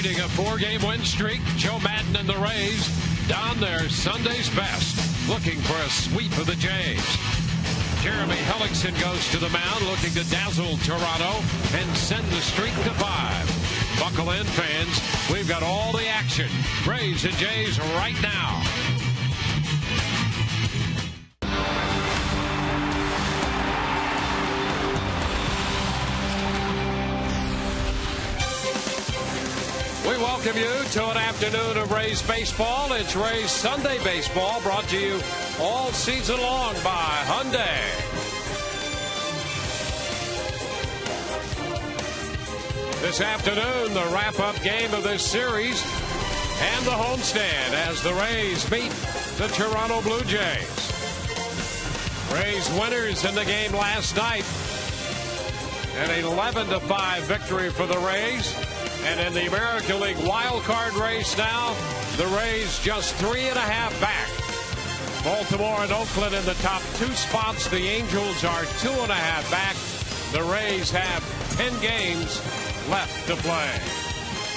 Ending a 4-game win streak, Joe Maddon and the Rays down their Sunday's best, looking for a sweep of the Jays. Jeremy Hellickson goes to the mound, looking to dazzle Toronto and send the streak to 5. Buckle in, fans. We've got all the action. Rays and Jays right now. We welcome you to an afternoon of Rays baseball. It's Rays Sunday baseball, brought to you all season long by Hyundai. This afternoon, the wrap-up game of this series and the homestand as the Rays meet the Toronto Blue Jays. Rays winners in the game last night. An 11-5 victory for the Rays. And in the American League wild card race now, the Rays just 3.5 back. Baltimore and Oakland in the top 2 spots. The Angels are 2.5 back. The Rays have 10 games left to play.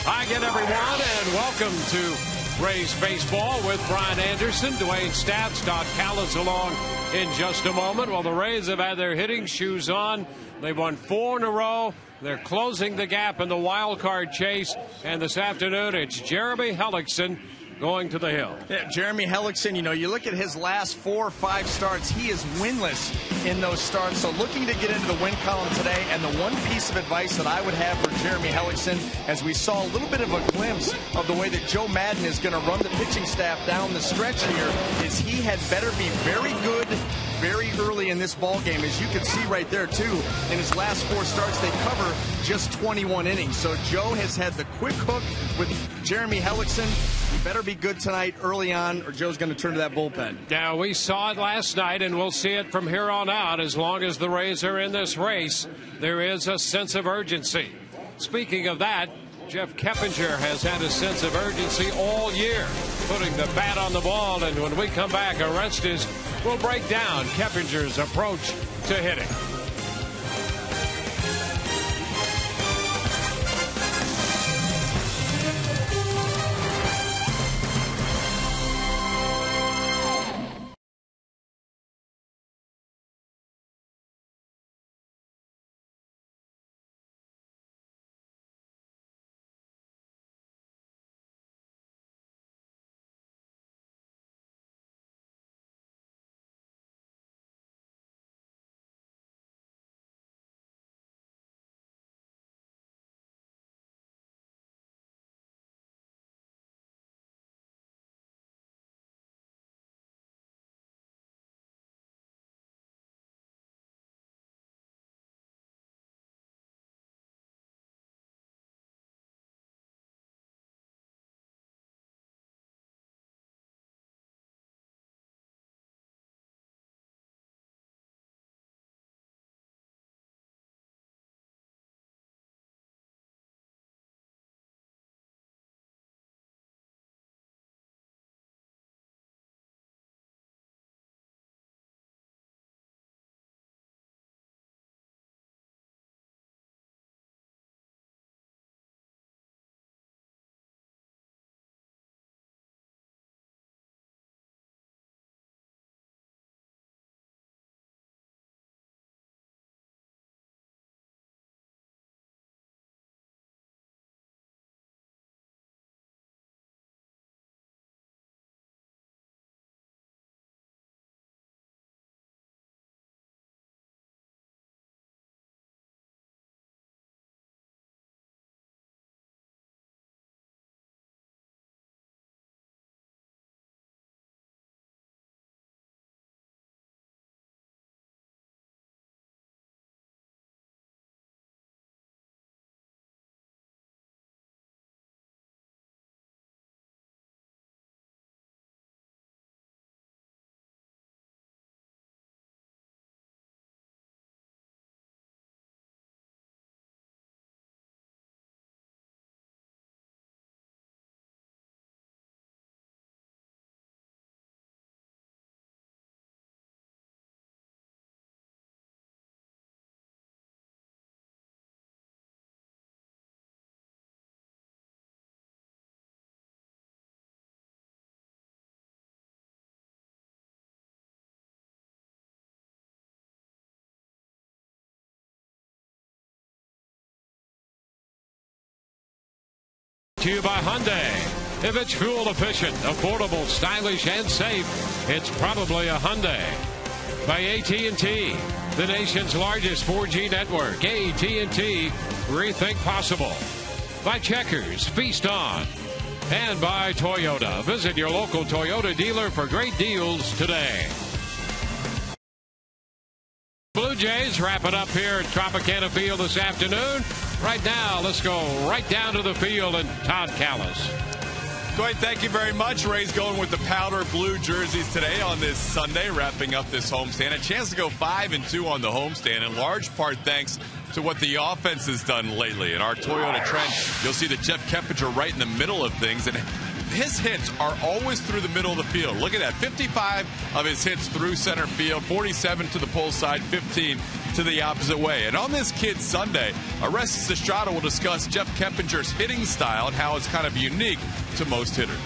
Hi again, everyone, and welcome to Rays Baseball with Brian Anderson. Dwayne Stats, Don Callis along in just a moment. Well, the Rays have had their hitting shoes on. They've won 4 in a row. They're closing the gap in the wild card chase. And this afternoon, it's Jeremy Hellickson going to the hill. Yeah, Jeremy Hellickson, you look at his last 4 or 5 starts, he is winless in those starts. So looking to get into the win column today, and the one piece of advice that I would have for Jeremy Hellickson, as we saw a little bit of a glimpse of the way that Joe Maddon is going to run the pitching staff down the stretch here, is he had better be very good very early in this ball game. As you can see right there too, in his last 4 starts, they cover just 21 innings. So Joe has had the quick hook with Jeremy Hellickson. He better be good tonight early on, or Joe's going to turn to that bullpen. Now, we saw it last night, and we'll see it from here on out. As long as the Rays are in this race, there is a sense of urgency. Speaking of that, Jeff Keppinger has had a sense of urgency all year, putting the bat on the ball. And when we come back, Orestes will break down Keppinger's approach to hitting. To you by Hyundai. If it's fuel efficient, affordable, stylish, and safe, it's probably a Hyundai. By AT&T, the nation's largest 4G network. AT&T, rethink possible. By Checkers, feast on. And by Toyota. Visit your local Toyota dealer for great deals today. Blue Jays wrap it up here at Tropicana Field this afternoon. Right now, let's go right down to the field and Todd Callis. Dwight, thank you very much. Rays going with the powder blue jerseys today on this Sunday, wrapping up this homestand. A chance to go 5-2 on the homestand, in large part thanks to what the offense has done lately. In our Toyota trend, you'll see that Jeff Keppinger right in the middle of things, and his hits are always through the middle of the field. Look at that, 55 of his hits through center field, 47 to the pull side, 15 to the opposite way. And on this Kids Sunday, Orestes Estrada will discuss Jeff Keppinger's hitting style and how it's kind of unique to most hitters.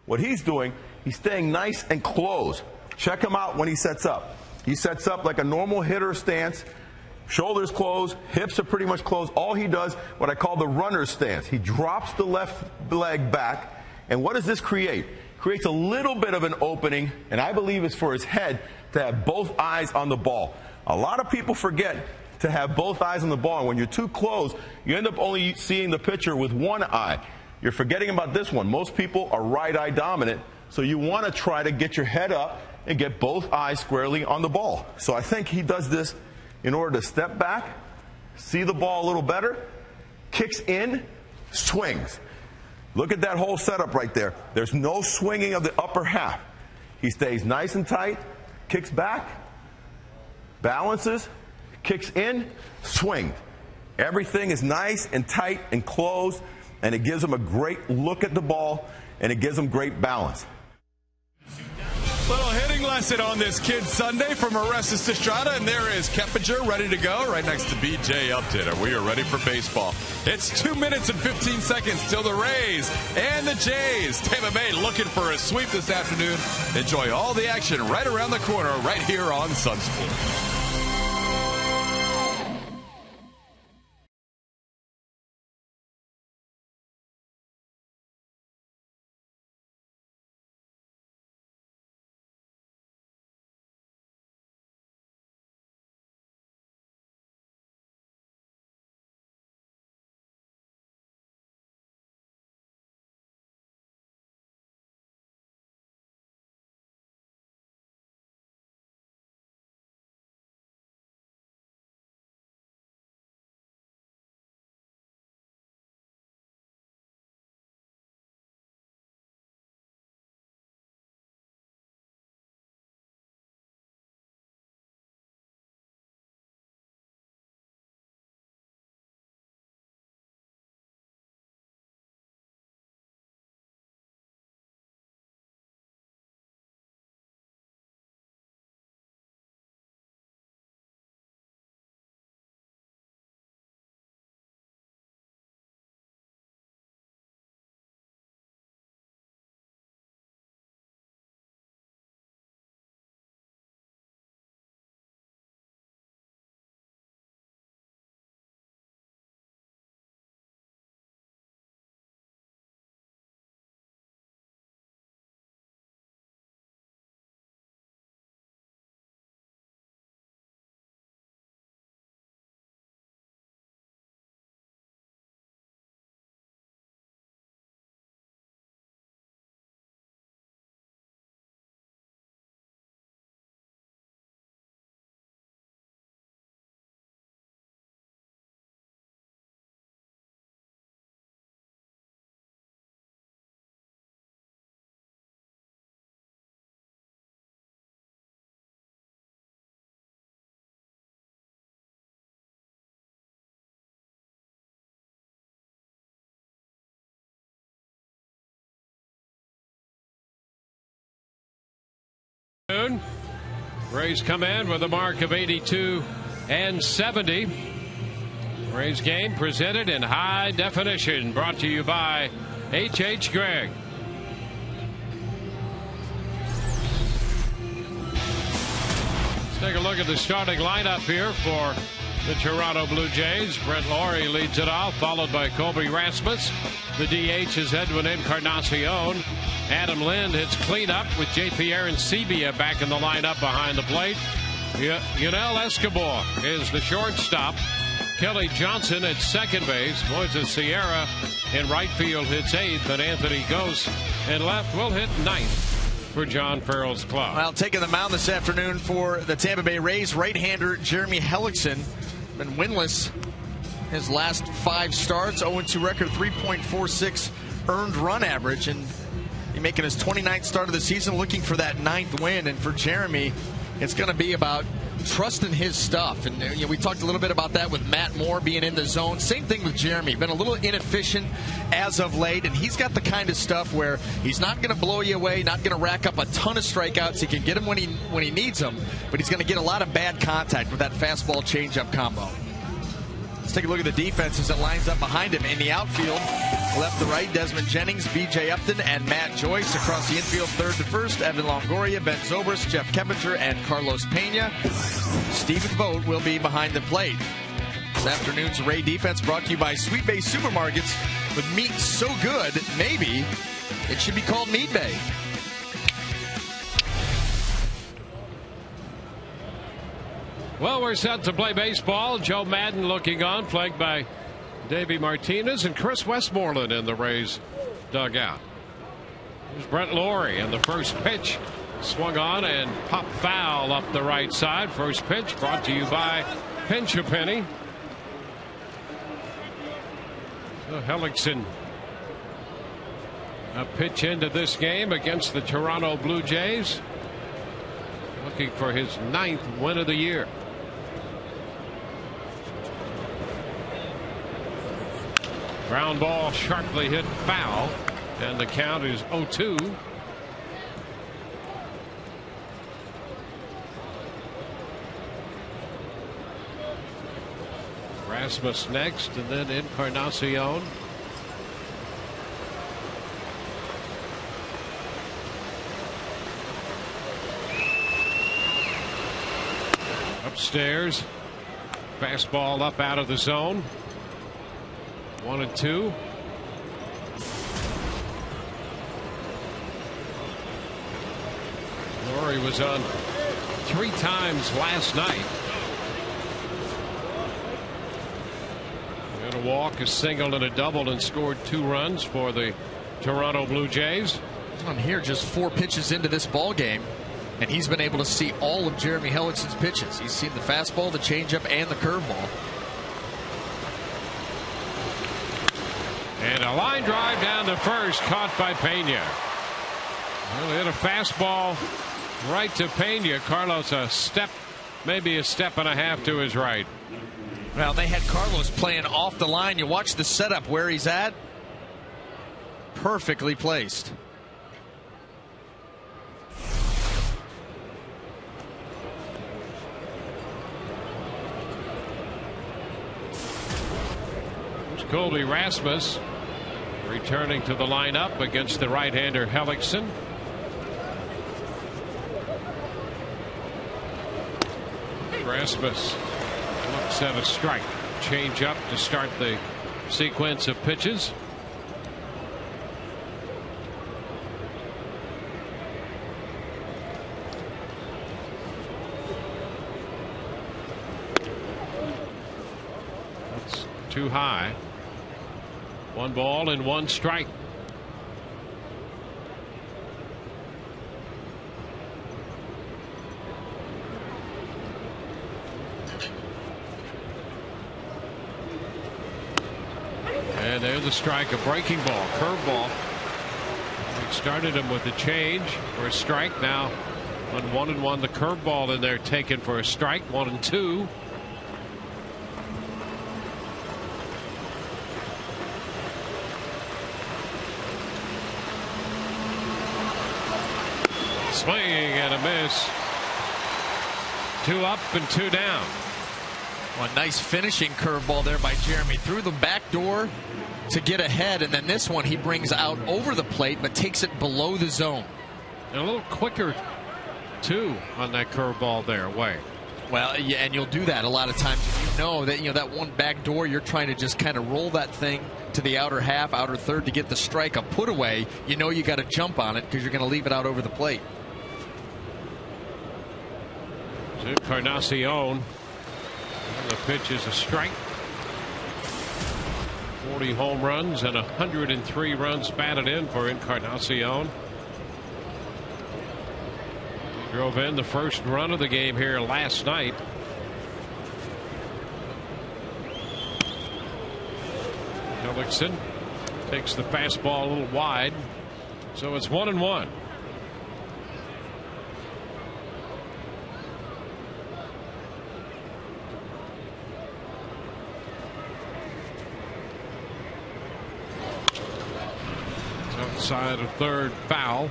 What he's doing, he's staying nice and close. Check him out when he sets up. He sets up like a normal hitter stance. Shoulders closed, hips are pretty much closed. All he does, what I call the runner's stance. He drops the left leg back. And what does this create? Creates a little bit of an opening, and I believe it's for his head to have both eyes on the ball. A lot of people forget to have both eyes on the ball, and when you're too close, you end up only seeing the pitcher with one eye. You're forgetting about this one. Most people are right eye dominant, so you want to try to get your head up and get both eyes squarely on the ball. So I think he does this in order to step back, see the ball a little better, kicks in, swings. Look at that whole setup right there. There's no swinging of the upper half. He stays nice and tight, kicks back, balances, kicks in, swings. Everything is nice and tight and closed, and it gives him a great look at the ball, and it gives him great balance. Little hitting lesson on this Kids Sunday from Orestes Estrada, and there is Keppinger ready to go right next to BJ Upton. We are ready for baseball. It's 2 minutes and 15 seconds till the Rays and the Jays. Tampa Bay looking for a sweep this afternoon. Enjoy all the action right around the corner right here on Sun Sports. Rays come in with a mark of 82 and 70. Rays game presented in high definition, brought to you by H.H. Gregg. Let's take a look at the starting lineup here for the Toronto Blue Jays. Brett Laurie leads it off, followed by Colby Rasmus. The DH is Edwin Encarnacion. Adam Lind hits cleanup with J.P. Arancibia back in the lineup behind the plate. Yunel Escobar is the shortstop. Kelly Johnson at second base. Moises Sierra in right field hits eighth, and Anthony Gose in left will hit ninth for John Farrell's club. Well, taking the mound this afternoon for the Tampa Bay Rays, right-hander Jeremy Hellickson. Been winless his last 5 starts, 0-2 record, 3.46 earned run average, and he's making his 29th start of the season, looking for that 9th win. And for Jeremy, it's going to be about trusting his stuff. And we talked a little bit about that with Matt Moore being in the zone. Same thing with Jeremy. Been a little inefficient as of late, and he's got the kind of stuff where he's not going to blow you away, not going to rack up a ton of strikeouts. He can get them when he needs them, but he's going to get a lot of bad contact with that fastball changeup combo. Let's take a look at the defense as it lines up behind him. In the outfield, left to right, Desmond Jennings, B.J. Upton, and Matt Joyce. Across the infield, third to first, Evan Longoria, Ben Zobrist, Jeff Keppinger, and Carlos Pena. Stephen Vogt will be behind the plate. This afternoon's Ray defense brought to you by Sweet Bay Supermarkets. With meat so good, maybe it should be called Meat Bay. Well, we're set to play baseball. Joe Madden looking on, flanked by Davey Martinez and Chris Westmoreland in the Rays dugout. Here's Brett Laurie, and the first pitch swung on and popped foul up the right side. First pitch brought to you by Pinch a Penny. So Hellickson, a pitch into this game against the Toronto Blue Jays, looking for his 9th win of the year. Ground ball sharply hit foul, and the count is 0-2. Rasmus next, and then Encarnacion. Upstairs, fastball up out of the zone. 1-2. Laurie was on 3 times last night. Got a walk, a single, and a double, and scored 2 runs for the Toronto Blue Jays. On here, just 4 pitches into this ball game, and he's been able to see all of Jeremy Hellickson's pitches. He's seen the fastball, the changeup, and the curveball. And a line drive down to first, caught by Pena. Well, hit a fastball right to Pena. Carlos a step, maybe a step and a half to his right. Well, they had Carlos playing off the line. You watch the setup where he's at. Perfectly placed. Colby Rasmus returning to the lineup against the right-hander Hellickson. Rasmus looks at a strike. Change up to start the sequence of pitches. That's too high. 1 ball and 1 strike. And there's a strike, a breaking ball, curveball. We started him with a change for a strike. Now on 1-1, the curveball in there taken for a strike. 1-2. Swinging and a miss. 2 up and 2 down. Well, nice finishing curveball there by Jeremy. Through the back door to get ahead, and then this one he brings out over the plate but takes it below the zone. And a little quicker too on that curveball there. Way. Well, yeah, and you'll do that a lot of times. You know that that one back door, you're trying to just kind of roll that thing to the outer half, outer third to get the strike, a put away. You know you got to jump on it because you're going to leave it out over the plate. Encarnacion. The pitch is a strike. 40 home runs and 103 runs batted in for Encarnacion. Drove in the first run of the game here last night. Hellickson takes the fastball a little wide, so it's 1-1. Outside of third, foul.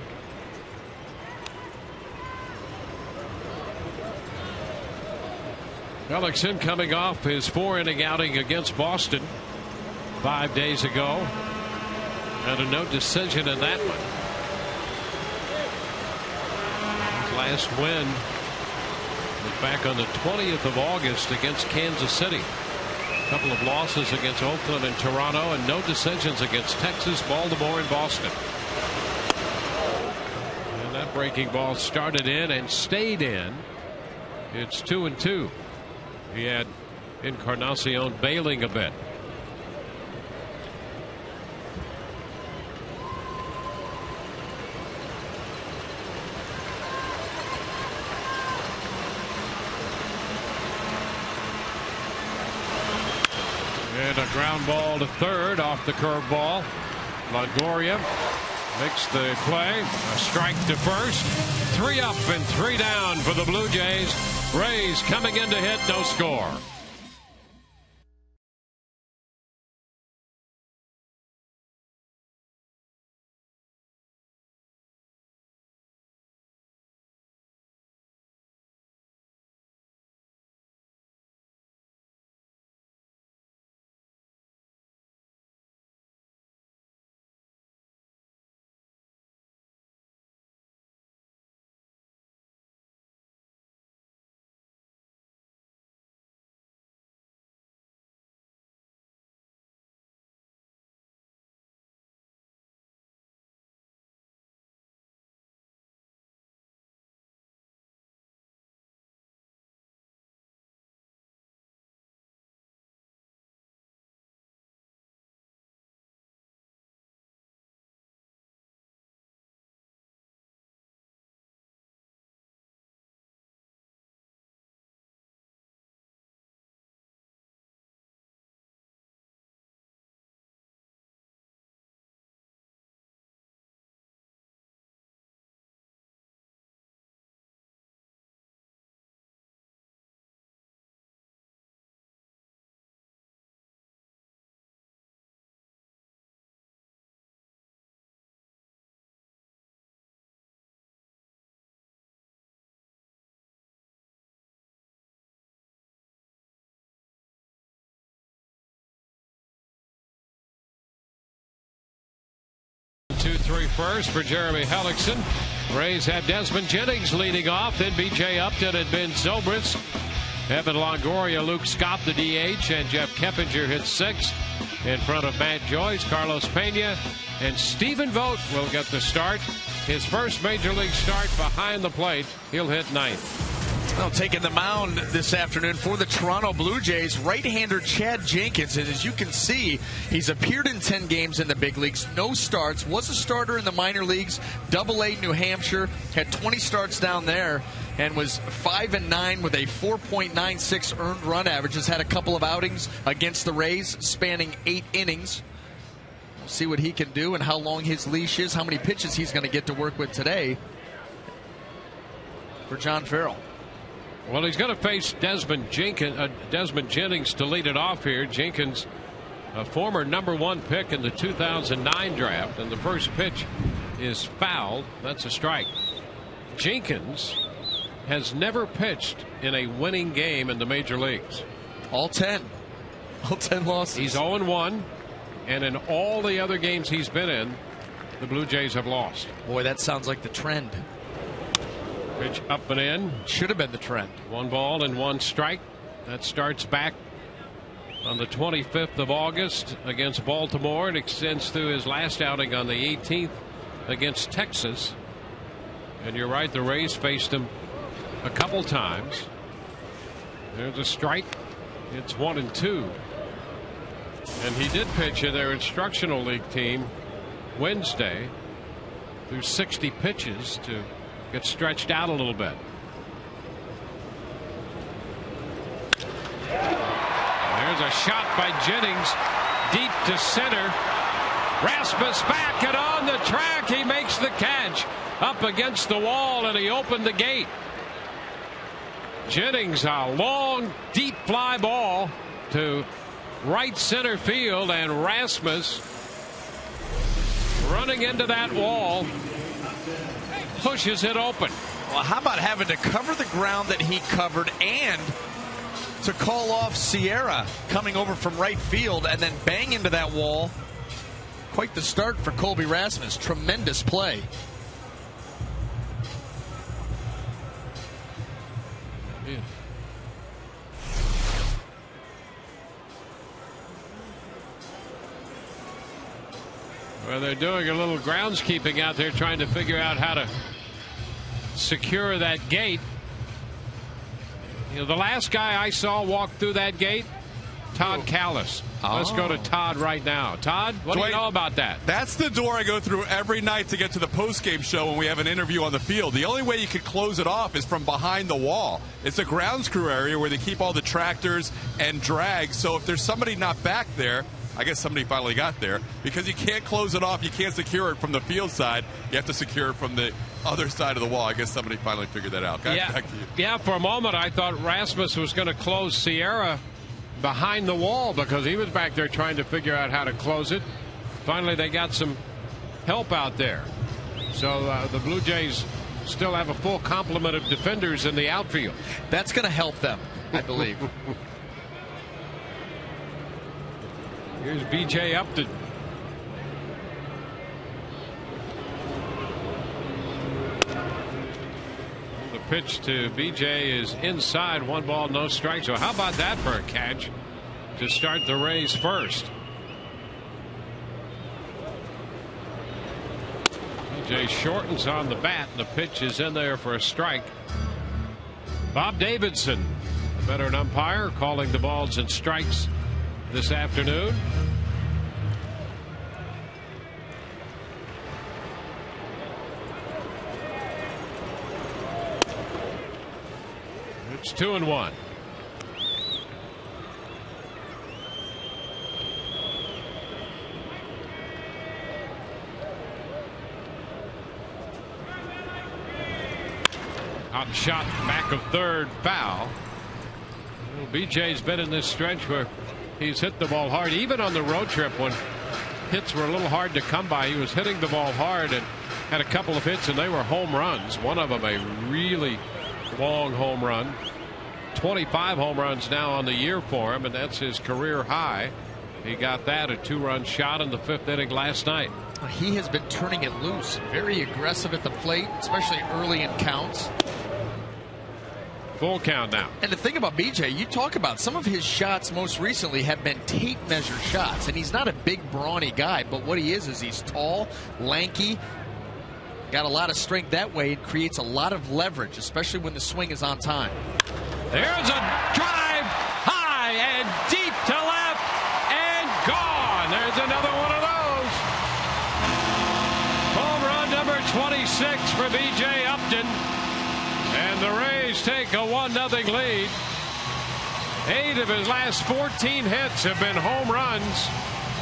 Hellickson coming off his 4-inning outing against Boston 5 days ago, and a no decision in that one. His last win was back on the 20th of August against Kansas City. A couple of losses against Oakland and Toronto, and no decisions against Texas, Baltimore, and Boston. And that breaking ball started in and stayed in. It's 2-2. He had Encarnacion bailing a bit. And a ground ball to third off the curveball. Longoria makes the play. A strike to first. 3 up and 3 down for the Blue Jays. Rays coming in to hit, no score. Two-three first for Jeremy Hellickson. Rays have Desmond Jennings leading off, then B.J. Upton and Ben Zobrist. Evan Longoria, Luke Scott, the DH, and Jeff Keppinger hit 6 in front of Matt Joyce, Carlos Pena, and Stephen Vogt will get the start. His first major league start behind the plate. He'll hit 9th. Well, taking the mound this afternoon for the Toronto Blue Jays, right-hander Chad Jenkins. And as you can see, he's appeared in 10 games in the big leagues, no starts, was a starter in the minor leagues, Double-A New Hampshire, had 20 starts down there, and was 5-9 with a 4.96 earned run average. Has had a couple of outings against the Rays, spanning 8 innings. We'll see what he can do and how long his leash is, how many pitches he's going to get to work with today for John Farrell. Well, he's going to face Desmond Jennings to lead it off here. Jenkins, a former #1 pick in the 2009 draft, and the first pitch is fouled. That's a strike. Jenkins has never pitched in a winning game in the major leagues. All 10 losses. He's 0-1, and in all the other games he's been in, the Blue Jays have lost. Boy, that sounds like the trend. Pitch up and in. Should have been the trend. 1 ball and 1 strike. That starts back on the 25th of August against Baltimore and extends through his last outing on the 18th against Texas. And you're right, the Rays faced him a couple times. There's a strike. It's 1-2. And he did pitch in their instructional league team Wednesday through 60 pitches to get stretched out a little bit. There's a shot by Jennings deep to center. Rasmus back and on the track. He makes the catch up against the wall, and he opened the gate. Jennings, a long, deep fly ball to right center field, and Rasmus running into that wall pushes it open. Well, how about having to cover the ground that he covered and to call off Sierra coming over from right field and then bang into that wall? Quite the start for Colby Rasmus. Tremendous play. Yeah. Well, they're doing a little groundskeeping out there, trying to figure out how to secure that gate. You know, the last guy I saw walk through that gate, Todd Callis. Let's go to Todd right now. Todd, what do you know about that? That's the door I go through every night to get to the postgame show when we have an interview on the field. The only way you could close it off is from behind the wall. It's a grounds crew area where they keep all the tractors and drags. So if there's somebody not back there, I guess somebody finally got there, because you can't close it off. You can't secure it from the field side. You have to secure it from the other side of the wall. I guess somebody finally figured that out. Guys, back to you. Yeah, for a moment I thought Rasmus was going to close Sierra behind the wall because he was back there trying to figure out how to close it. Finally, they got some help out there. So the Blue Jays still have a full complement of defenders in the outfield. That's going to help them, I believe. Here's B.J. Upton. The pitch to B.J. is inside. 1 ball, no strike. So how about that for a catch to start the Rays first? B.J. shortens on the bat. The pitch is in there for a strike. Bob Davidson, the veteran umpire, calling the balls and strikes this afternoon. It's 2-1. Hot shot back of third, foul. Well, BJ's been in this stretch where he's hit the ball hard, even on the road trip when hits were a little hard to come by. He was hitting the ball hard and had a couple of hits, and they were home runs. One of them a really long home run. 25 home runs now on the year for him, and that's his career high. He got that, a 2-run shot in the 5th inning last night. He has been turning it loose, very aggressive at the plate, especially early in counts. Full count now. And the thing about BJ, you talk about some of his shots most recently have been tape measure shots, and he's not a big brawny guy, but what he is he's tall, lanky, got a lot of strength that way. It creates a lot of leverage, especially when the swing is on time. There's a drive high and deep to left and gone. There's another one of those. Home run number 26 for B.J. Upton. And the Rays take a 1-0 lead. 8 of his last 14 hits have been home runs.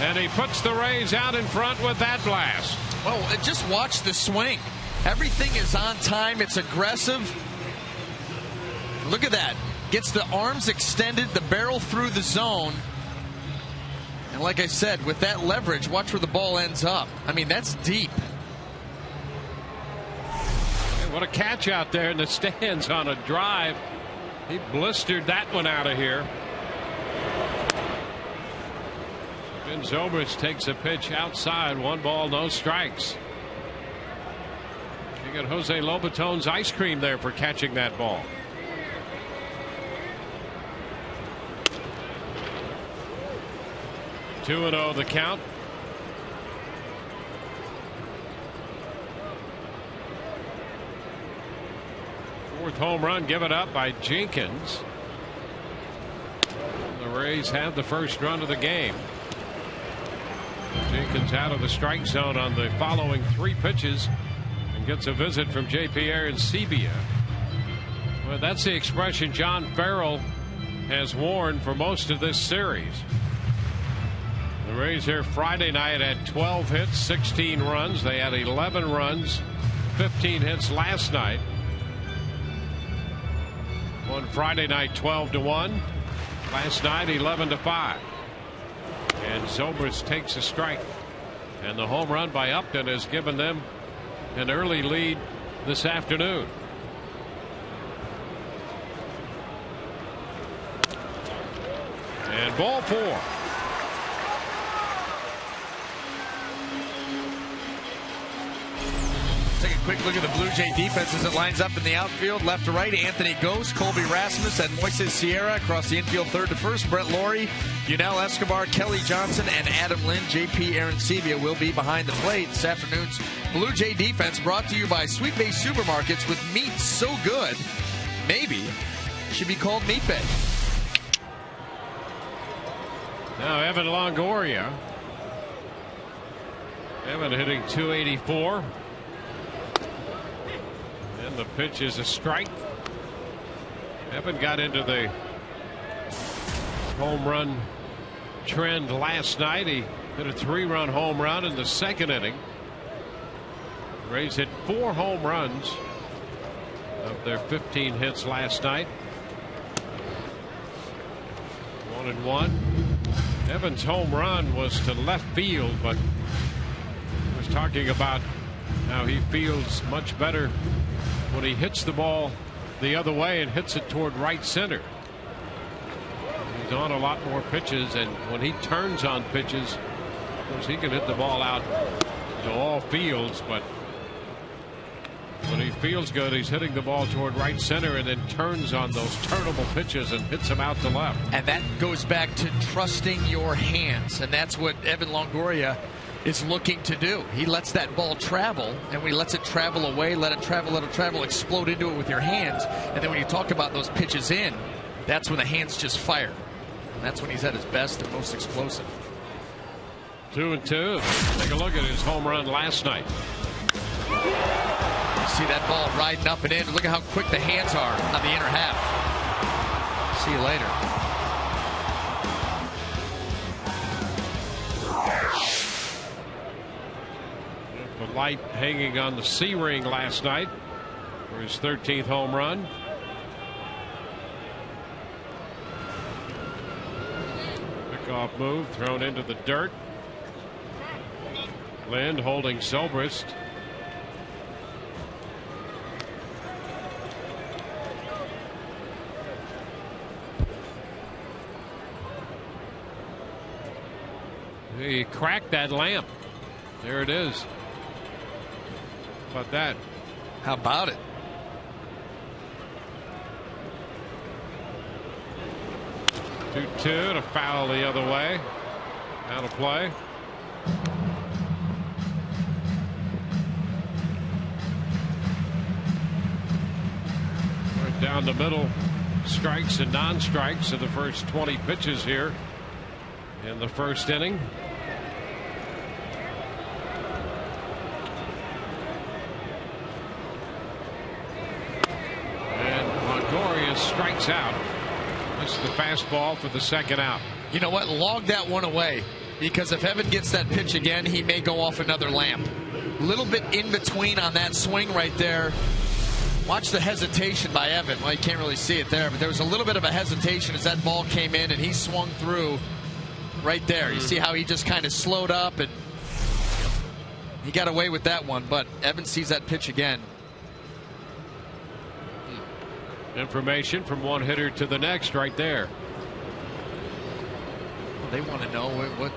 And he puts the Rays out in front with that blast. Well, just watch the swing. Everything is on time. It's aggressive. Look at that. Gets the arms extended, the barrel through the zone. And like I said, with that leverage, watch where the ball ends up. I mean, that's deep. What a catch out there in the stands on a drive. He blistered that one out of here. Ben Zobrist takes a pitch outside. 1 ball, no strikes. You got Jose Lobaton's ice cream there for catching that ball. Two and 0 the count. Fourth home run given up by Jenkins. The Rays have the first run of the game. Jenkins out of the strike zone on the following 3 pitches and gets a visit from J.P. Arancibia. Well, that's the expression John Farrell has worn for most of this series. The Rays here Friday night had 12 hits, 16 runs. They had 11 runs, 15 hits last night. Won Friday night 12-1. Last night 11-5. And Zobrist takes a strike. And the home run by Upton has given them an early lead this afternoon. And ball 4. Take a quick look at the Blue Jay defense as it lines up in the outfield. Left to right, Anthony Ghost, Colby Rasmus, and Moises Sierra. Across the infield, third to first, Brett Laurie, Yunel Escobar, Kelly Johnson, and Adam Lynn. J.P. Arancibia will be behind the plate. This afternoon's Blue Jay defense brought to you by Sweet Bay Supermarkets, with meat so good, maybe should be called Meat Bay. Now Evan Longoria. Evan hitting .284. And the pitch is a strike. Evan got into the home run trend last night. He hit a 3-run home run in the second inning. Rays hit 4 home runs of their 15 hits last night. 1-1. Evans' home run was to left field, but he was talking about how he feels much better when he hits the ball the other way and hits it toward right center. He's on a lot more pitches, and when he turns on pitches, of course, he can hit the ball out to all fields, but when he feels good, he's hitting the ball toward right center and then turns on those turnable pitches and hits them out to left. And that goes back to trusting your hands, and that's what Evan Longoria is looking to do. He lets that ball travel, and when he lets it travel away, let it travel, explode into it with your hands. And then when you talk about those pitches in, that's when the hands just fire. And that's when he's at his best and most explosive. 2-2. Take a look at his home run last night. You see that ball riding up and in. Look at how quick the hands are on the inner half. See you later. The light hanging on the C-ring last night for his 13th home run. Pickoff move thrown into the dirt. Lind holding Zobrist. He cracked that lamp. There it is. How about that? How about it? To foul the other way. Out of play. Right down the middle. Strikes and non-strikes in the first 20 pitches here in the first inning. Strikes out. This is the fastball for the second out. You know what? Log that one away, because if Evan gets that pitch again, he may go off another lamp. A little bit in between on that swing right there. Watch the hesitation by Evan. Well, you can't really see it there, but there was a little bit of a hesitation as that ball came in and he swung through right there. You see how he just kind of slowed up and he got away with that one, but Evan sees that pitch again. Information from one hitter to the next right there. Well, they want to know what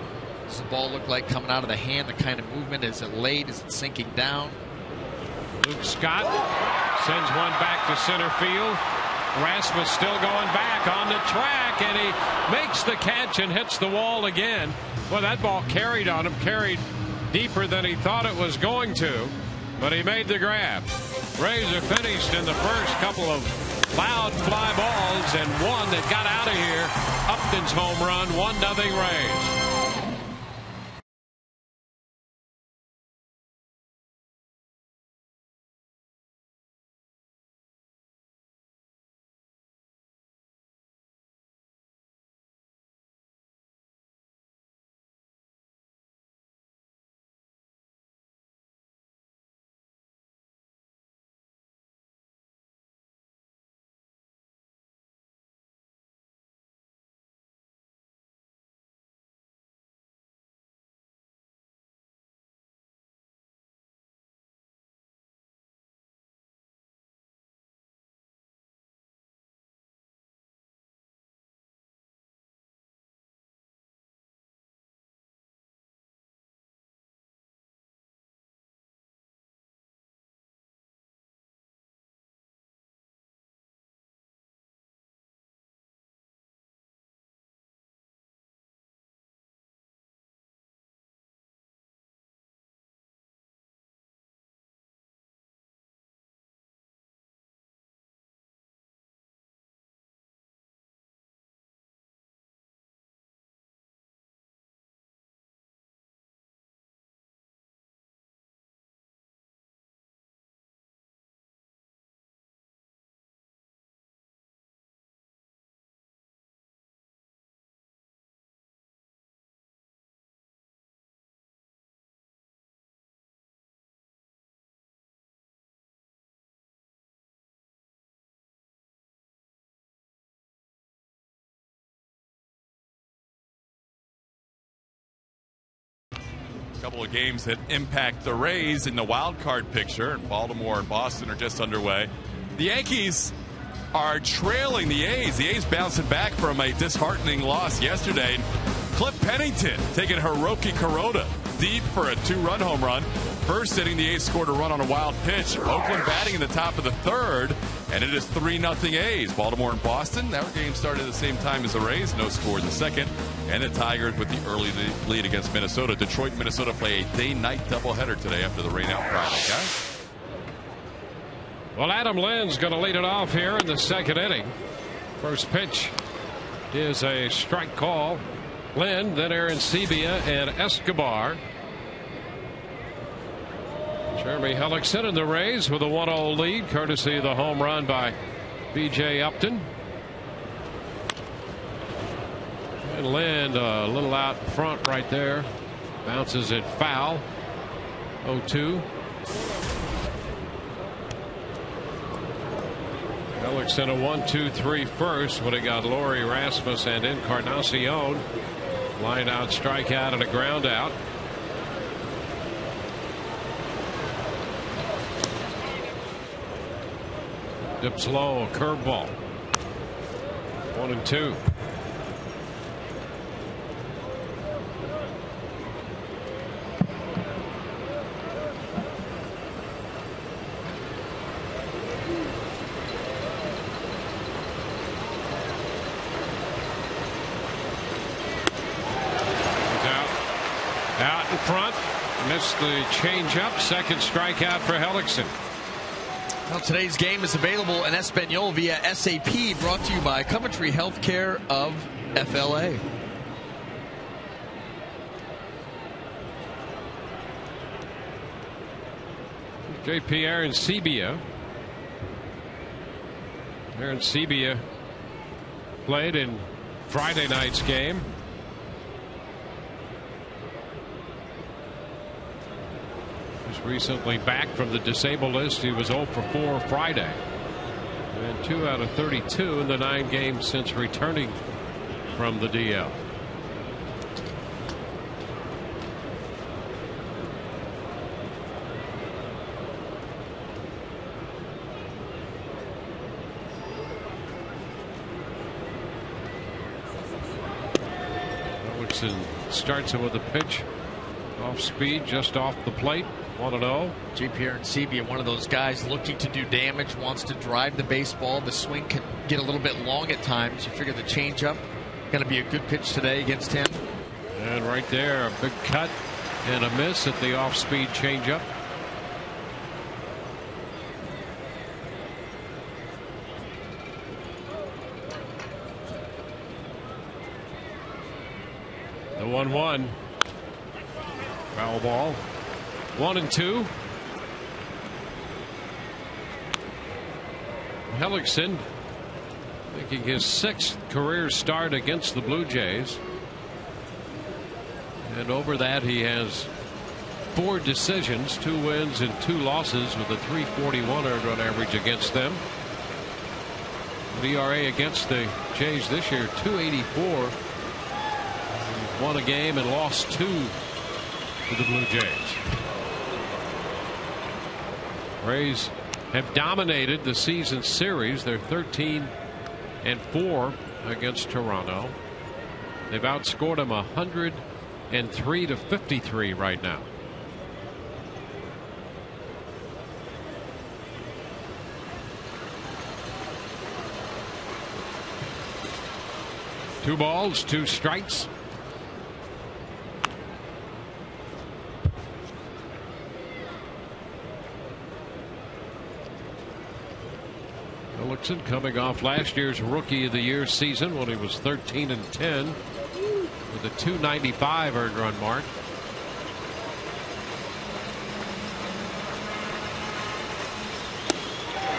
does the ball look like coming out of the hand, the kind of movement. Is it late? Is it sinking down? Luke Scott sends one back to center field. Rasmus still going back on the track, and he makes the catch and hits the wall again. Well, that ball carried on him, carried deeper than he thought it was going to, but he made the grab. Rays are finished in the first couple of loud fly balls, and one that got out of here. Upton's home run, 1-0 Rays. Couple of games that impact the Rays in the wild card picture. Baltimore and Boston are just underway. The Yankees are trailing the A's. The A's bouncing back from a disheartening loss yesterday. Cliff Pennington taking Hiroki Kuroda deep for a 2-run home run. First inning, the A's scored a run on a wild pitch. Oakland batting in the top of the third, and it is 3-0 A's. Baltimore and Boston, that game started at the same time as the Rays. No score in the second. And the Tigers with the early lead against Minnesota. Detroit and Minnesota play a day-night doubleheader today after the rain out Friday, guys. Well, Adam Lynn's going to lead it off here in the second inning. First pitch is a strike call. Lynn, then Aaron Sebia and Escobar. Jeremy Hellickson and the Rays with a 1-0 lead, courtesy of the home run by B.J. Upton. And Lynn a little out front right there. Bounces it foul. 0-2. Hellickson a 1-2-3 first when he got Laurie Rasmus and Encarnacion. Line out, strikeout, and a ground out. Dips low, a curveball. 1-2. Out in front, missed the changeup. Second strikeout for Hellickson. Well, today's game is available in Espanol via SAP, brought to you by Coventry Healthcare of FLA. JP Aaron Sebia. Aaron Sebia played in Friday night's game. Recently back from the disabled list. He was 0 for 4 Friday, and 2 out of 32 in the 9 games since returning from the DL. Hellickson starts it with a pitch off speed, just off the plate. 1-0. J.P. Arancibia, one of those guys looking to do damage, wants to drive the baseball. The swing can get a little bit long at times. You figure the changeup going to be a good pitch today against him. And right there, a big cut and a miss at the off-speed changeup. The 1-1. Foul ball. 1-2. Hellickson making his 6th career start against the Blue Jays. And over that, he has 4 decisions, 2 wins and 2 losses with a .341 earned run average against them. The ERA against the Jays this year, .284. Won a game and lost 2 to the Blue Jays. Rays have dominated the season series. They're 13-4 against Toronto. They've outscored them 103-53 right now. Two balls, 2 strikes. Hellickson coming off last year's Rookie of the Year season when he was 13-10 with a .295 earned run mark.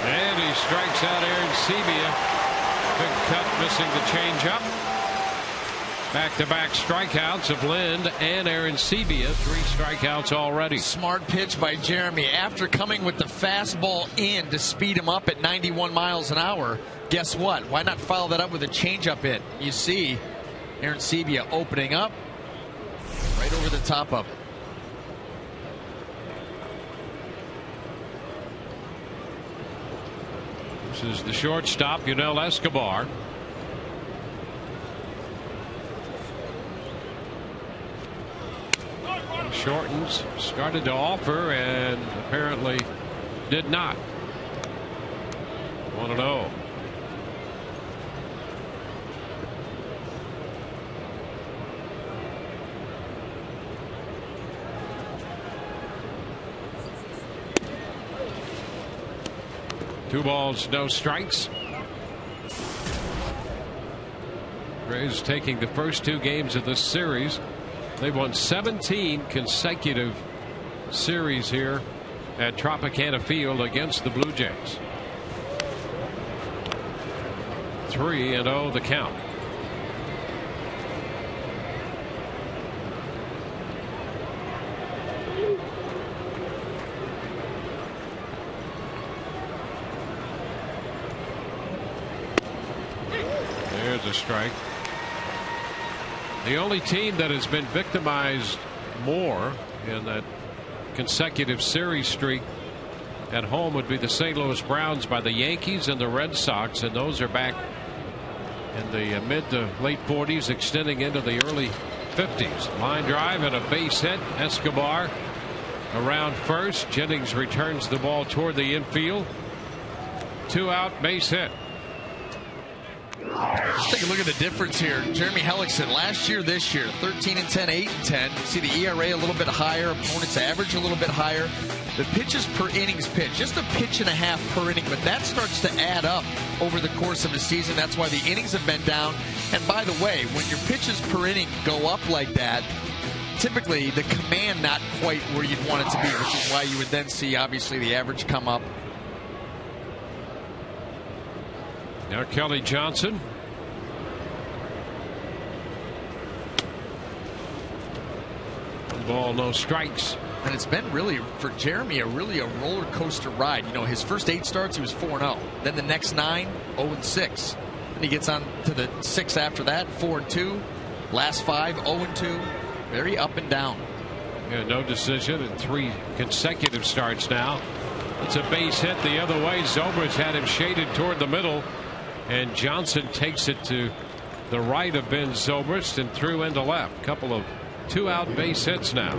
And he strikes out Arancibia. Big cut, missing the changeup. Back-to-back strikeouts of Lind and Arancibia. 3 strikeouts already. Smart pitch by Jeremy. After coming with the fastball in to speed him up at 91 miles an hour, guess what? Why not follow that up with a changeup hit? You see Arancibia opening up right over the top of it. This is the shortstop, Yunel Escobar. Shortens, started to offer and apparently did not. 1-0. Two balls, no strikes. Rays taking the first 2 games of this series. They've won 17 consecutive series here at Tropicana Field against the Blue Jays. 3-0 the count. There's a strike. The only team that has been victimized more in that consecutive series streak at home would be the St. Louis Browns by the Yankees and the Red Sox, and those are back in the mid to late 40s, extending into the early 50s. Line drive and a base hit. Escobar around first. Jennings returns the ball toward the infield. 2 out, base hit. Let's take a look at the difference here. Jeremy Hellickson last year, this year, 13-10, 8-10. See the ERA a little bit higher, opponent's average a little bit higher. The pitches per innings pitched, just a pitch and a half per inning, but that starts to add up over the course of a season. That's why the innings have been down. And by the way, when your pitches per inning go up like that, typically the command not quite where you'd want it to be, which is why you would then see obviously the average come up. Now Kelly Johnson. One ball, no strikes. And it's been really, for Jeremy, a roller coaster ride. You know, his first 8 starts, he was 4-0. Then the next 9, 0-6. Then he gets on to the 6 after that, 4-2. Last 5, 0-2. Very up and down. Yeah, no decision in 3 consecutive starts now. It's a base hit the other way. Zobrist had him shaded toward the middle, and Johnson takes it to the right of Ben Zobrist and through into left. Couple of 2 out base hits now.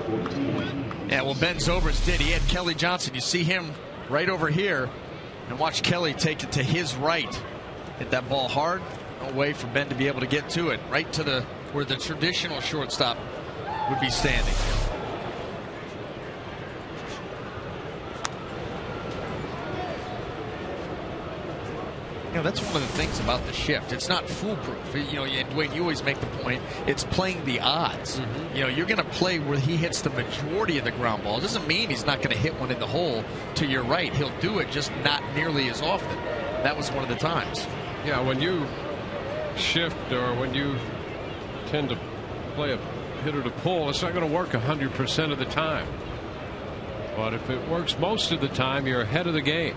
Yeah, well, Ben Zobrist did. He had Kelly Johnson. You see him right over here. And watch Kelly take it to his right. Hit that ball hard. No way for Ben to be able to get to it. Right to where the traditional shortstop would be standing. You know, that's one of the things about the shift. It's not foolproof. You know, Dwayne, you always make the point. It's playing the odds. You know, you're going to play where he hits the majority of the ground ball. It doesn't mean he's not going to hit one in the hole to your right. He'll do it, just not nearly as often. That was one of the times. Yeah, when you shift or when you tend to play a hitter to pull, it's not going to work 100% of the time. But if it works most of the time, you're ahead of the game.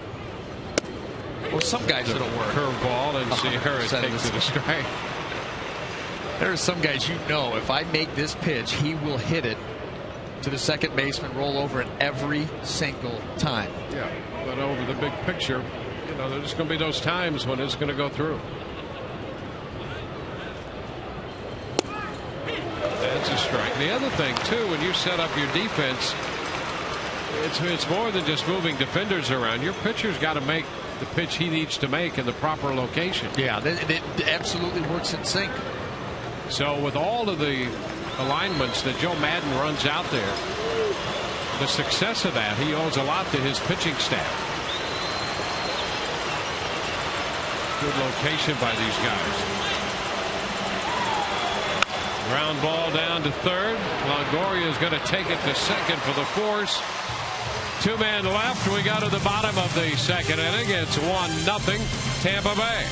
Well, some guys it'll work. Curveball, and Sierra takes it a strike. There are some guys, you know, if I make this pitch, he will hit it to the second baseman, roll over it every single time. Yeah, but over the big picture, you know, there's going to be those times when it's going to go through. That's a strike. The other thing, too, when you set up your defense, it's more than just moving defenders around. Your pitcher's got to make the pitch he needs to make in the proper location. Yeah, it absolutely works in sync. So with all of the alignments that Joe Madden runs out there, the success of that, he owes a lot to his pitching staff. Good location by these guys. Ground ball down to third. Longoria is going to take it to second for the force. 2 men left. We got to the bottom of the second inning. It's 1-0 Tampa Bay.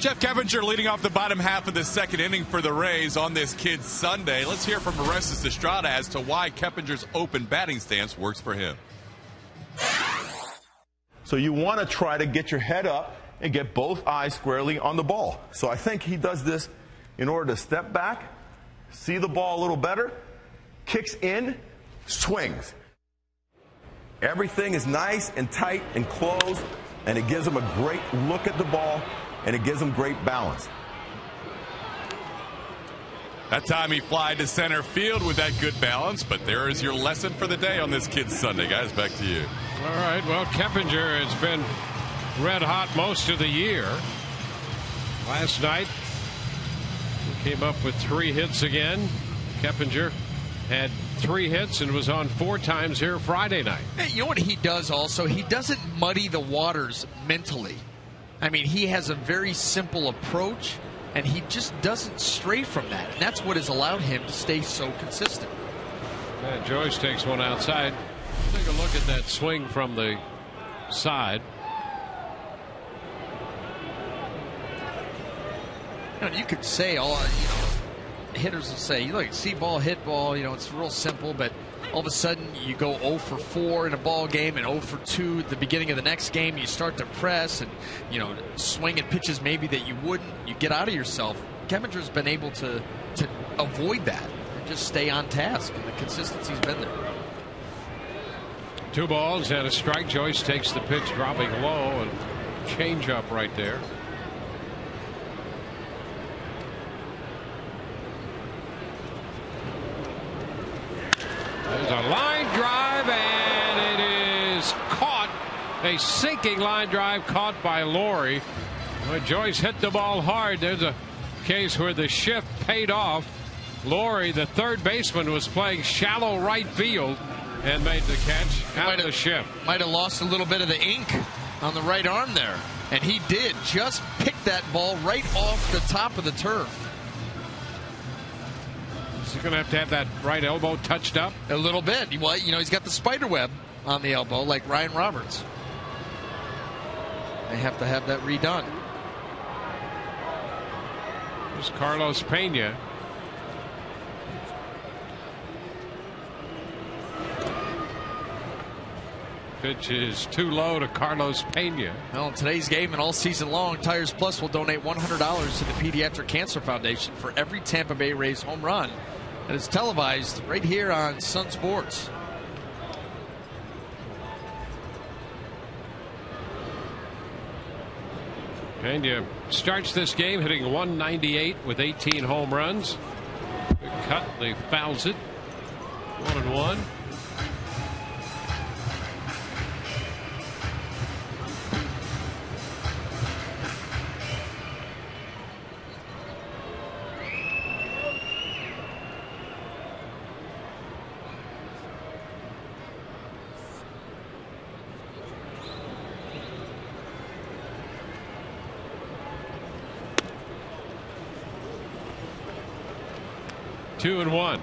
Jeff Keppinger leading off the bottom half of the second inning for the Rays on this Kids Sunday. Let's hear from Orestes Estrada as to why Keppinger's open batting stance works for him. So you want to try to get your head up and get both eyes squarely on the ball. So I think he does this in order to step back, see the ball a little better, kicks in, swings. Everything is nice and tight and closed, and it gives him a great look at the ball, and it gives him great balance. That time he flied to center field with that good balance, but there is your lesson for the day on this Kids Sunday. Guys, back to you. All right, well, Keppinger has been red hot most of the year. Last night, he came up with 3 hits again. Keppinger had 3 hits and was on 4 times here Friday night. Hey, you know what he does also? He doesn't muddy the waters mentally. I mean, he has a very simple approach, and he just doesn't stray from that. And that's what has allowed him to stay so consistent. Yeah, Joyce takes one outside. Take a look at that swing from the side. You could say hitters will say, you look, see ball, hit ball, it's real simple, but all of a sudden you go 0 for 4 in a ball game and 0 for 2 at the beginning of the next game. You start to press and, swing at pitches maybe that you wouldn't. You get out of yourself. Keminger's been able to avoid that and just stay on task, and the consistency's been there. 2 balls and a strike. Joyce takes the pitch, dropping low, and change up right there. There's a line drive, and it is caught. A sinking line drive caught by Laurie. When Joyce hit the ball hard, there's a case where the shift paid off. Laurie, the third baseman, was playing shallow right field and made the catch out of the shift. Might have lost a little bit of the ink on the right arm there. And he did just pick that ball right off the top of the turf. Is he going to have that right elbow touched up? A little bit. Well, he's got the spider web on the elbow like Ryan Roberts. They have to have that redone. There's Carlos Pena. Pitch is too low to Carlos Pena. Well, in today's game and all season long, Tires Plus will donate $100 to the Pediatric Cancer Foundation for every Tampa Bay Rays home run. And it's televised right here on Sun Sports. Pena starts this game hitting .198 with 18 home runs. Good cut, they fouls it. 1-1. Two and one.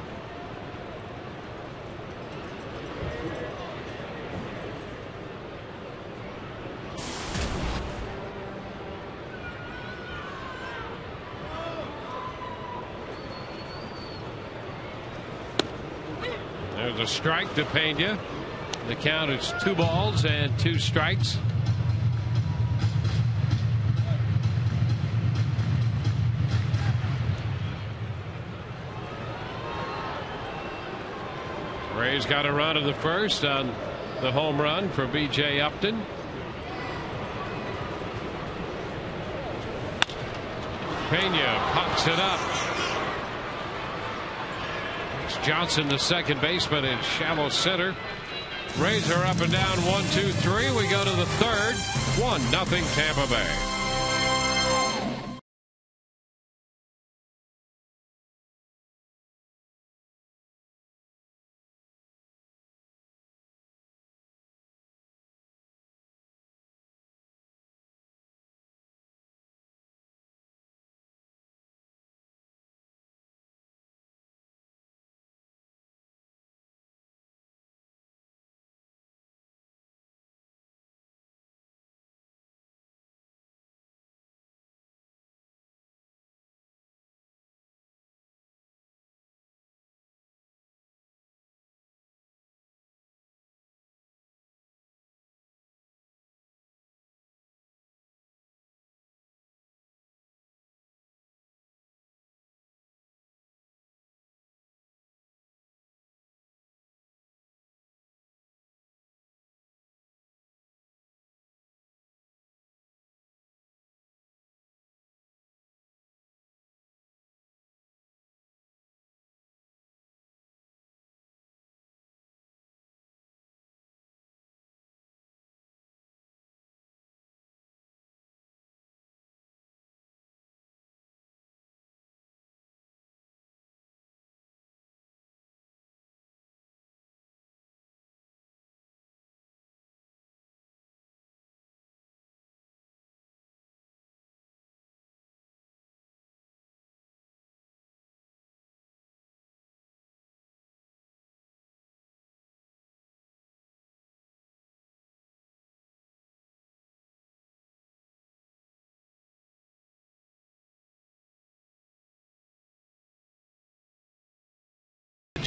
There's a strike to Pena. The count is 2 balls and 2 strikes. Rays got a run in the first on the home run for B.J. Upton. Pena pops it up. It's Johnson, the second baseman, in shallow center. Rays are up and down 1-2-3. We go to the third. 1-0 Tampa Bay.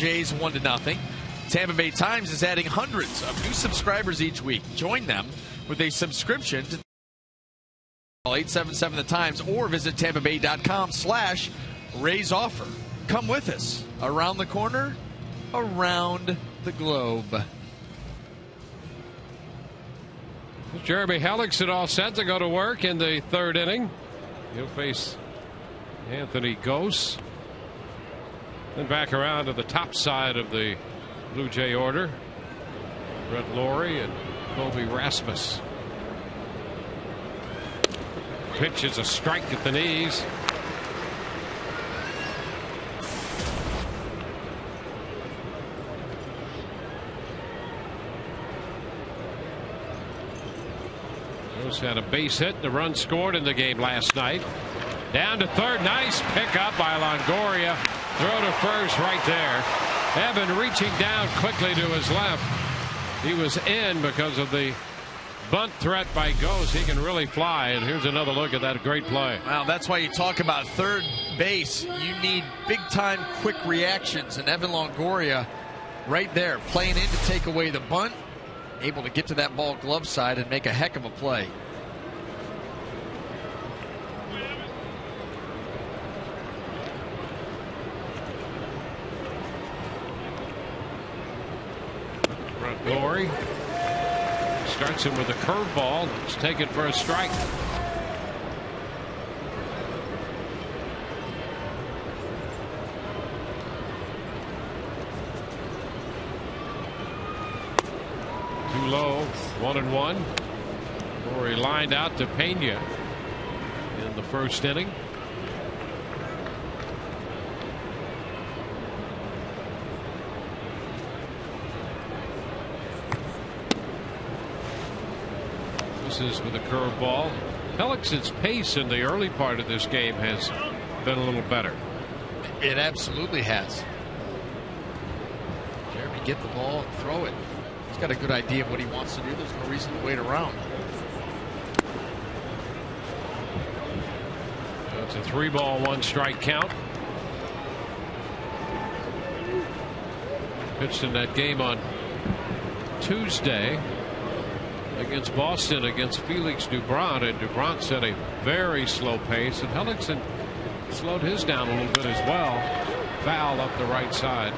Jays 1-0. Tampa Bay Times is adding hundreds of new subscribers each week. Join them with a subscription to 877 The Times or visit tampabay.com/Rays offer. Come with us around the corner, around the globe. Jeremy Hellickson all set to go to work in the third inning. He'll face Anthony Gose. Then back around to the top side of the Blue Jay order. Brett Lawrie and Colby Rasmus. Pitch is a strike at the knees. Gose had a base hit. The run scored in the game last night. Down to third. Nice pickup by Longoria. Throw to first right there. Evan reaching down quickly to his left. He was in because of the bunt threat by Gose. He can really fly. And here's another look at that great play. Well, that's why you talk about third base. You need big-time quick reactions. And Evan Longoria right there playing in to take away the bunt. Able to get to that ball glove side and make a heck of a play. Lawrie starts him with a curveball. It's taken for a strike. Too low. 1-1. Lawrie lined out to Pena in the first inning. Is with a curveball. Hellickson's pace in the early part of this game has been a little better. It absolutely has. Jeremy, get the ball and throw it. He's got a good idea of what he wants to do. There's no reason to wait around. It's a 3-ball, 1-strike count. Pitched in that game on Tuesday against Boston against Felix Doubront, and Doubront set a very slow pace, and Hellickson slowed his down a little bit as well. Foul up the right side.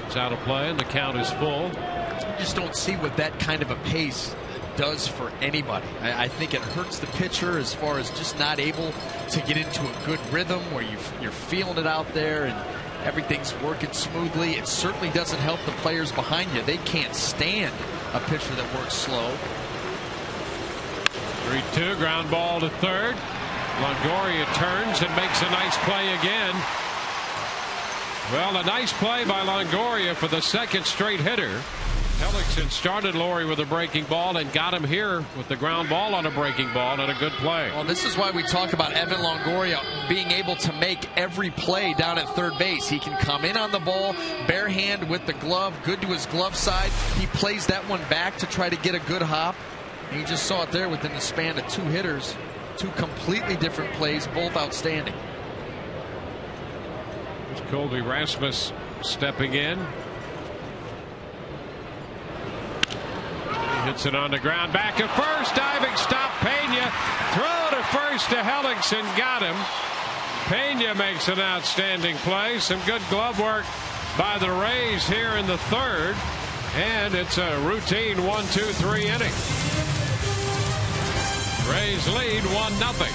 It's out of play, and the count is full. You just don't see what that kind of a pace does for anybody. I think it hurts the pitcher as far as just not able to get into a good rhythm where you're feeling it out there and everything's working smoothly. It certainly doesn't help the players behind you. They can't stand a pitcher that works slow. 3-2, ground ball to third. Longoria turns and makes a nice play again. Well, a nice play by Longoria for the second straight hitter. Hellickson started Lawrie with a breaking ball and got him here with the ground ball on a breaking ball and a good play. Well, this is why we talk about Evan Longoria being able to make every play down at third base. He can come in on the ball, bare hand with the glove, good to his glove side. He plays that one back to try to get a good hop. And you just saw it there within the span of two hitters. Two completely different plays, both outstanding. There's Colby Rasmus stepping in. He hits it on the ground. Back at first. Diving stop. Pena. Throw to first to Hellickson. Got him. Pena makes an outstanding play. Some good glove work by the Rays here in the third. And it's a routine 1-2-3 inning. Rays lead 1-0.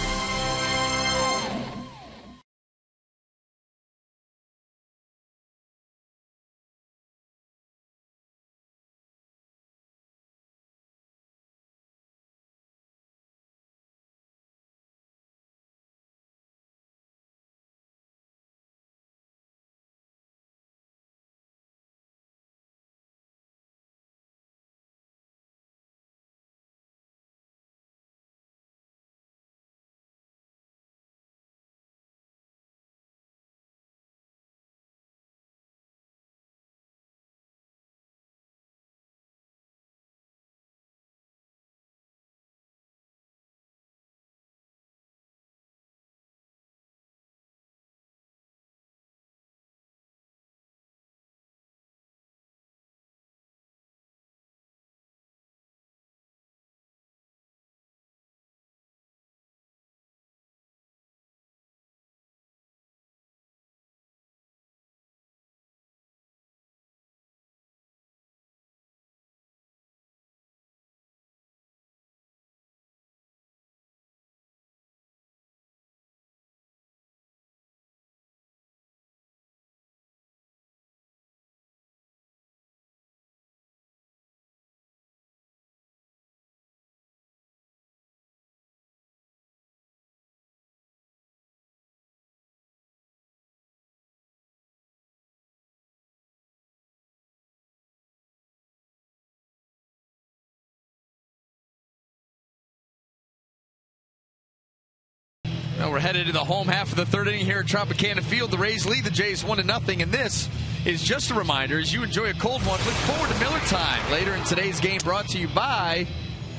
Well, we're headed to the home half of the third inning here at Tropicana Field. The Rays lead the Jays 1-0, and this is just a reminder, as you enjoy a cold one, look forward to Miller Time. Later in today's game, brought to you by,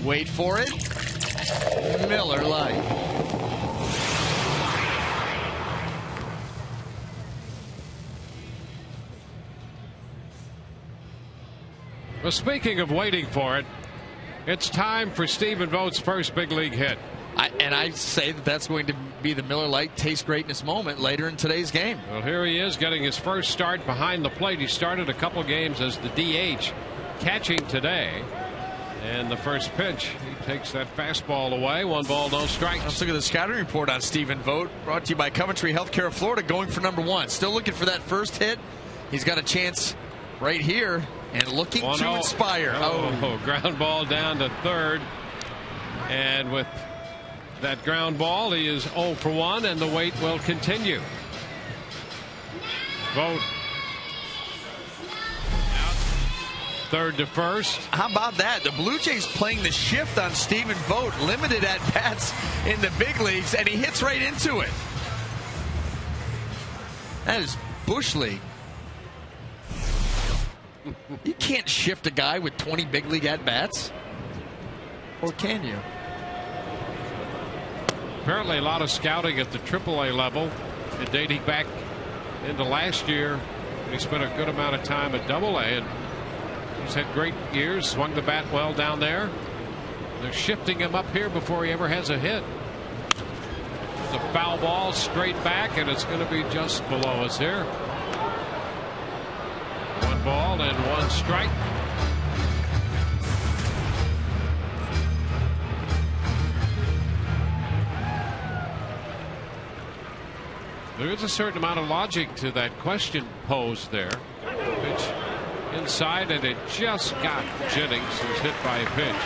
wait for it, Miller Lite. Well, speaking of waiting for it, it's time for Stephen Vogt's first big league hit. I say that that's going to be the Miller Lite taste greatness moment later in today's game. Well, here he is getting his first start behind the plate. He started a couple games as the DH, catching today. And the first pitch, he takes that fastball away. 1 ball, no strikes. Let's look at the scouting report on Stephen Vogt, brought to you by Coventry Healthcare of Florida, going for #1. Still looking for that first hit. He's got a chance right here and looking to inspire. Ground ball down to third. And with that ground ball, he is 0 for 1, and the wait will continue. Vogt. Third to first. How about that? The Blue Jays playing the shift on Stephen Vogt, limited at bats in the big leagues, and he hits right into it. That is Bush League. You can't shift a guy with 20 big league at bats, or can you? Apparently a lot of scouting at the AAA level, and dating back into last year, he spent a good amount of time at AA, and he's had great years, swung the bat well down there. They're shifting him up here before he ever has a hit. The foul ball straight back, and it's going to be just below us here. 1 ball and 1 strike. There is a certain amount of logic to that question posed there. Pitch inside, and it just got Jennings, who's hit by a pitch.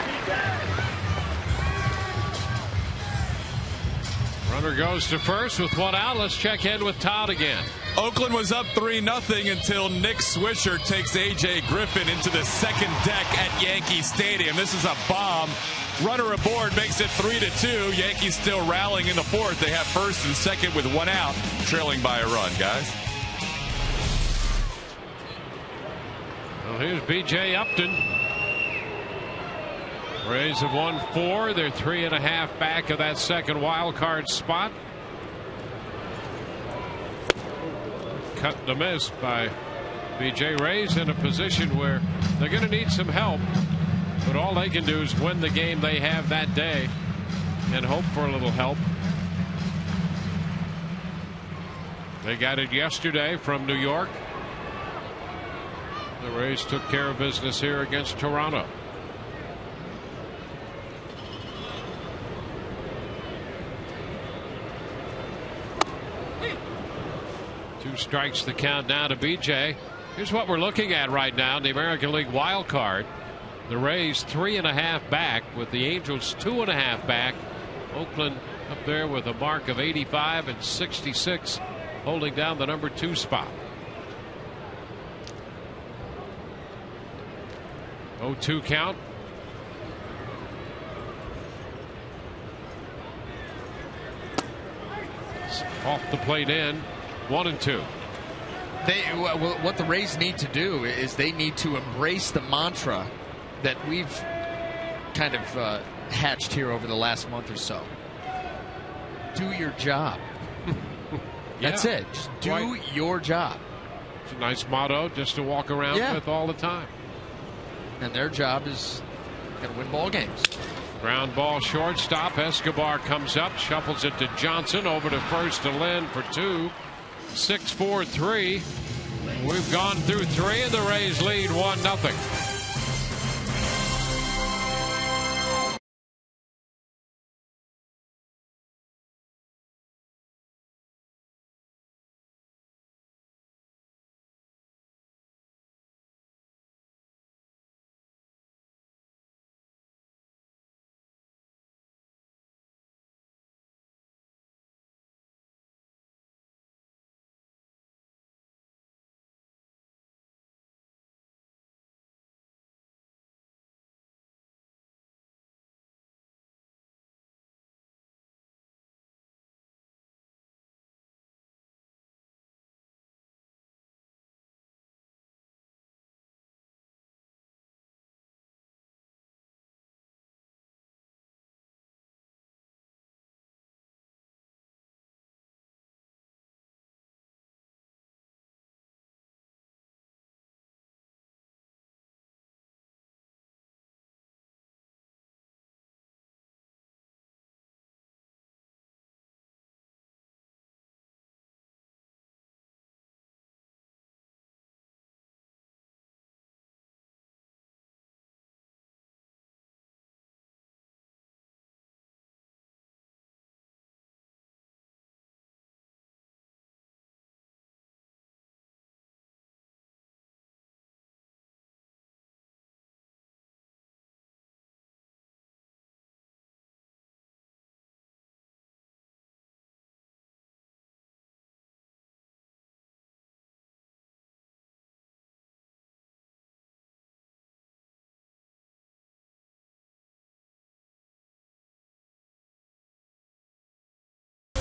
Runner goes to first with 1 out. Let's check in with Todd again. Oakland was up 3-0 until Nick Swisher takes A.J. Griffin into the second deck at Yankee Stadium. This is a bomb. Runner aboard, makes it 3-2. Yankees still rallying in the fourth. They have first and second with 1 out, trailing by a run, guys. Well, here's B.J. Upton. Rays have won 4. They're 3.5 back of that second wild card spot. Cut the miss by B.J. Rays in a position where they're going to need some help. But all they can do is win the game they have that day and hope for a little help. They got it yesterday from New York. The Rays took care of business here against Toronto. Two strikes the count now to BJ. Here's what we're looking at right now, the American League wild card. The Rays 3.5 back, with the Angels 2.5 back. Oakland up there with a mark of 85 and 66, holding down the #2 spot. 0-2 count. Off the plate in. 1-2. What the Rays need to do is they need to embrace the mantra that we've kind of hatched here over the last month or so. Do your job. That's it. Just do your job. It's a nice motto just to walk around with all the time. And their job is going to win ball games. Ground ball shortstop. Escobar comes up, shuffles it to Johnson, over to first to Lynn for 2. 6-4-3. We've gone through 3, and the Rays lead 1-0.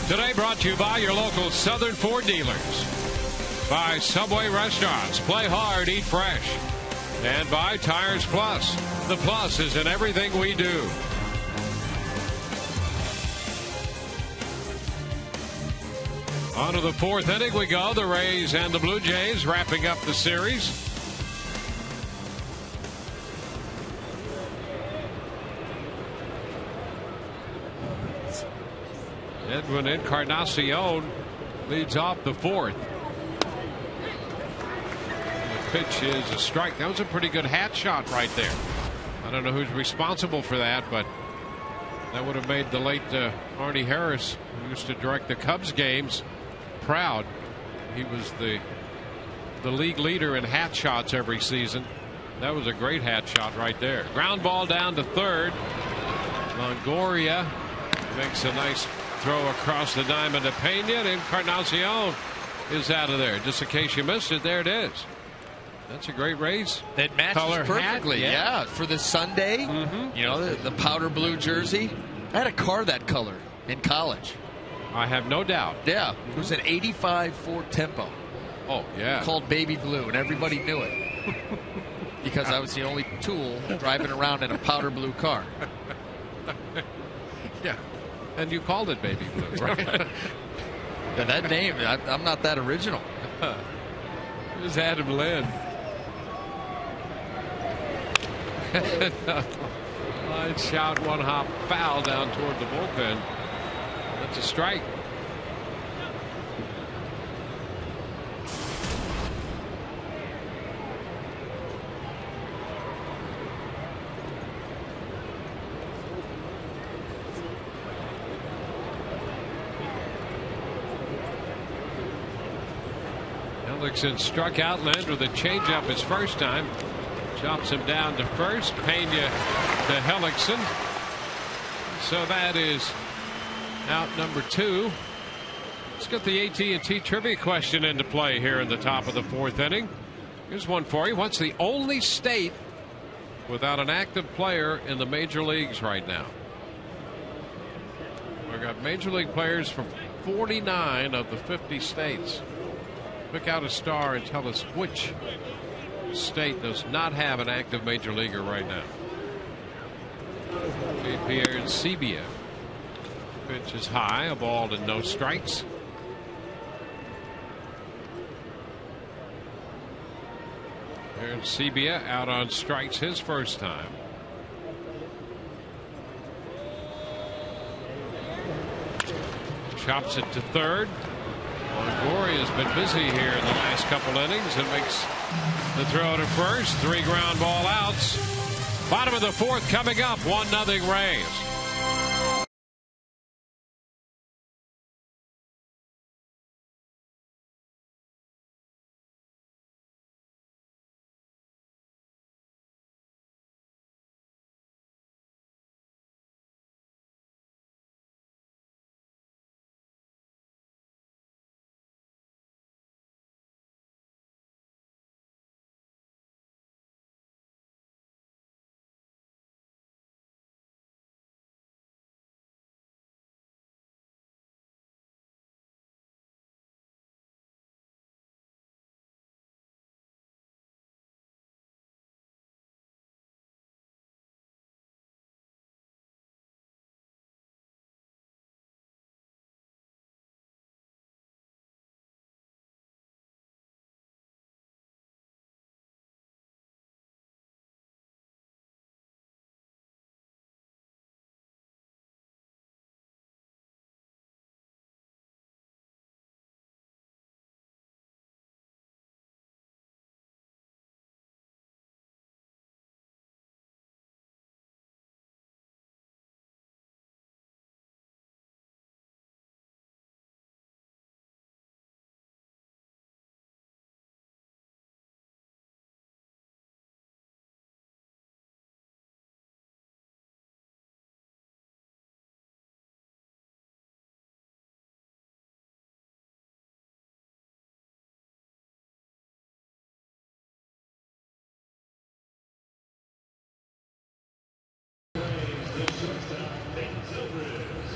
Today brought to you by your local Southern Ford dealers, by Subway Restaurants, play hard, eat fresh, and by Tires Plus. The plus is in everything we do. On to the fourth inning we go. The Rays and the Blue Jays wrapping up the series. Edwin Encarnacion leads off the fourth. The pitch is a strike. That was a pretty good hat shot right there. I don't know who's responsible for that, but that would have made the late Arnie Harris, who used to direct the Cubs games, proud. He was the league leader in hat shots every season. That was a great hat shot right there. Ground ball down to third. Longoria makes a nice throw across the diamond to Pena, and Encarnacion is out of there. Just in case you missed it, there it is. That's a great Rays. It matches color perfectly. hat. Yeah, for the Sunday, you know, the powder blue jersey. I had a car that color in college. I have no doubt. Yeah, it was an 85 Ford Tempo. Oh, yeah. Called Baby Blue, and everybody knew it. Because I was the only tool driving around in a powder blue car. Yeah. And you called it Baby Blue, right? Yeah, that name, I'm not that original. It was Adam Lynn. Line shot, one hop foul down toward the bullpen. That's a strike. Hellickson struck out Lind with a changeup his first time. Chops him down to first. Pena to Hellickson. So that is out number 2. Let's get the AT&T trivia question into play here in the top of the fourth inning. Here's one for you. What's the only state without an active player in the major leagues right now? We've got major league players from 49 of the 50 states. Pick out a star and tell us which state does not have an active major leaguer right now. Pierre Sebia. Pitch is high, a ball and no strikes. Pierre Sebia out on strikes his first time. Chops it to third. Longoria has been busy here in the last couple innings and makes the throw to first. 3 ground ball outs. Bottom of the fourth coming up. 1-0 Rays.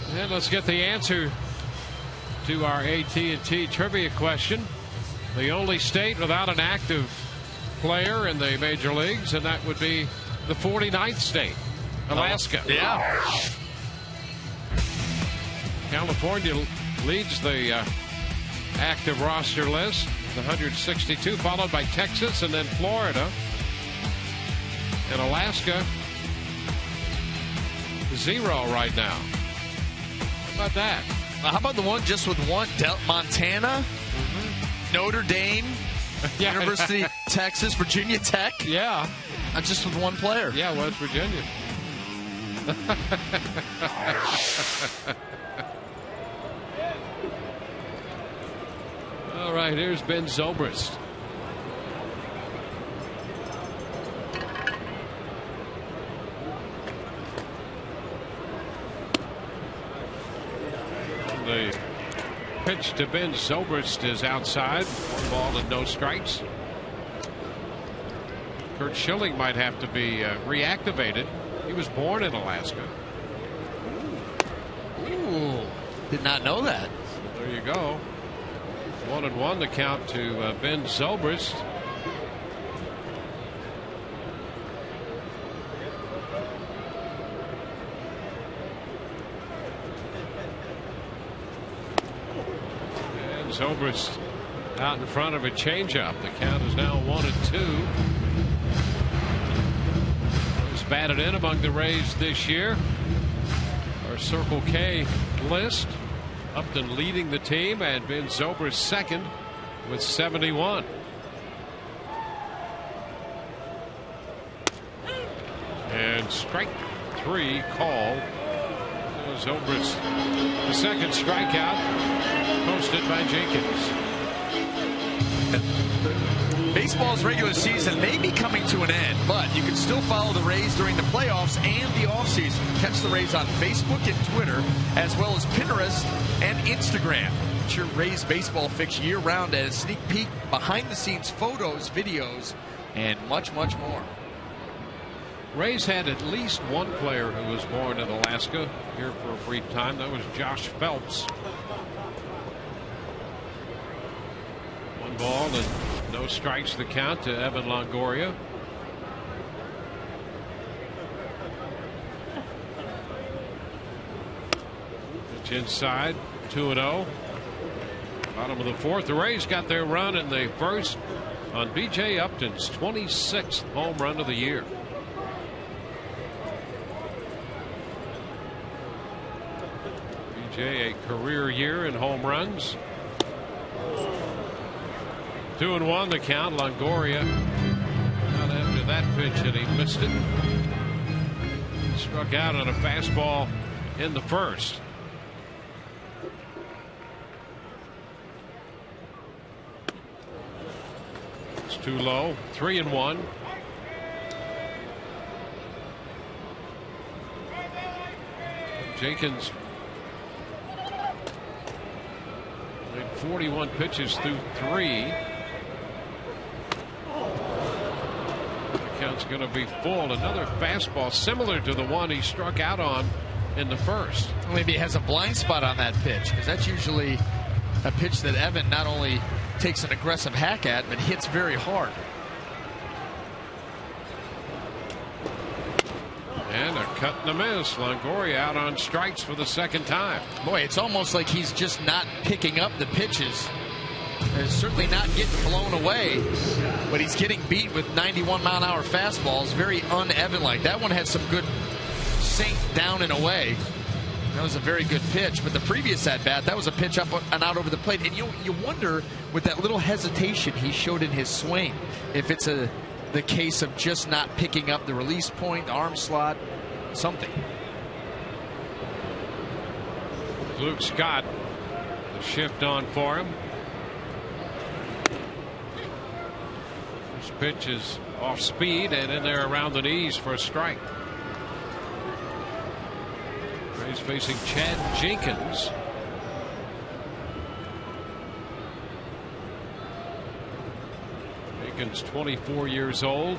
And let's get the answer to our AT&T trivia question. The only state without an active player in the major leagues, and that would be the 49th state, Alaska. Yeah. California leads the active roster list, the 162, followed by Texas and then Florida. And Alaska, 0 right now. How about that? How about the one just with one? Montana, Notre Dame, Yeah. University of Texas, Virginia Tech. Yeah. Just with one player. Yeah, West Virginia. All right, here's Ben Zobrist. The pitch to Ben Zobrist is outside. 1 ball and no strikes. Kurt Schilling might have to be reactivated. He was born in Alaska. Ooh, did not know that. So there you go. 1-1 the count to Ben Zobrist. And Zobrist out in front of a changeup. The count is now 1-2. He's batted in among the Rays this year. Our Circle K list. Upton leading the team, and Ben Zobrist second with 71. And strike 3 called. Zobrist, the second strikeout, posted by Jenkins. Baseball's regular season may be coming to an end, but you can still follow the Rays during the playoffs and the offseason. Catch the Rays on Facebook and Twitter, as well as Pinterest and Instagram. It's your Rays baseball fix year-round and a sneak peek, behind-the-scenes photos, videos, and much, much more. Rays had at least one player who was born in Alaska here for a brief time. That was Josh Phelps. 1 ball and no strikes the count to Evan Longoria. Pitch inside, 2-0. Bottom of the 4th. The Rays got their run in the first on B.J. Upton's 26th home run of the year. B.J. a career year in home runs. 2-1 the count. Longoria out after that pitch, and he missed it. Struck out on a fastball in the first. It's too low. 3-1. Jenkins made 41 pitches through 3. Count's going to be full. Another fastball similar to the one he struck out on in the first. Maybe he has a blind spot on that pitch, because that's usually a pitch that Evan not only takes an aggressive hack at, but hits very hard. And a cut and a miss. Longoria out on strikes for the second time. Boy, it's almost like he's just not picking up the pitches. He's certainly not getting blown away, but he's getting beat with 91-mile-an-hour fastballs. Very un-Evan-like. That one had some good sink down and away. That was a very good pitch. But the previous at-bat, that was a pitch up and out over the plate. And you wonder, with that little hesitation he showed in his swing, if it's the case of just not picking up the release point, the arm slot, something. Luke Scott, the shift on for him. This pitch is off speed and in there around the knees for a strike. He's facing Chad Jenkins. Jenkins, 24 years old.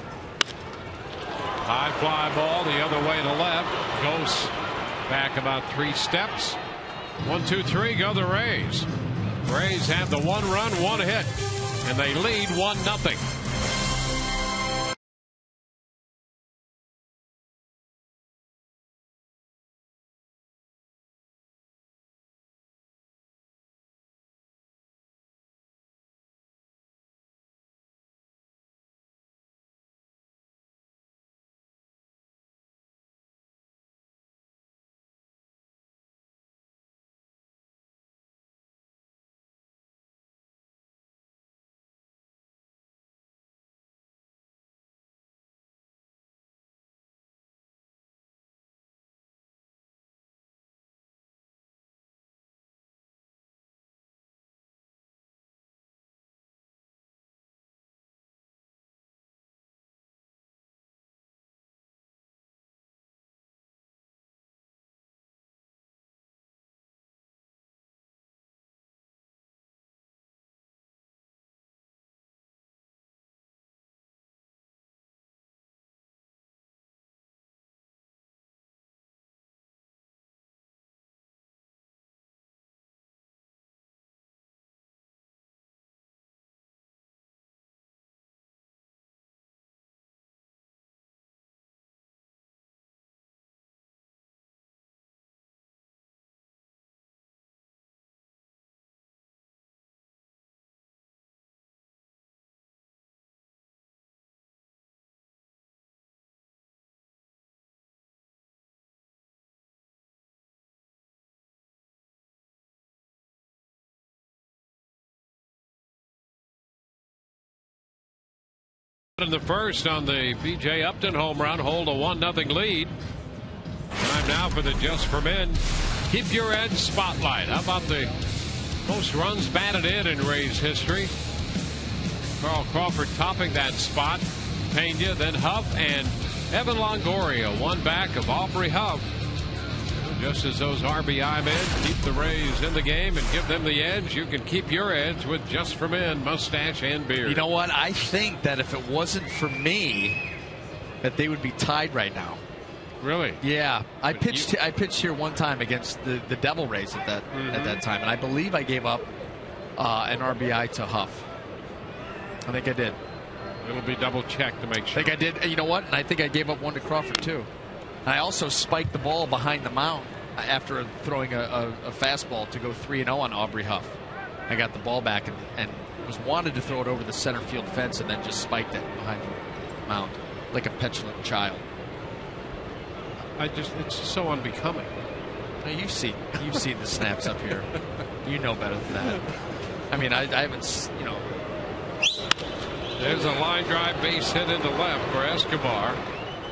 High fly ball the other way to left. Goes back about 3 steps. 1, 2, 3, go the Rays. Rays have the 1 run, 1 hit, and they lead 1-0. In the first on the B.J. Upton home run, hold a 1-0 lead. Time now for the Just for Men Keep Your Edge spotlight. How about the most runs batted in Rays history? Carl Crawford topping that spot. Pena, then Huff, and Evan Longoria, one back of Aubrey Huff. Just as those RBI men keep the Rays in the game and give them the edge, you can keep your edge with Just for Men mustache and beard. You know what? I think that if it wasn't for me, that they would be tied right now. Really? Yeah. I pitched here one time against the Devil Rays at that time, and I believe I gave up an RBI to Huff. I think I did. It'll be double checked to make sure. I think I did. You know what? And I think I gave up one to Crawford too. And I also spiked the ball behind the mound after throwing a fastball to go 3-0 on Aubrey Huff. I got the ball back and wanted to throw it over the center field fence and then just spiked it behind the mound like a petulant child. It's so unbecoming. Now, you've seen the snaps up here. You know better than that. I mean, I haven't, you know. There's a line drive base hit into left for Escobar.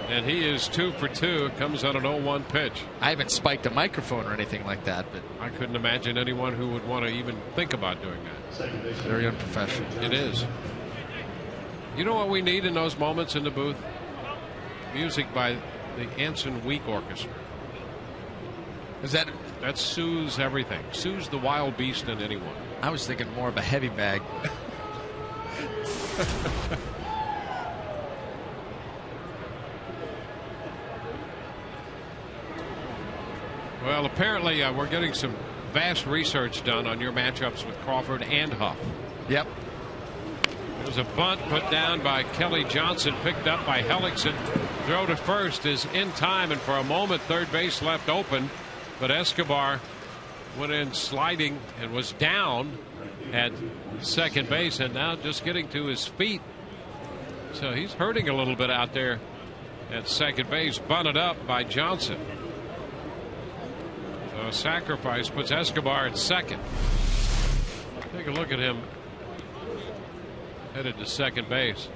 And he is 2 for 2. It comes on an 0-1 pitch. I haven't spiked a microphone or anything like that, but I couldn't imagine anyone who would want to even think about doing that. Very unprofessional. It is. You know what we need in those moments in the booth? Music by the Anson Week Orchestra. That soothes everything. Soothes the wild beast in anyone. I was thinking more of a heavy bag. Well, apparently we're getting some vast research done on your matchups with Crawford and Huff. Yep. There's a bunt put down by Kelly Johnson, picked up by Hellickson. Throw to first is in time, and for a moment third base left open, but Escobar went in sliding and was down at second base, and now just getting to his feet. So he's hurting a little bit out there at second base. Bunted up by Johnson. So a sacrifice puts Escobar at second. Take a look at him headed to second base.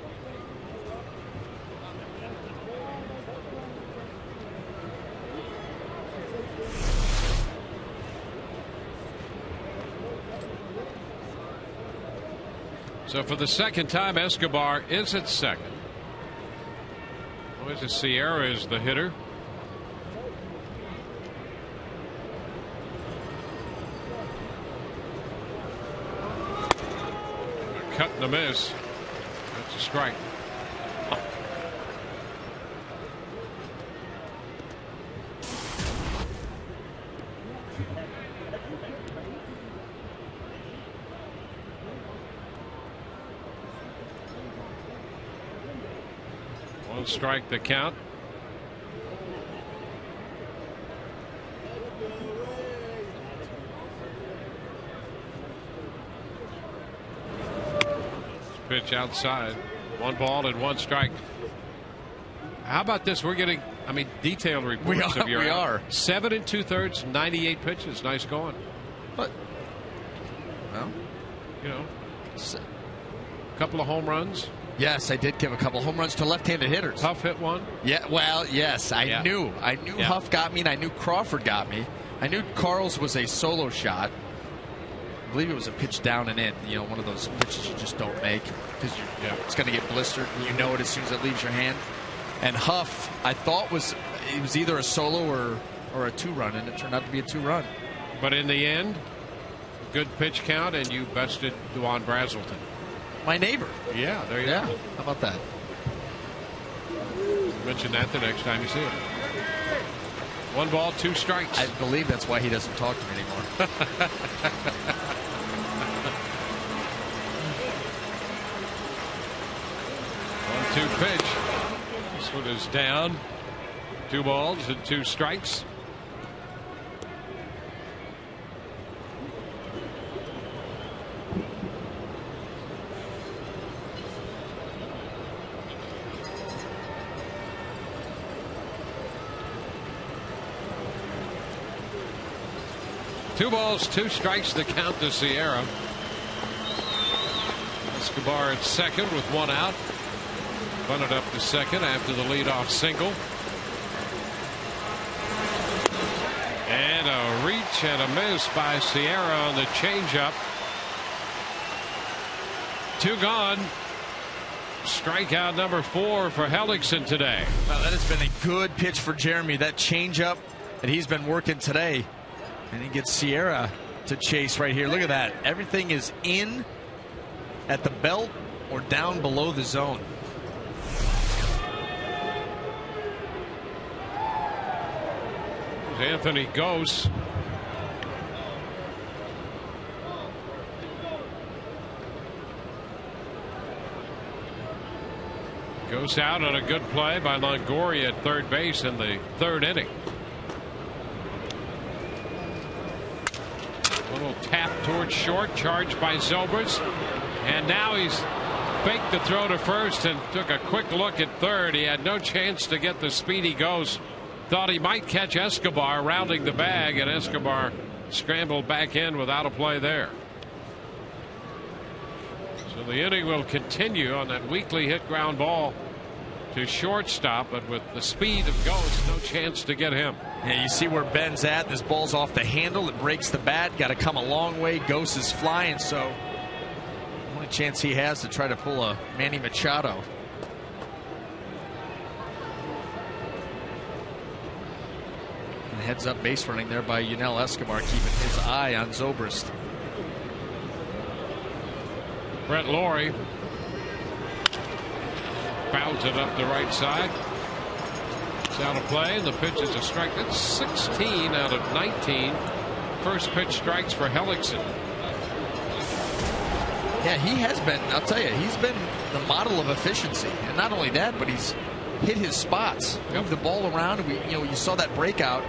So for the second time, Escobar is at second. Moises Sierra is the hitter. A cut and a miss. That's a strike. Don't strike the count. Pitch outside. 1 ball and 1 strike. How about this? We're getting, detailed reports of your. We are. 7 2/3, 98 pitches. Nice going. But, well, a couple of home runs. Yes, I did give a couple home runs to left-handed hitters. Huff hit one. Yeah, well, yes, I knew Huff got me, and I knew Crawford got me. I knew Carl's was a solo shot. I believe it was a pitch down and in. One of those pitches you just don't make because it's going to get blistered. You know it as soon as it leaves your hand. And Huff, I thought it was either a solo or a 2-run, and it turned out to be a 2-run. But in the end, good pitch count, and you bested Duan Brazelton. My neighbor. Yeah, there you go. How about that? Mention that the next time you see him. 1 ball, 2 strikes. I believe that's why he doesn't talk to me anymore. 1-2 pitch. This one is down. 2 balls and 2 strikes. Two balls, 2 strikes to count to Sierra. Escobar at second with 1 out. Bunted up to second after the leadoff single. And a reach and a miss by Sierra on the changeup. 2 gone. Strikeout number 4 for Hellickson today. Well, that has been a good pitch for Jeremy. That changeup that he's been working today. And he gets Sierra to chase right here. Look at that. Everything is in at the belt or down below the zone. There's Anthony Gose. Goes out on a good play by Longoria at third base in the 3rd inning. Little tap towards short, charged by Zobrist, and now he's faked the throw to first and took a quick look at third. He had no chance to get the speedy Gose. Thought he might catch Escobar rounding the bag, and Escobar scrambled back in without a play there. So the inning will continue on that weakly hit ground ball to shortstop, but with the speed of Gose, no chance to get him. Yeah, you see where Ben's at. This ball's off the handle. It breaks the bat. Got to come a long way. Gose is flying, so the only chance he has to try to pull a Manny Machado. And heads up base running there by Yunel Escobar, keeping his eye on Zobrist. Brett Lawrie fouls it up the right side. It's out of play, and the pitch is a strike. That's 16 out of 19 first pitch strikes for Hellickson. Yeah, he has been, I'll tell you, he's been the model of efficiency. And not only that, but he's hit his spots. Moved the ball around. You saw that breakout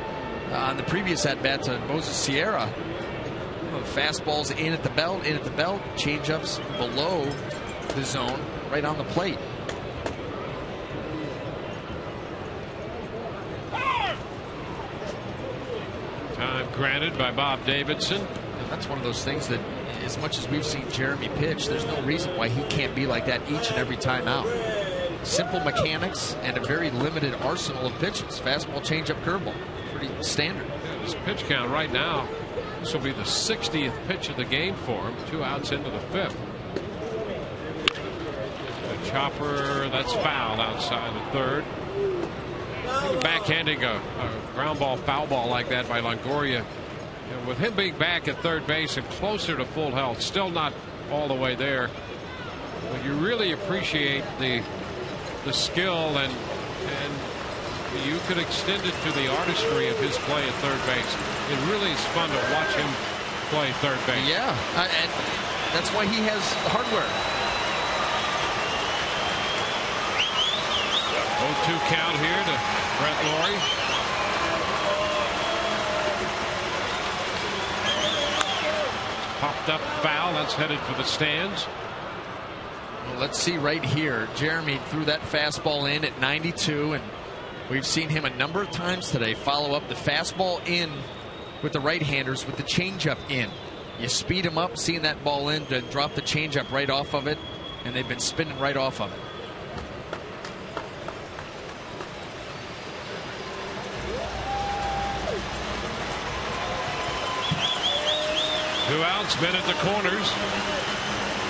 on the previous at-bat to Moses Sierra. Fastballs in at the belt, changeups below the zone, right on the plate. Time granted by Bob Davidson. And that's one of those things that, as much as we've seen Jeremy pitch, there's no reason why he can't be like that each and every time out. Simple mechanics and a very limited arsenal of pitches. Fastball, changeup, curveball. Pretty standard. Yeah, his pitch count right now, this will be the 60th pitch of the game for him. 2 outs into the 5th. The chopper, that's fouled outside the 3rd. Even backhanding a ground ball, foul ball like that by Longoria. And with him being back at third base and closer to full health, still not all the way there. But you really appreciate the skill, and you could extend it to the artistry of his play at third base. It really is fun to watch him play third base. Yeah, and that's why he has the hardware. 0-2 count here to Brett Laurie. Popped up foul. That's headed for the stands. Well, let's see right here. Jeremy threw that fastball in at 92, and we've seen him a number of times today follow up the fastball in with the right-handers with the changeup in. You speed him up, seeing that ball in, to drop the changeup right off of it, and they've been spinning right off of it. Two outs, men at the corners.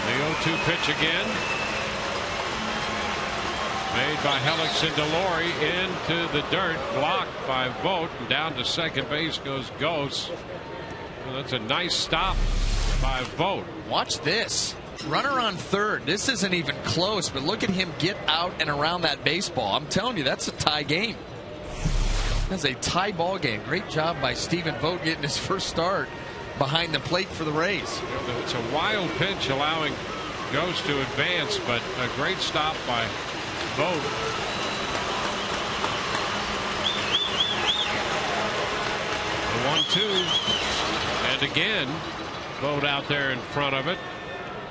The 0-2 pitch again. Made by Helix and Delory into the dirt. Blocked by Vogt. And down to second base goes Ghost. Well, that's a nice stop by Vogt. Watch this. Runner on third. This isn't even close, but look at him get out and around that baseball. I'm telling you, that's a tie game. That's a tie ball game. Great job by Stephen Vogt getting his first start behind the plate for the Rays. It's a wild pitch allowing Ghost to advance, but a great stop by Vogt. The 1-2, and again Vogt out there in front of it.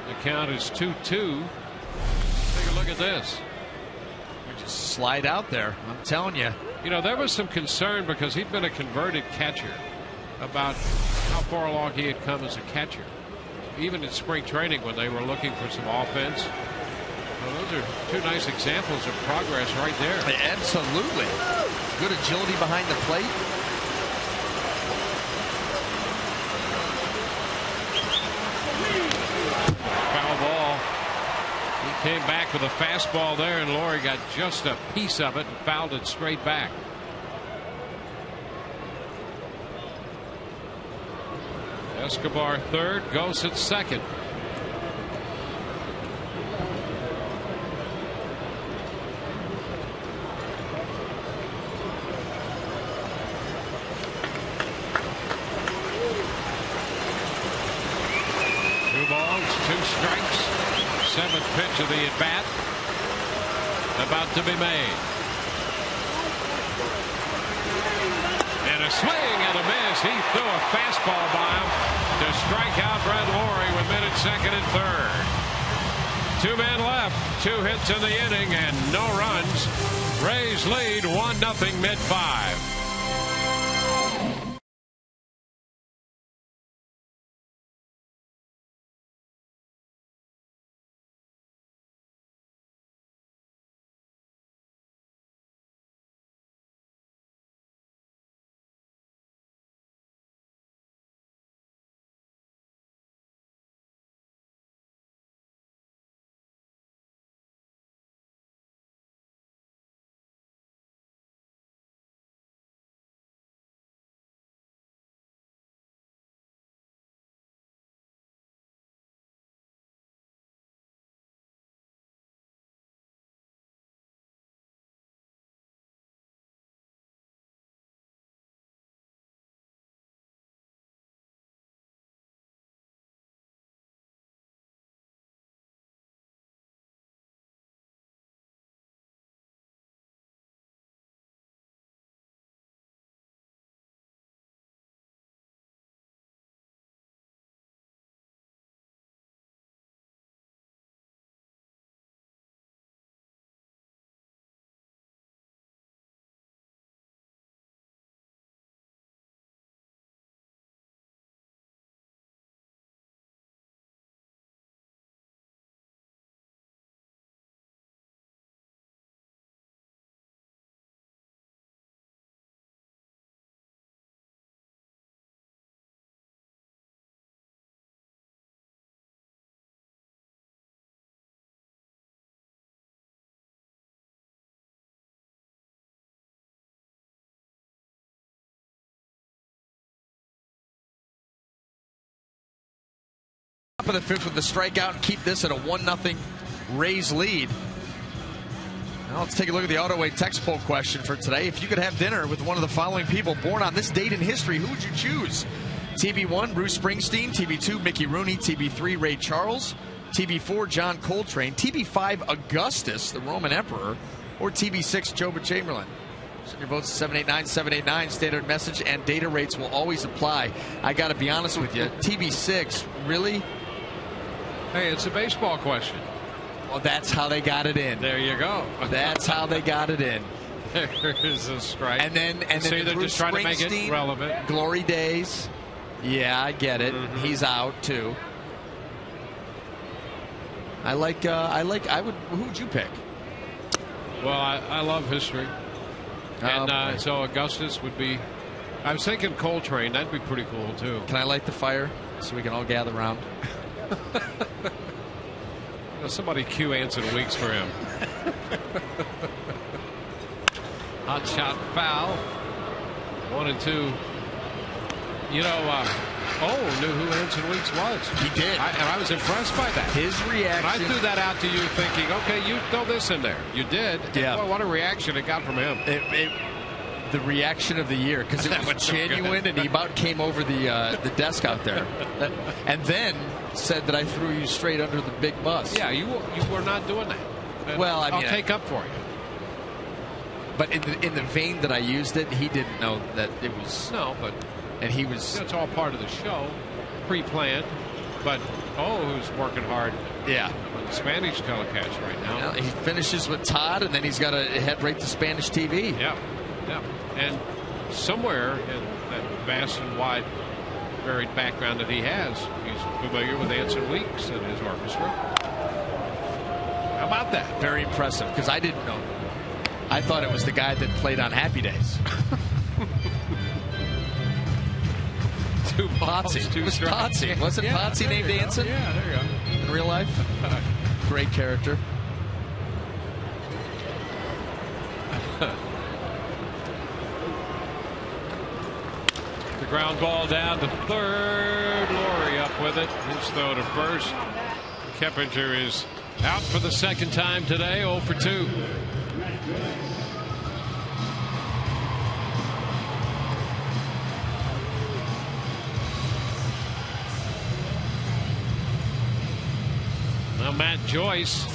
The count is 2-2. Take a look at this. We just slide out there. I'm telling you. You know, there was some concern because he'd been a converted catcher about how far along he had come as a catcher. Even in spring training when they were looking for some offense. Well, those are two nice examples of progress right there. Absolutely. Good agility behind the plate. Foul ball. He came back with a fastball there, and Laurie got just a piece of it and fouled it straight back. Escobar third, Ghost at second. Two balls, two strikes. Seventh pitch of the at-bat about to be made. And a swing and a miss. He threw a fastball by him to strike out Brett Laurie with men at second and third. Two men left, two hits in the inning, and no runs. Rays lead 1-0 mid-5. Top of the fifth with the strikeout and keep this at a 1-0 Rays lead. Now let's take a look at the AutoWay text poll question for today. If you could have dinner with one of the following people born on this date in history, who would you choose? TB1, Bruce Springsteen. TB2, Mickey Rooney. TB3, Ray Charles. TB4, John Coltrane. TB5, Augustus, the Roman Emperor. or TB6 Joba Chamberlain. Send your votes to 789-789, standard message, and data rates will always apply. I got to be honest with you, TB6, really? Hey, it's a baseball question. Well, that's how they got it in. There you go. That's how they got it in. There's a strike. And then they're just trying to make it relevant. Glory days. Yeah, I get it. He's out too. Who would you pick? Well, I love history. And so Augustus would be, I was thinking Coltrane. That'd be pretty cool too. Can I light the fire so we can all gather around? Somebody cue Anson Weeks for him. Hot shot foul. 1-2. You know, knew who Anson Weeks was. He did. And I was impressed by that. His reaction. And I threw that out to you thinking, okay, you throw this in there. You did. Yeah. Boy, what a reaction it got from him. The reaction of the year, because it was genuine, and he about came over the desk out there. And then said that I threw you straight under the big bus. Yeah, you were not doing that. And well, I mean, I'll take up for you. But in the vein that I used it, he didn't know that it was. No, but. And he was. It's all part of the show, pre-planned. But who's working hard? Yeah. On the Spanish telecast right now. Well, he finishes with Todd, and then he's got to head right to Spanish TV. Yeah. Yeah. And somewhere in that vast and wide, varied background that he has, he's familiar with Anson Weeks and his orchestra. How about that? Very impressive, because I didn't know. I thought it was the guy that played on Happy Days. Potsy. It was Potsy. Wasn't Potsy named Anson? Yeah, there you go. In real life? Great character. The ground ball down to third. Laurie up with it. His throw to first. Keppinger is out for the second time today, 0 for 2. Now Matt Joyce.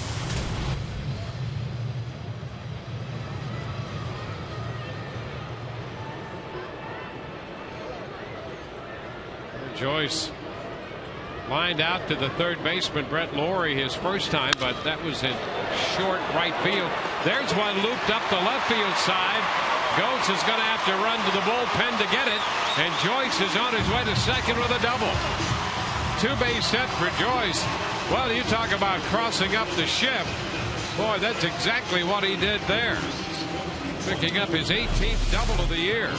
Joyce lined out to the third baseman, Brett Laurie, his first time, but that was in short right field. There's one looped up the left field side. Goetz is going to have to run to the bullpen to get it, and Joyce is on his way to second with a double. Two-base hit for Joyce. Well, you talk about crossing up the ship. Boy, that's exactly what he did there. Picking up his 18th double of the year.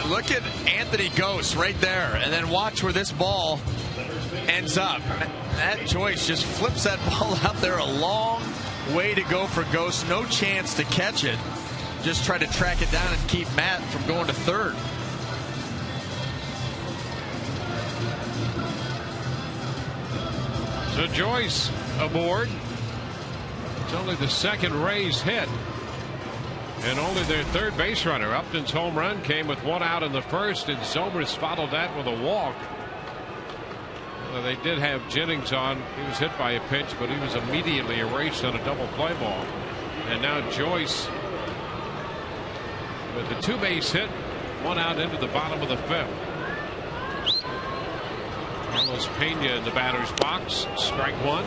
Look at Anthony Gose right there, and then watch where this ball ends up. That Joyce just flips that ball out there a long way to go for Gose. No chance to catch it. Just try to track it down and keep Matt from going to third. So Joyce aboard. It's only the second Rays hit. And only their third base runner. Upton's home run came with one out in the first, and Zobrist followed that with a walk. Well, they did have Jennings on. He was hit by a pitch, but he was immediately erased on a double play ball. And now Joyce with the two-base hit, one out into the bottom of the fifth. Carlos Pena in the batter's box. Strike one.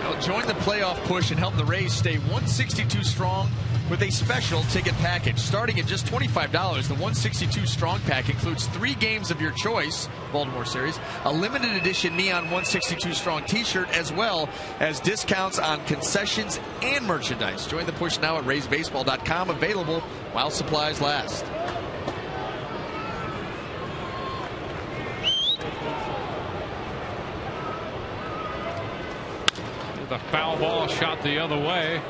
Now join the playoff push and help the Rays stay 162 strong with a special ticket package. Starting at just $25, the 162 Strong Pack includes 3 games of your choice, Baltimore series, a limited edition Neon 162 Strong t-shirt, as well as discounts on concessions and merchandise. Join the push now at RaysBaseball.com, available while supplies last. The foul ball shot the other way.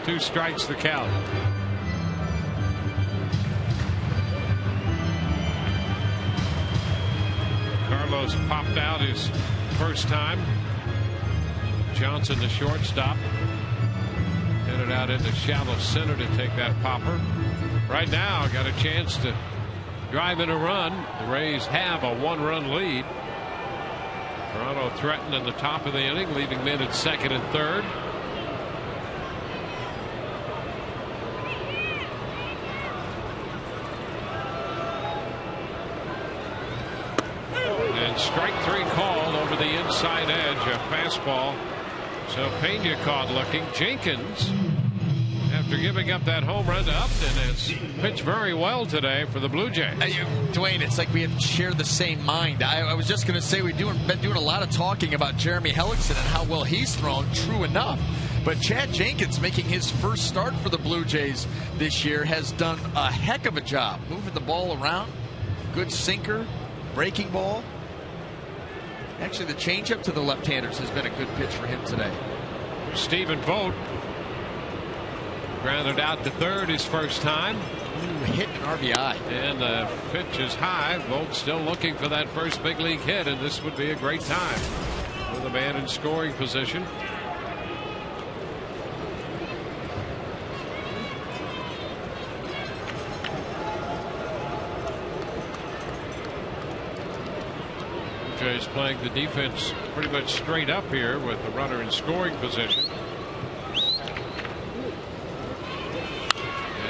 2 strikes the count. Carlos popped out his first time. Johnson, the shortstop, hit it out into shallow center to take that popper. Right now, got a chance to drive in a run. The Rays have a 1-run lead. Toronto threatened in the top of the inning, leaving men at second and third. And strike 3 called over the inside edge, a fastball. So Pena caught looking. Jenkins, after giving up that home run to Upton, has pitched very well today for the Blue Jays. Dwayne, it's like we have shared the same mind. I was just going to say we've been doing a lot of talking about Jeremy Hellickson and how well he's thrown. True enough. But Chad Jenkins, making his first start for the Blue Jays this year, has done a heck of a job moving the ball around. Good sinker, breaking ball. Actually, the changeup to the left-handers has been a good pitch for him today. Stephen Vogt grounded out to third his first time. Hit an RBI. And the pitch is high. Vogt still looking for that first big league hit, and this would be a great time with a man in scoring position. Jays playing the defense pretty much straight up here with the runner in scoring position.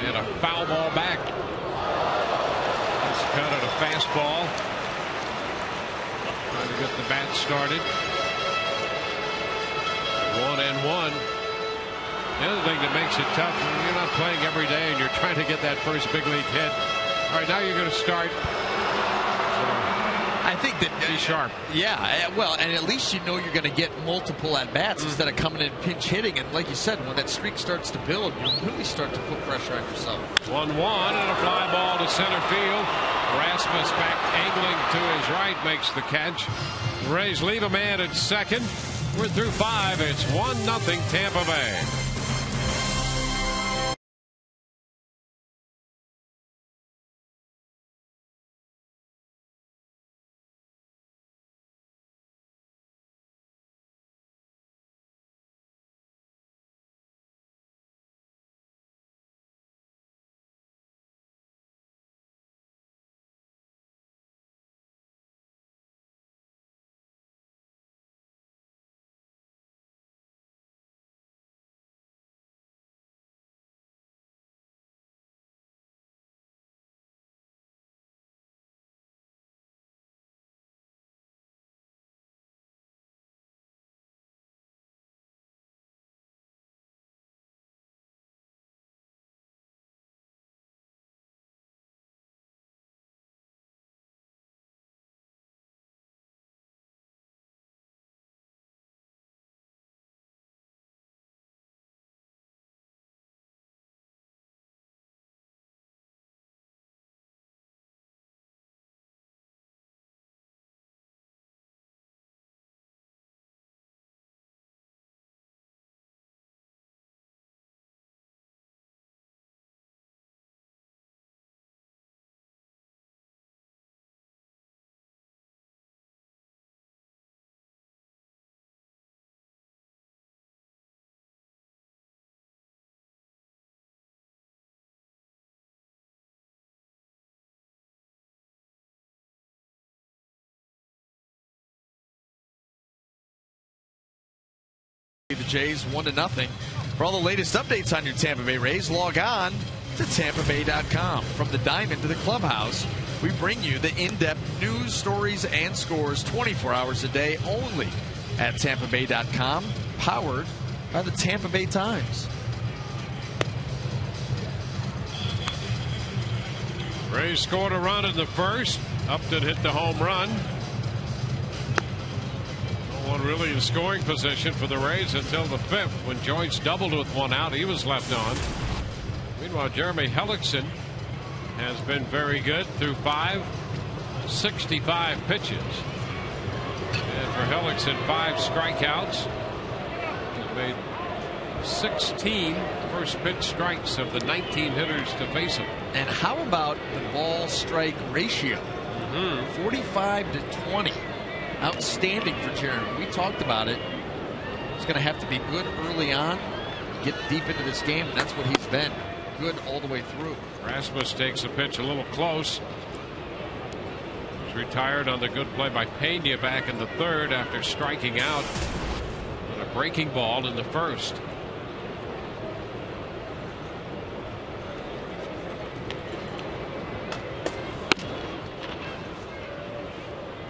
And a foul ball back. Let's cut at a fastball. Trying to get the bat started. 1-1. The other thing that makes it tough, you're not playing every day and you're trying to get that first big league hit. All right, now you're going to start. I think that be sharp. Yeah, well, and at least you know you're going to get multiple at bats instead of coming in pinch hitting. And like you said, when that streak starts to build, you really start to put pressure on yourself. 1-1 and a fly ball to center field. Rasmus back angling to his right, makes the catch. The Rays leave a man at second. We're through 5. It's 1-0 Tampa Bay. The Jays 1-0. For all the latest updates on your Tampa Bay Rays, log on to TampaBay.com. From the diamond to the clubhouse, we bring you the in-depth news, stories, and scores 24 hours a day only at TampaBay.com, powered by the Tampa Bay Times. Rays scored a run in the first. Upton hit the home run. No one really in scoring position for the Rays until the 5th when Joyce doubled with 1 out. He was left on. Meanwhile, Jeremy Hellickson has been very good through 65 pitches. And for Hellickson, 5 strikeouts. He's made 16 first pitch strikes of the 19 hitters to face him. And how about the ball strike ratio? 45-20. Outstanding for Jeremy. We talked about it. He's going to have to be good early on, get deep into this game, and that's what he's been. Good all the way through. Rasmus takes a pitch a little close. He's retired on the good play by Pena back in the 3rd after striking out on a breaking ball in the 1st.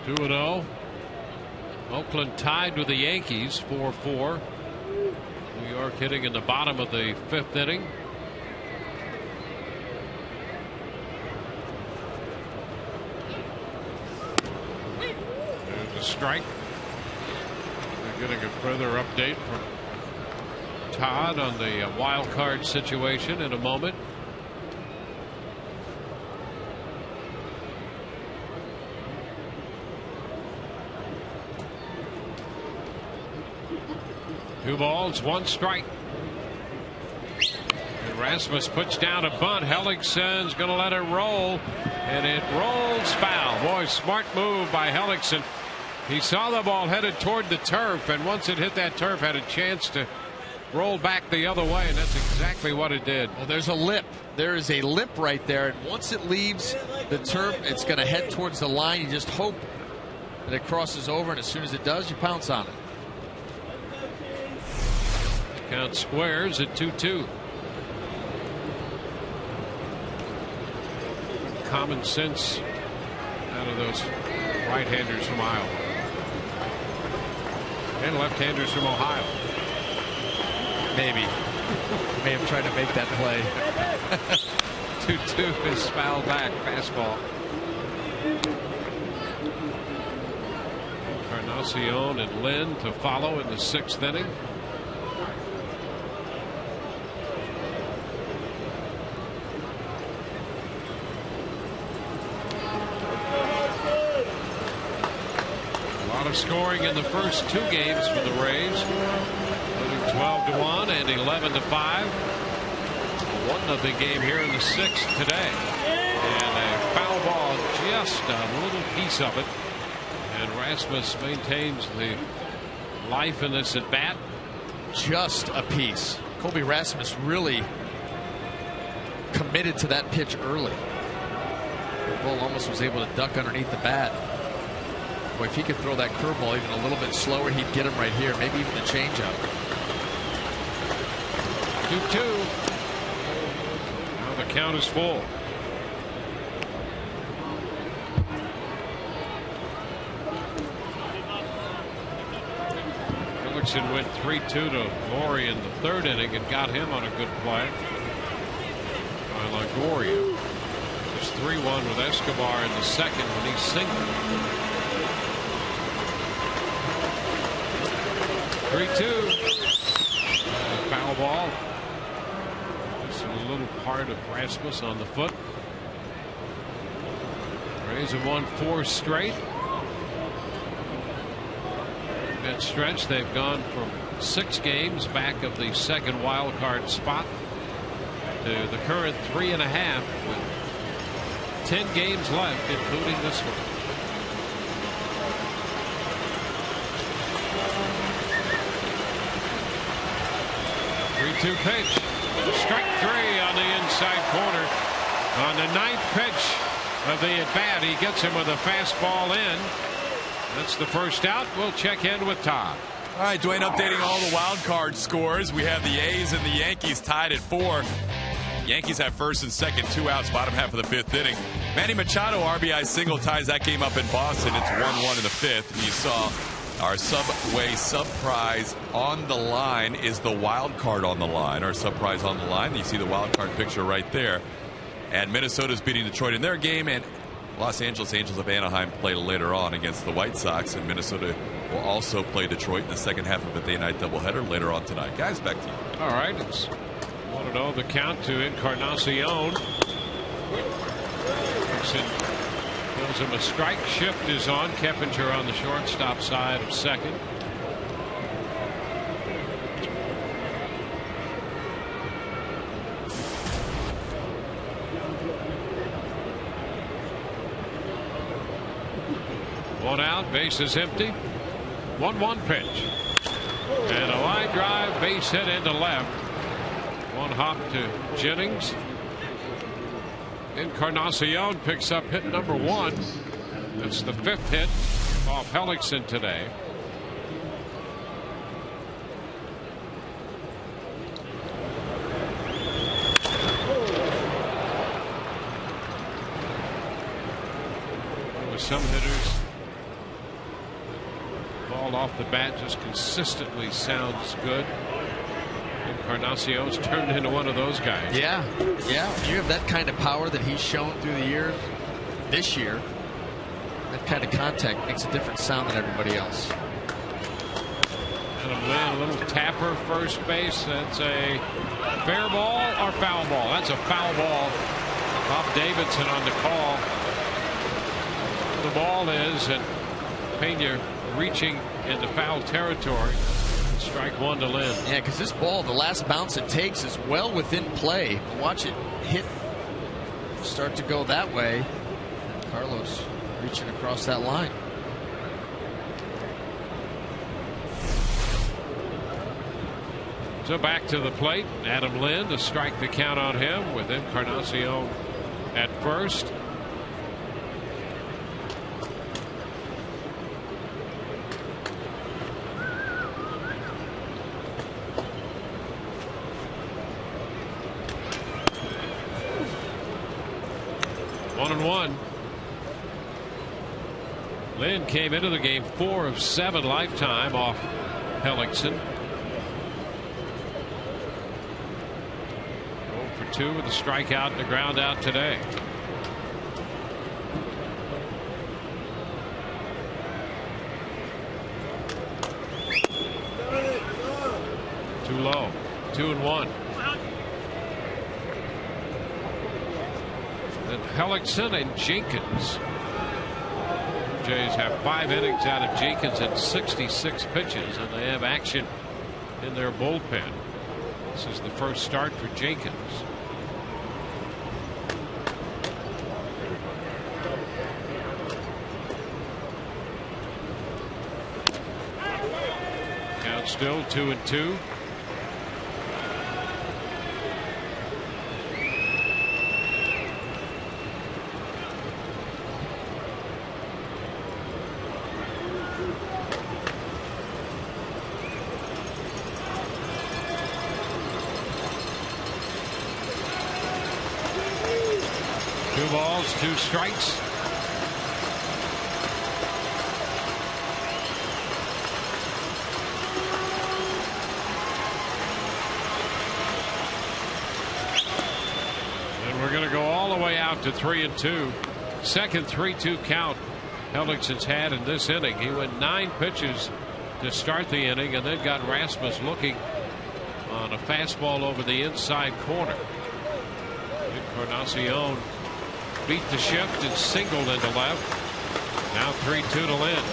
2-0. Oakland tied with the Yankees 4-4. New York hitting in the bottom of the 5th inning. There's a strike. We're getting a further update from Todd on the wild card situation in a moment. Two balls, one strike. And Rasmus puts down a bunt. Hellickson's going to let it roll, and it rolls foul. Boy, smart move by Hellickson. He saw the ball headed toward the turf, and once it hit that turf, had a chance to roll back the other way, and that's exactly what it did. Well, there's a lip. There is a lip right there, and once it leaves the turf, it's going to head towards the line. You just hope that it crosses over, and as soon as it does, you pounce on it. Count squares at 2-2. Common sense out of those right-handers from Iowa and left-handers from Ohio. Maybe. May have tried to make that play. 2-2 is fouled back. Fastball. Encarnacion and Lynn to follow in the 6th inning. Scoring in the first 2 games for the Rays, including 12-1 and 11-5. 1-0 game here in the 6th today, and a foul ball, just a little piece of it, and Rasmus maintains the life in this at bat. Just a piece. Colby Rasmus really committed to that pitch early. The ball almost was able to duck underneath the bat. Boy, if he could throw that curveball even a little bit slower, he'd get him right here. Maybe even the changeup. 2-2. Now the count is full. Hellickson went 3-2 to Laurie in the 3rd inning and got him on a good play by Longoria. It was 3-1 with Escobar in the 2nd when he singled. 3-2. Foul ball. Just a little part of Rasmus on the foot. Rays have won 4 straight. That stretch, they've gone from 6 games back of the 2nd wild card spot to the current 3.5 with 10 games left, including this one. 3-2 pitch. Strike 3 on the inside corner. On the 9th pitch of the at-bat, he gets him with a fastball in. That's the first out. We'll check in with Todd. All right, Dwayne, updating all the wild card scores. We have the A's and the Yankees tied at 4. Yankees have first and second, 2 outs, bottom half of the 5th inning. Manny Machado, RBI single, ties that game up in Boston. It's 1-1 in the 5th. And you saw our Subway Sub Prize on the line is the wild card on the line. Our Sub Prize on the line. You see the wild card picture right there. And Minnesota's beating Detroit in their game. And Los Angeles Angels of Anaheim play later on against the White Sox. And Minnesota will also play Detroit in the second half of a day-night doubleheader later on tonight. Guys, back to you. All right. It's 1-0 the count to Encarnacion. Gives him a strike. Shift is on. Keppinger on the shortstop side of second. One out, base is empty. 1-1 pitch. And a line drive, base hit into left. One hop to Jennings. Encarnacion picks up hit number 1. That's the 5th hit off Hellickson today. With some hitters ball off the bat just consistently sounds good. Encarnacion's turned into one of those guys. Yeah. You have that kind of power that he's shown through the years. This year, that kind of contact makes a different sound than everybody else. Adam Lynn, a little tapper first base. That's a fair ball or foul ball. That's a foul ball. Bob Davidson on the call. The ball is, and Pena reaching into foul territory. Strike one to Lynn. Yeah, because this ball, the last bounce it takes is well within play. Watch it hit, start to go that way. Carlos reaching across that line. So back to the plate. Adam Lynn to strike the count on him with Encarnacion at first. One and one. Lynn came into the game 4 of 7 lifetime off Hellickson. 0 for 2 with a strikeout and a ground out today. Too low. 2-1. And Hellickson and Jenkins. Jays have 5 innings out of Jenkins at 66 pitches, and they have action in their bullpen. This is the first start for Jenkins. Count still 2-2. Two balls, 2 strikes. And we're going to go all the way out to 3-2. Second 3-2 count Hellickson's had in this inning. He went 9 pitches to start the inning and then got Rasmus looking on a fastball over the inside corner. Encarnacion beat the shift and singled into left. Now 3-2 to Lynn.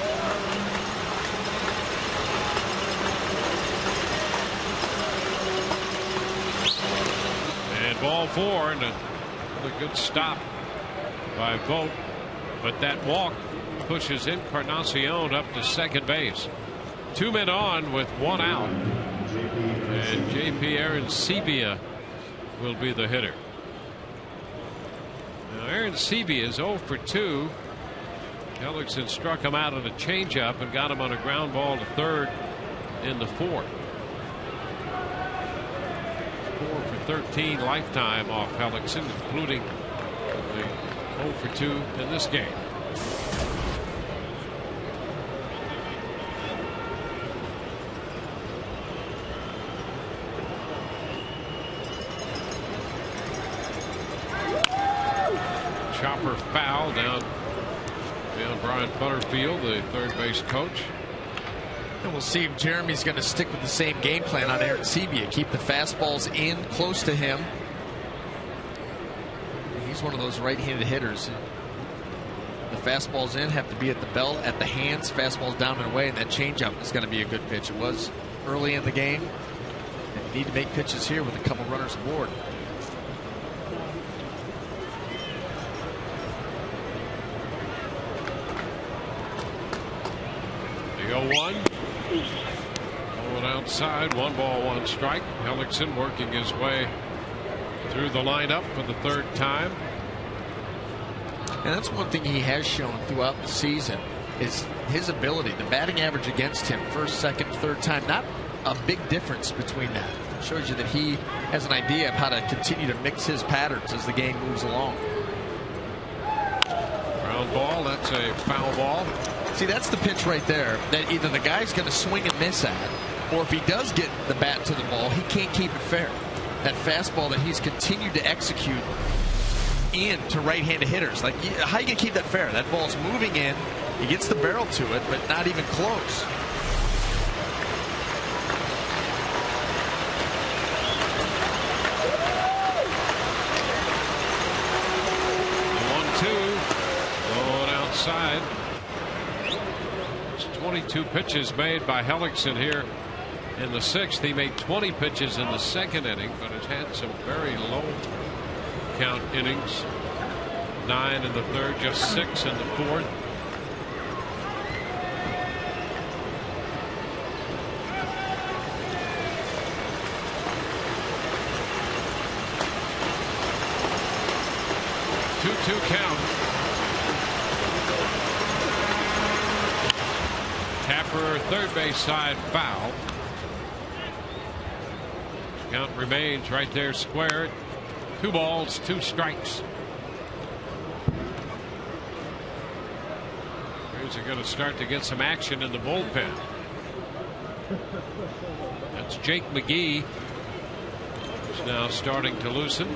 And ball 4, and a good stop by Vogt. But that walk pushes Encarnacion up to second base. 2 men on with 1 out. And J.P. Arancibia will be the hitter. Arancibia is 0 for 2. Hellickson struck him out on a changeup and got him on a ground ball to third in the 4th. 4 for 13 lifetime off Hellickson, including the 0 for 2 in this game. Chopper foul down Brian Butterfield, the third base coach. And we'll see if Jeremy's going to stick with the same game plan on Arancibia. Keep the fastballs in close to him. He's one of those right-handed hitters. The fastballs in have to be at the belt, at the hands. Fastballs down and away, and that changeup is going to be a good pitch. It was early in the game. And you need to make pitches here with a couple runners aboard. The 0-1. Going outside. 1 ball, 1 strike. Hellickson working his way through the lineup for the 3rd time. And that's one thing he has shown throughout the season is his ability, the batting average against him, 1st, 2nd, 3rd time. Not a big difference between that. It shows you that he has an idea of how to continue to mix his patterns as the game moves along. Ground ball. That's a foul ball. See, that's the pitch right there that either the guy's going to swing and miss at, or if he does get the bat to the ball, he can't keep it fair. That fastball that he's continued to execute into right-handed hitters. Like, how you going to keep that fair? That ball's moving in. He gets the barrel to it, but not even close. Outside. It's 22 pitches made by Hellickson here in the 6th. He made 20 pitches in the 2nd inning, but has had some very low count innings. 9 in the 3rd, just 6 in the 4th. Two count. Tapper, third base side, foul. Count remains right there squared. 2 balls, 2 strikes. Here's going to start to get some action in the bullpen. That's Jake McGee, who's now starting to loosen.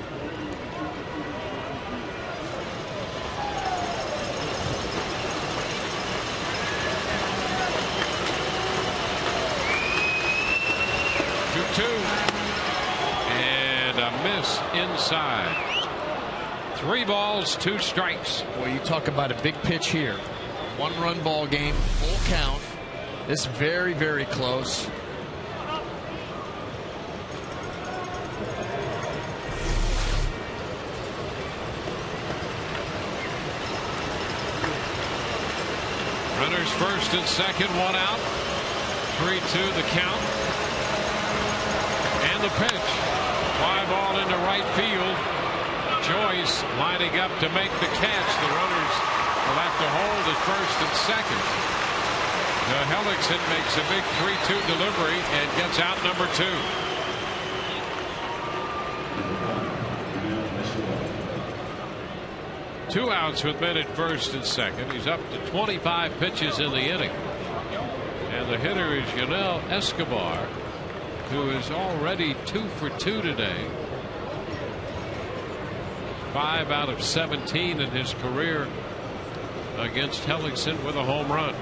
And a miss inside. 3 balls, 2 strikes. Boy, you talk about a big pitch here. 1-run ball game, full count. This very, very close. Runners first and second, 1 out. 3-2 the count. And the pitch. Fly ball into right field. Joyce lining up to make the catch. The runners will have to hold at first and second. Hellickson makes a big 3-2 delivery and gets out number 2. Two outs with men at first and second. He's up to 25 pitches in the inning. And the hitter is Yunel Escobar, who is already 2 for 2 today. 5 out of 17 in his career against Hellickson with a home run.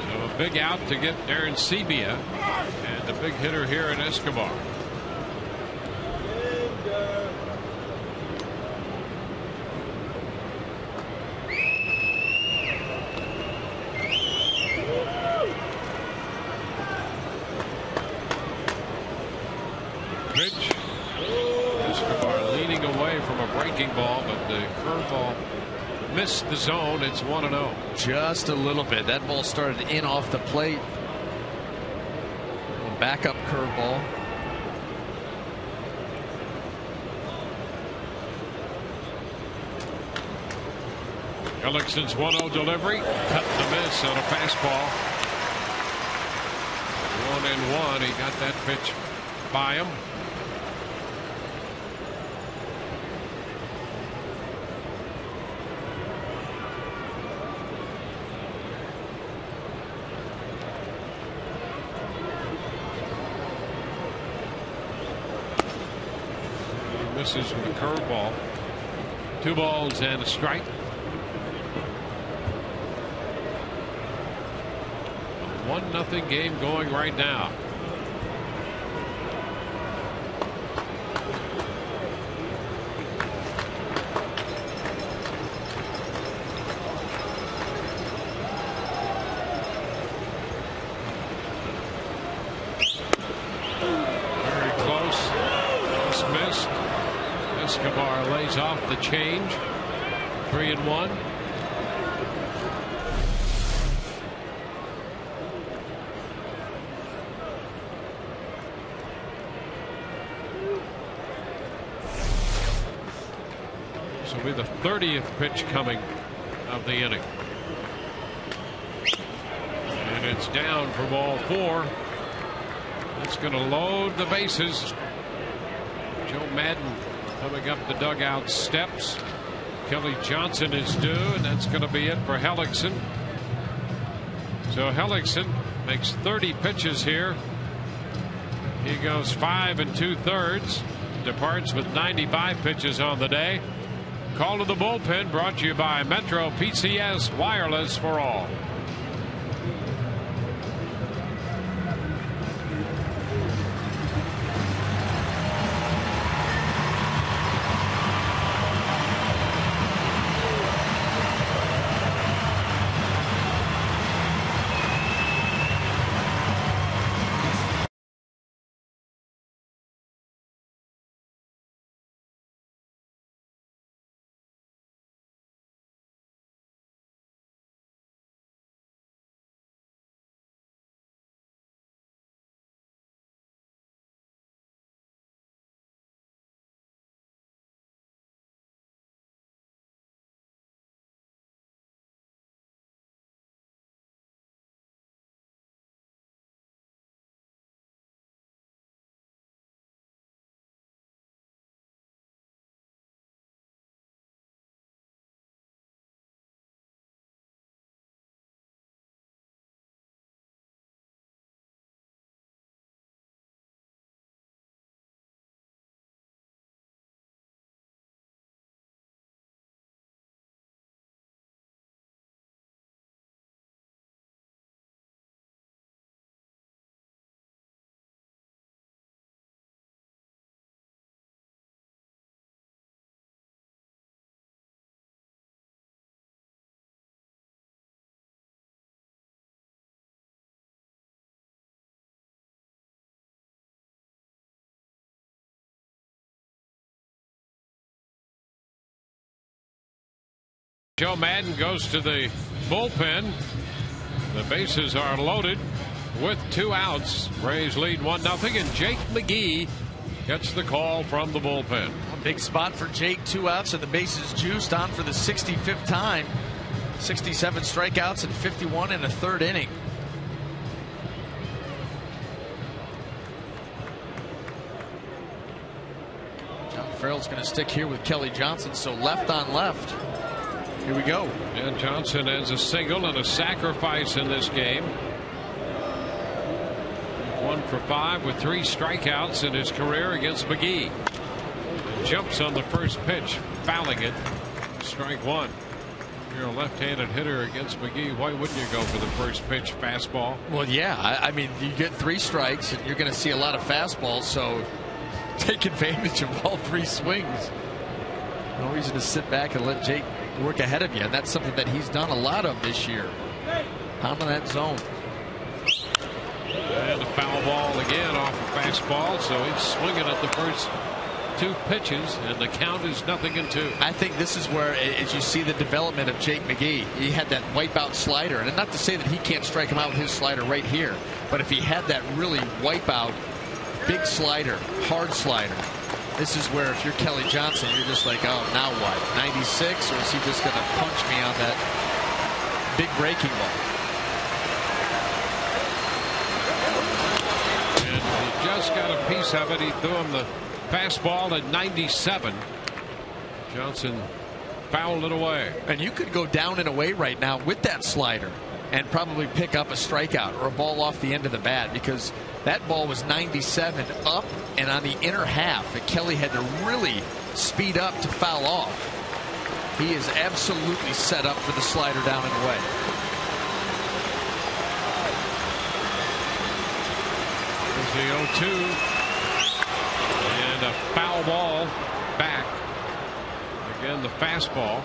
So a big out to get Darren Sebia, and the big hitter here in Escobar. Pitch. Escobar leaning away from a breaking ball, but the curveball missed the zone. It's 1-0. Just a little bit. That ball started in off the plate. Backup curveball. Hellickson's 1-0 delivery. Cut the miss on a fastball. 1-1. He got that pitch by him. Misses with a curveball. 2 balls and a strike. A 1-0 game going right now. Very close. Just missed. Escobar lays off the change. 3-1. This will be the 30th pitch coming of the inning. And it's down for ball 4. That's going to load the bases. Joe Madden coming up the dugout steps. Kelly Johnson is due, and that's going to be it for Hellickson. So Hellickson makes 30 pitches here. He goes 5 2/3. Departs with 95 pitches on the day. Call to the bullpen brought to you by Metro PCS Wireless for All. Joe Madden goes to the bullpen. The bases are loaded with 2 outs. Rays lead 1-0, and Jake McGee gets the call from the bullpen. A big spot for Jake. 2 outs and the bases juiced, on for the 65th time. 67 strikeouts and 51 in the 3rd inning. John Farrell's going to stick here with Kelly Johnson, so left on left. Here we go. And Johnson has a single and a sacrifice in this game. 1 for 5 with 3 strikeouts in his career against McGee. And jumps on the first pitch, fouling it. Strike 1. You're a left-handed hitter against McGee. Why wouldn't you go for the first pitch fastball? Well, yeah. I mean, you get 3 strikes, and you're going to see a lot of fastballs, so take advantage of all 3 swings. No reason to sit back and let Jake work ahead of you, and that's something that he's done a lot of this year. Pounding that zone. And a foul ball again off a fastball, so he's swinging at the first 2 pitches, and the count is 0-2. I think this is where, as you see the development of Jake McGee, he had that wipeout slider, and not to say that he can't strike him out with his slider right here, but if he had that really wipeout, big slider, hard slider, this is where if you're Kelly Johnson, you're just like, oh, now what? 96, or is he just going to punch me on that big breaking ball? And he just got a piece of it. He threw him the fastball at 97. Johnson fouled it away. And you could go down and away right now with that slider and probably pick up a strikeout or a ball off the end of the bat, because that ball was 97 up and on the inner half, and Kelly had to really speed up to foul off. He is absolutely set up for the slider down and away. There's the 0-2. And a foul ball back. Again, the fastball.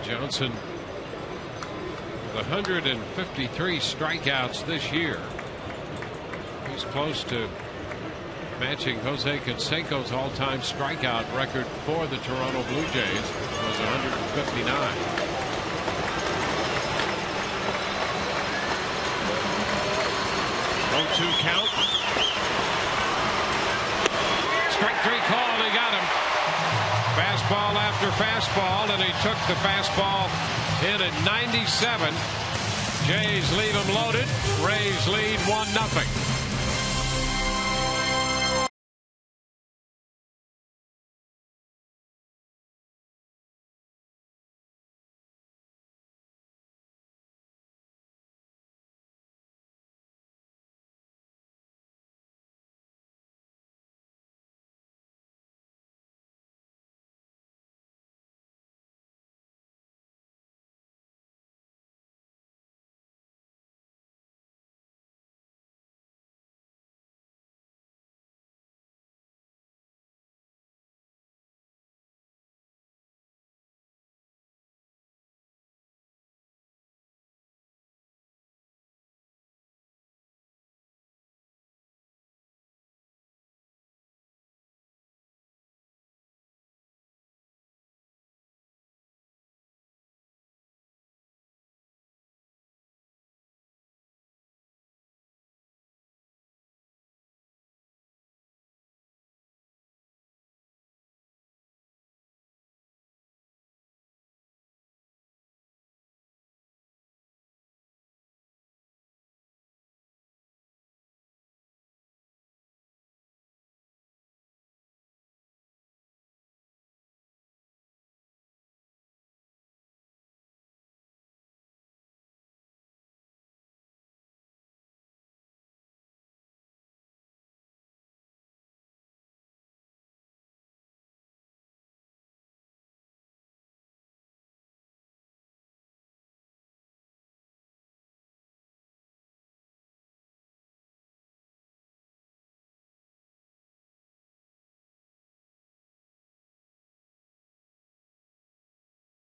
Johnson with 153 strikeouts this year. He's close to matching Jose Canseco's all-time strikeout record for the Toronto Blue Jays, which was 159. Oh, 2 count. Strike 3 call. They got him. fastball after fastball, and he took the fastball in at 97. Jays leave him loaded. Rays lead 1-0.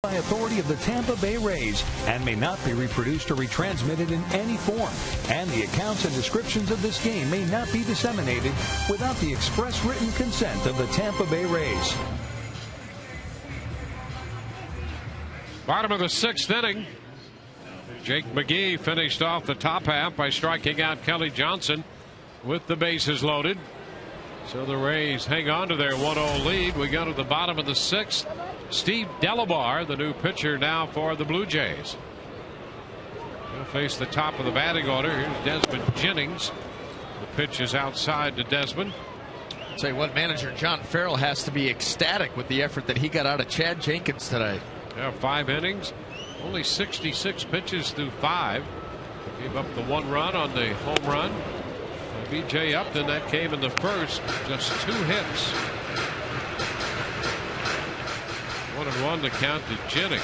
By authority of the Tampa Bay Rays and may not be reproduced or retransmitted in any form. And the accounts and descriptions of this game may not be disseminated without the express written consent of the Tampa Bay Rays. Bottom of the 6th inning. Jake McGee finished off the top half by striking out Kelly Johnson with the bases loaded. So the Rays hang on to their 1-0 lead. We go to the bottom of the 6th. Steve Delabar, the new pitcher now for the Blue Jays. He'll face the top of the batting order. Here's Desmond Jennings. The pitch is outside to Desmond. I'll tell you what, manager John Farrell has to be ecstatic with the effort that he got out of Chad Jenkins today. Yeah, 5 innings, only 66 pitches through 5. Gave up the 1 run on the home run. B.J. Upton, that came in the first. Just 2 hits. 1-1 to count to Jennings.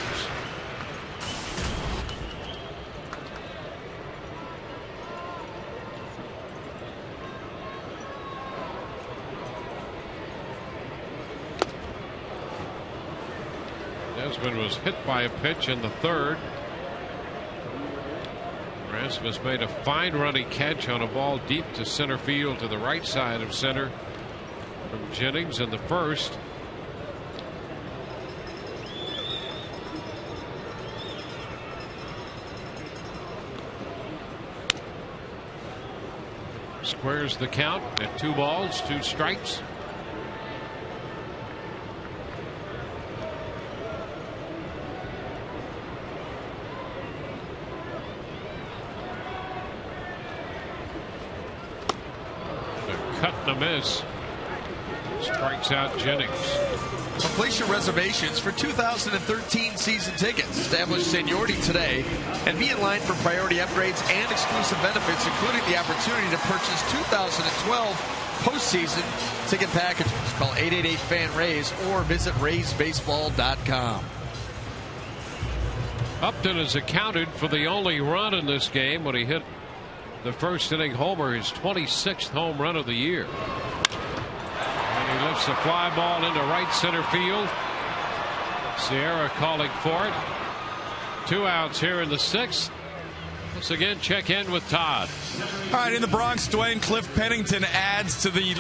Desmond was hit by a pitch in the 3rd. Rasmus made a fine running catch on a ball deep to center field to the right side of center from Jennings in the 1st. Squares the count at 2 balls, 2 strikes. Cut and a miss. Strikes out Jennings. Place your reservations for 2013 season tickets. Establish seniority today and be in line for priority upgrades and exclusive benefits, including the opportunity to purchase 2012 postseason ticket packages. Call 888-FAN-RAYS or visit RaysBaseball.com. Upton has accounted for the only run in this game when he hit the 1st inning homer, his 26th home run of the year. And he lifts a fly ball into right center field. Sierra calling for it. 2 outs here in the 6th. Let's again check in with Todd. All right, in the Bronx, Dwayne Cliff Pennington adds to the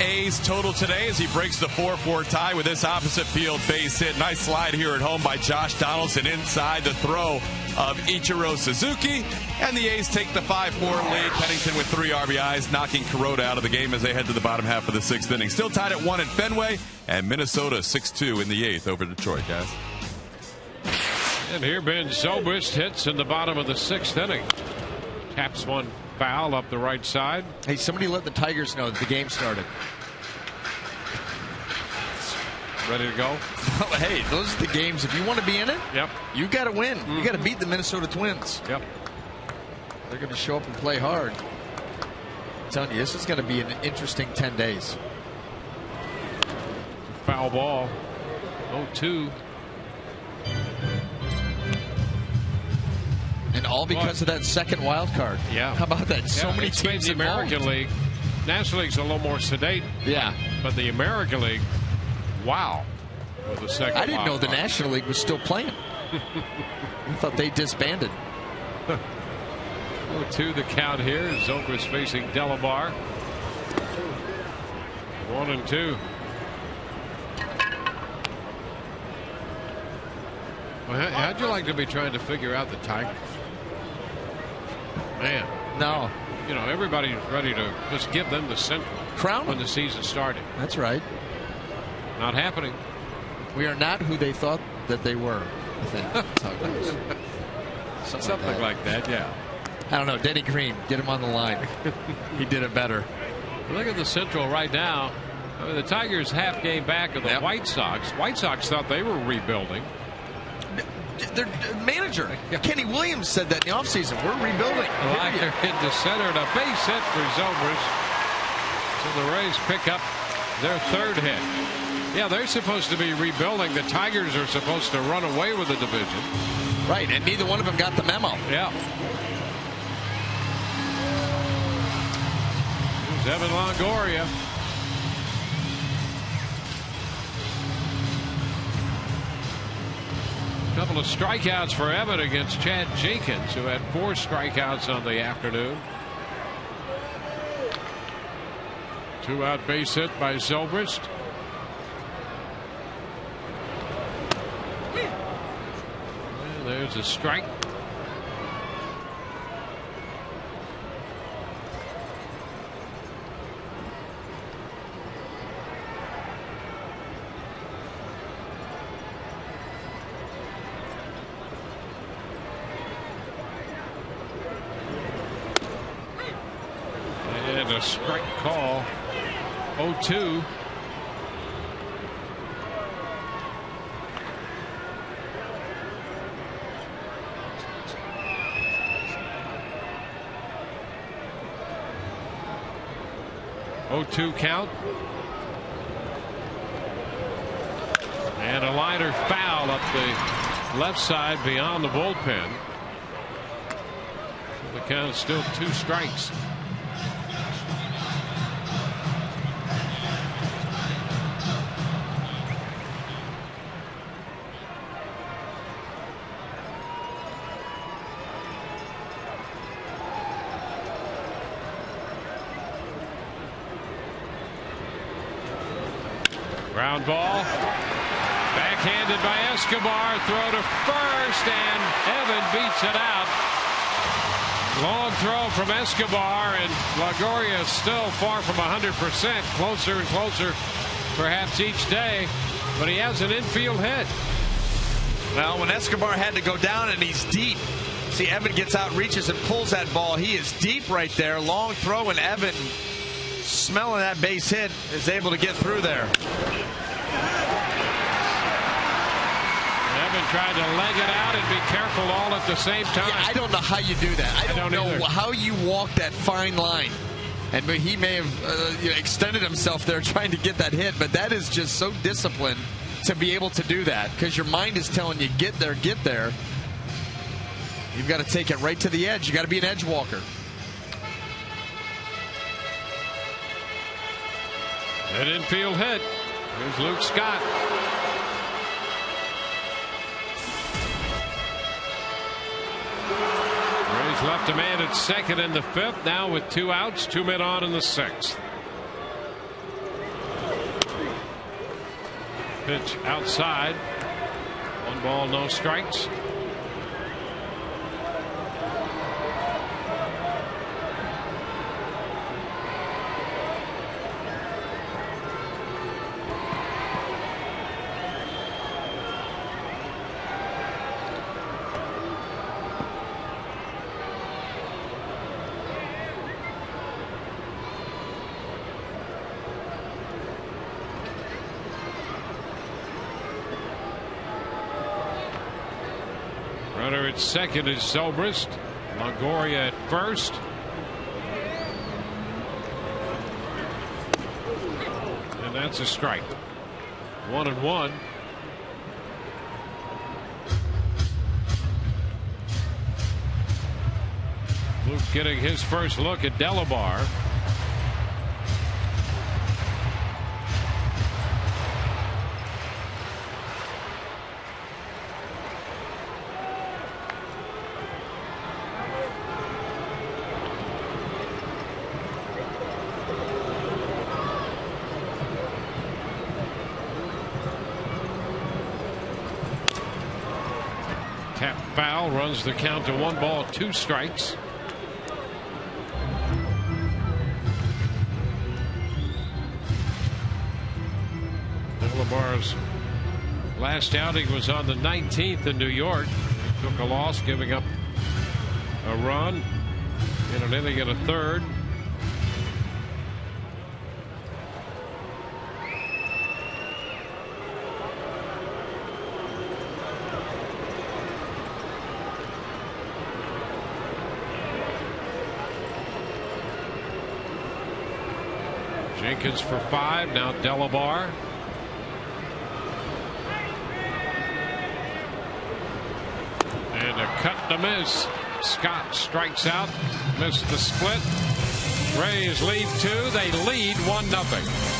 A's total today as he breaks the 4-4 tie with this opposite field base hit. Nice slide here at home by Josh Donaldson inside the throw of Ichiro Suzuki. And the A's take the 5-4 lead. Pennington with 3 RBIs, knocking Kuroda out of the game as they head to the bottom half of the 6th inning. Still tied at 1 at Fenway, and Minnesota 6-2 in the 8th over Detroit, guys. And here Ben Zobrist hits in the bottom of the 6th inning. Taps one foul up the right side. Hey, somebody let the Tigers know that the game started. Ready to go? Hey, those are the games. If you want to be in it, yep, you got to win. You got to beat the Minnesota Twins. Yep. They're going to show up and play hard. I'm telling you, this is going to be an interesting 10 days. Foul ball. 0-2. And all because of that second wild card. Yeah. How about that? So many teams in the American League. National League's a little more sedate. Yeah. But the American League, wow. With the second I didn't know the card. National League was still playing. I thought they disbanded. 0-2 the count here. Zobrist facing Delabar. 1-2. Well, how'd you like to be trying to figure out the Tigers? Man. No. You know, everybody's ready to just give them the Central. Crown when the season started. That's right. Not happening. We are not who they thought that they were, I think. That's how it goes. Something like that, yeah. I don't know. Denny Green, get him on the line. He did it better. Look at the Central right now. I mean, the Tigers half game back of the White Sox. White Sox thought they were rebuilding. Their manager, Kenny Williams, said that in the offseason. We're rebuilding. Leiter into center and a base hit for Zobrist. So the Rays pick up their 3rd hit. Yeah, they're supposed to be rebuilding. The Tigers are supposed to run away with the division. Right, and neither one of them got the memo. Yeah. Here's Evan Longoria. Couple of strikeouts for Evan against Chad Jenkins, who had 4 strikeouts on the afternoon. 2-out base hit by Zobrist. And there's a strike. And a strike call. 0-2. Count. And a liner foul up the left side beyond the bullpen. So the count is still 2 strikes. Ground ball. Backhanded by Escobar. Throw to first, and Evan beats it out. Long throw from Escobar, and Longoria is still far from 100%. Closer and closer, perhaps each day. But he has an infield hit. Well, when Escobar had to go down and he's deep. See, Evan gets out, reaches, and pulls that ball. He is deep right there. Long throw, and Evan, smelling that base hit, is able to get through there. Evan tried to leg it out and be careful all at the same time. Yeah, I don't know how you do that. I don't know either. How you walk that fine line. And he may have extended himself there trying to get that hit, but that is just so disciplined to be able to do that, because your mind is telling you, get there, get there. You've got to take it right to the edge. You got to be an edge walker. An infield hit. Here's Luke Scott. Rays left a man at second in the 5th. Now with 2 outs, 2 men on in the 6th. Pitch outside. 1 ball, no strikes. Runner at second is Zobrist. Longoria at first. And that's a strike. 1-1. Luke getting his first look at Delabar. Tap foul, runs the count to 1 ball, 2 strikes. Delabar's last outing was on the 19th in New York. Took a loss, giving up a run in an inning and a third. Jenkins for 5. Now Delabar. And a cut to miss. Scott strikes out. Missed the split. Rays lead 2. They lead 1-0.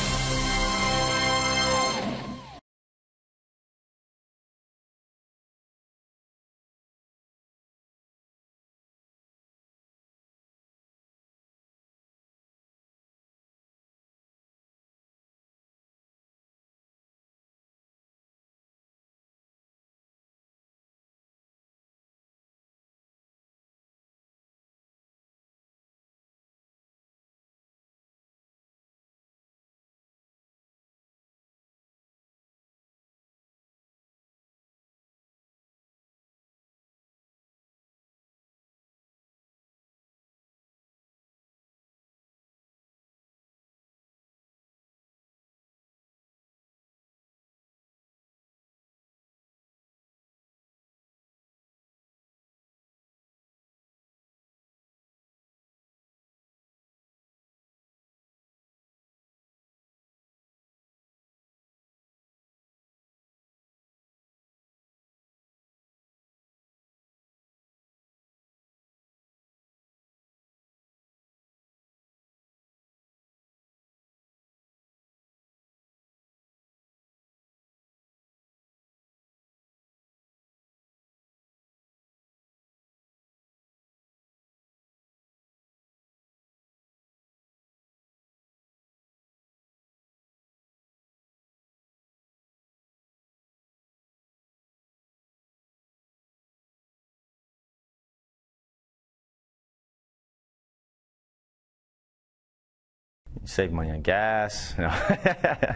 Save money on gas,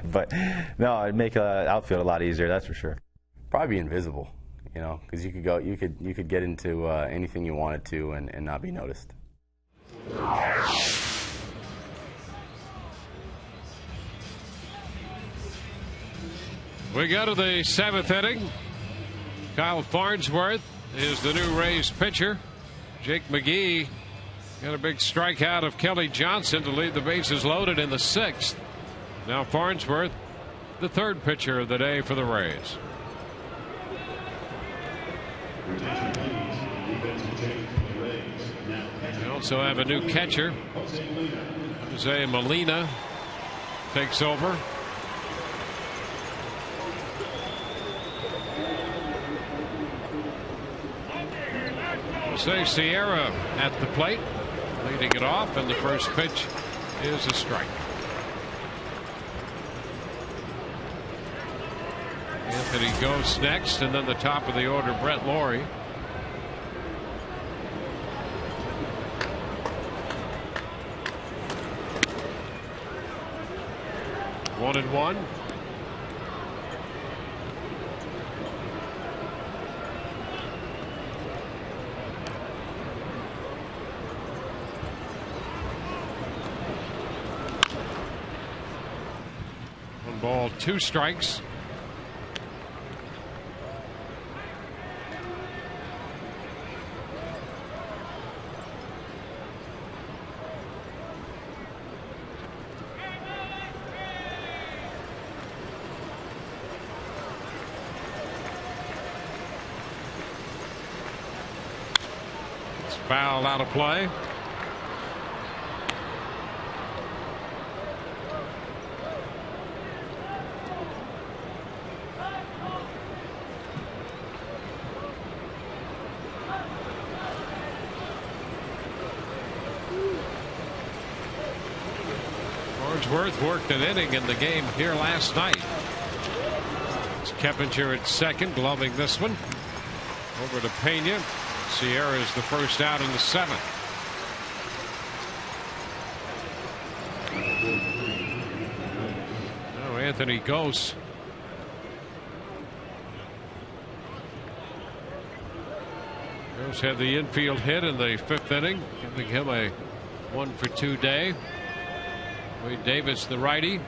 but no, it'd make outfield a lot easier. That's for sure. Probably be invisible, because you could get into anything you wanted to and not be noticed. We go to the 7th inning. Kyle Farnsworth is the new Rays pitcher. Jake McGee got a big strikeout of Kelly Johnson to leave the bases loaded in the 6th. Now Farnsworth, the 3rd pitcher of the day for the Rays. We also have a new catcher. Jose Molina takes over. Jose Sierra at the plate, leading it off, and the first pitch is a strike. Anthony Ghost next, and then the top of the order, Brett Lawrie. One and one. One ball, 2 strikes. Foul out of play. Farnsworth worked an inning in the game here last night. It's Keppinger at second, gloving this one. Over to Pena. Sierra is the first out in the 7th. Now Anthony Ghost. Ghost had the infield hit in the 5th inning, giving him a 1-for-2 day. Wade Davis, the righty.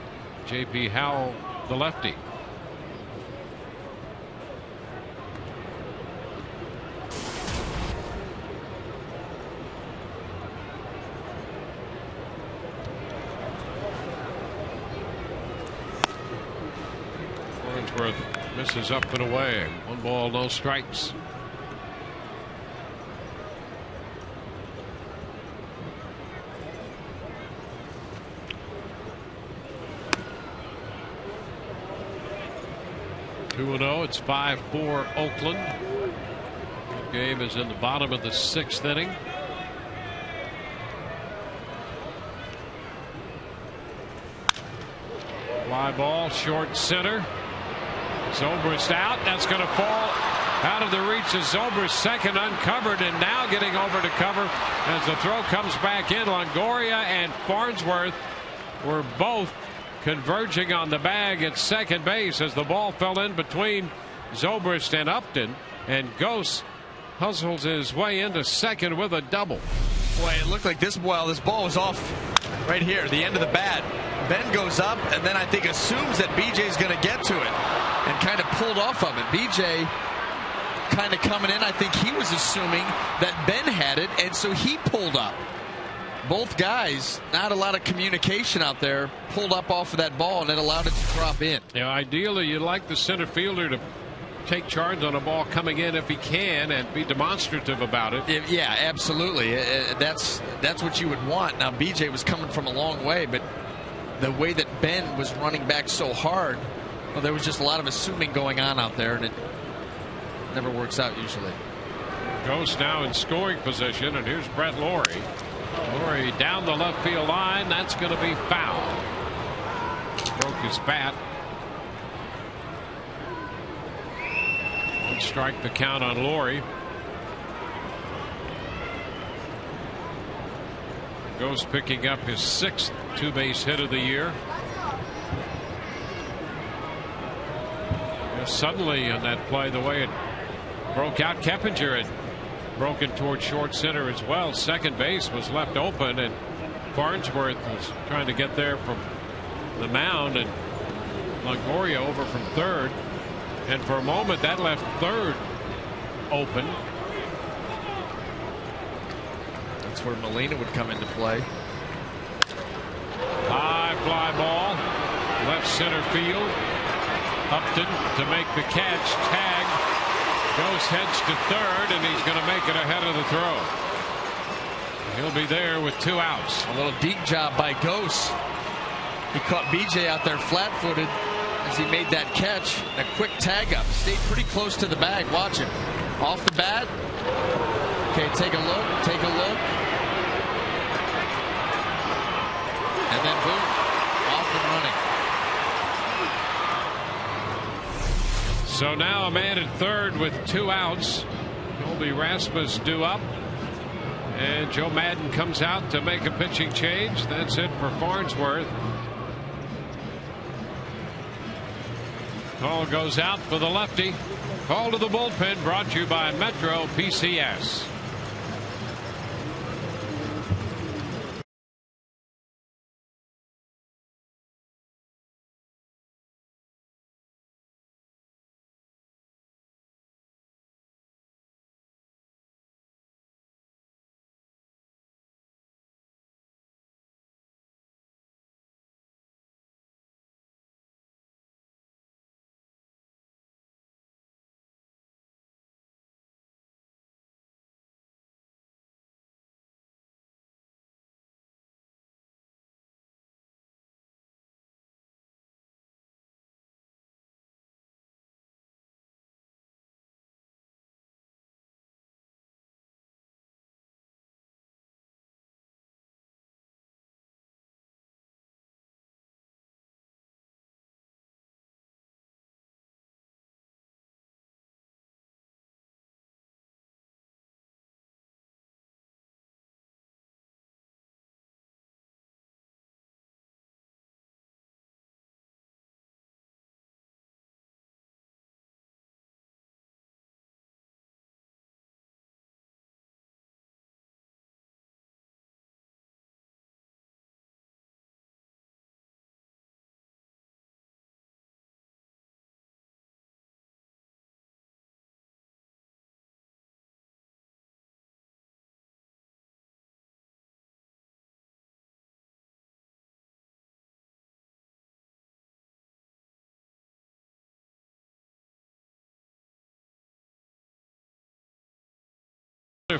J.P. Howell, the lefty. Misses up and away. 1 ball, no strikes. Two 2-0. It's 5-4 Oakland. The game is in the bottom of the 6th inning. Fly ball, short center. Zobrist out. That's going to fall out of the reach of Zobrist. Second uncovered, and now getting over to cover as the throw comes back in. Longoria and Farnsworth were both converging on the bag at second base as the ball fell in between Zobrist and Upton, and Ghost hustles his way into second with a double. Boy, it looked like this ball was off right here, the end of the bat. Ben goes up and then I think assumes that BJ's going to get to it and kind of pulled off of it. BJ kind of coming in. I think he was assuming that Ben had it, and so he pulled up. Both guys, not a lot of communication out there, pulled up off of that ball, and it allowed it to drop in. Yeah, ideally, you'd like the center fielder to take charge on a ball coming in if he can and be demonstrative about it. Yeah, absolutely. That's what you would want. Now, BJ was coming from a long way, but the way that Ben was running back so hard, well, there was just a lot of assuming going on out there, and it never works out usually. Ghost now in scoring position, and here's Brett Lawrie. Lawrie down the left field line. That's going to be foul. Broke his bat. One strike the count on Lawrie. Ghost picking up his 6th two-base hit of the year. And suddenly in that play, the way it broke out, Keppinger had broken toward short center as well. Second base was left open, and Farnsworth was trying to get there from the mound, and Longoria over from third, and for a moment that left third open. That's where Molina would come into play. High fly ball, left center field. Upton to make the catch. Tag. Ghost heads to third, and he's going to make it ahead of the throw. He'll be there with 2 outs. A little deep job by Ghost. He caught BJ out there flat-footed as he made that catch. A quick tag up. Stayed pretty close to the bag. Watch him. Off the bat. Okay, take a look. Take a look. And then boom. Off and running. So now a man at third with 2 outs. Colby Rasmus due up. And Joe Madden comes out to make a pitching change. That's it for Farnsworth. Call goes out for the lefty. Call to the bullpen brought to you by Metro PCS.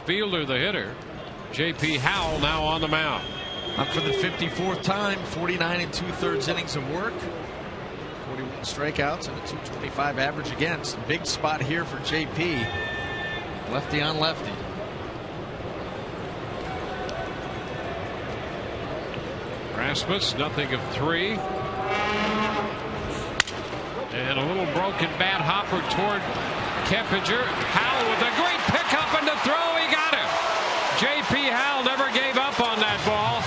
Fielder, the hitter. J.P. Howell now on the mound. Up for the 54th time. 49 2/3 innings of work. 41 strikeouts and a 225 average against. Big spot here for J.P. Lefty on lefty. Rasmus, nothing of 3. And a little broken bat hopper toward Keppinger. Howell with a great pickup and the throw. He got him. J.P. Howell never gave up on that ball.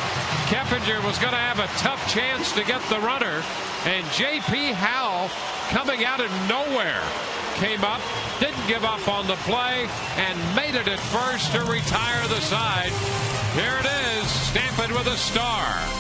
Keppinger was going to have a tough chance to get the runner. And J.P. Howell, coming out of nowhere, came up, didn't give up on the play, and made it at first to retire the side. Here it is. Stamp it with a star.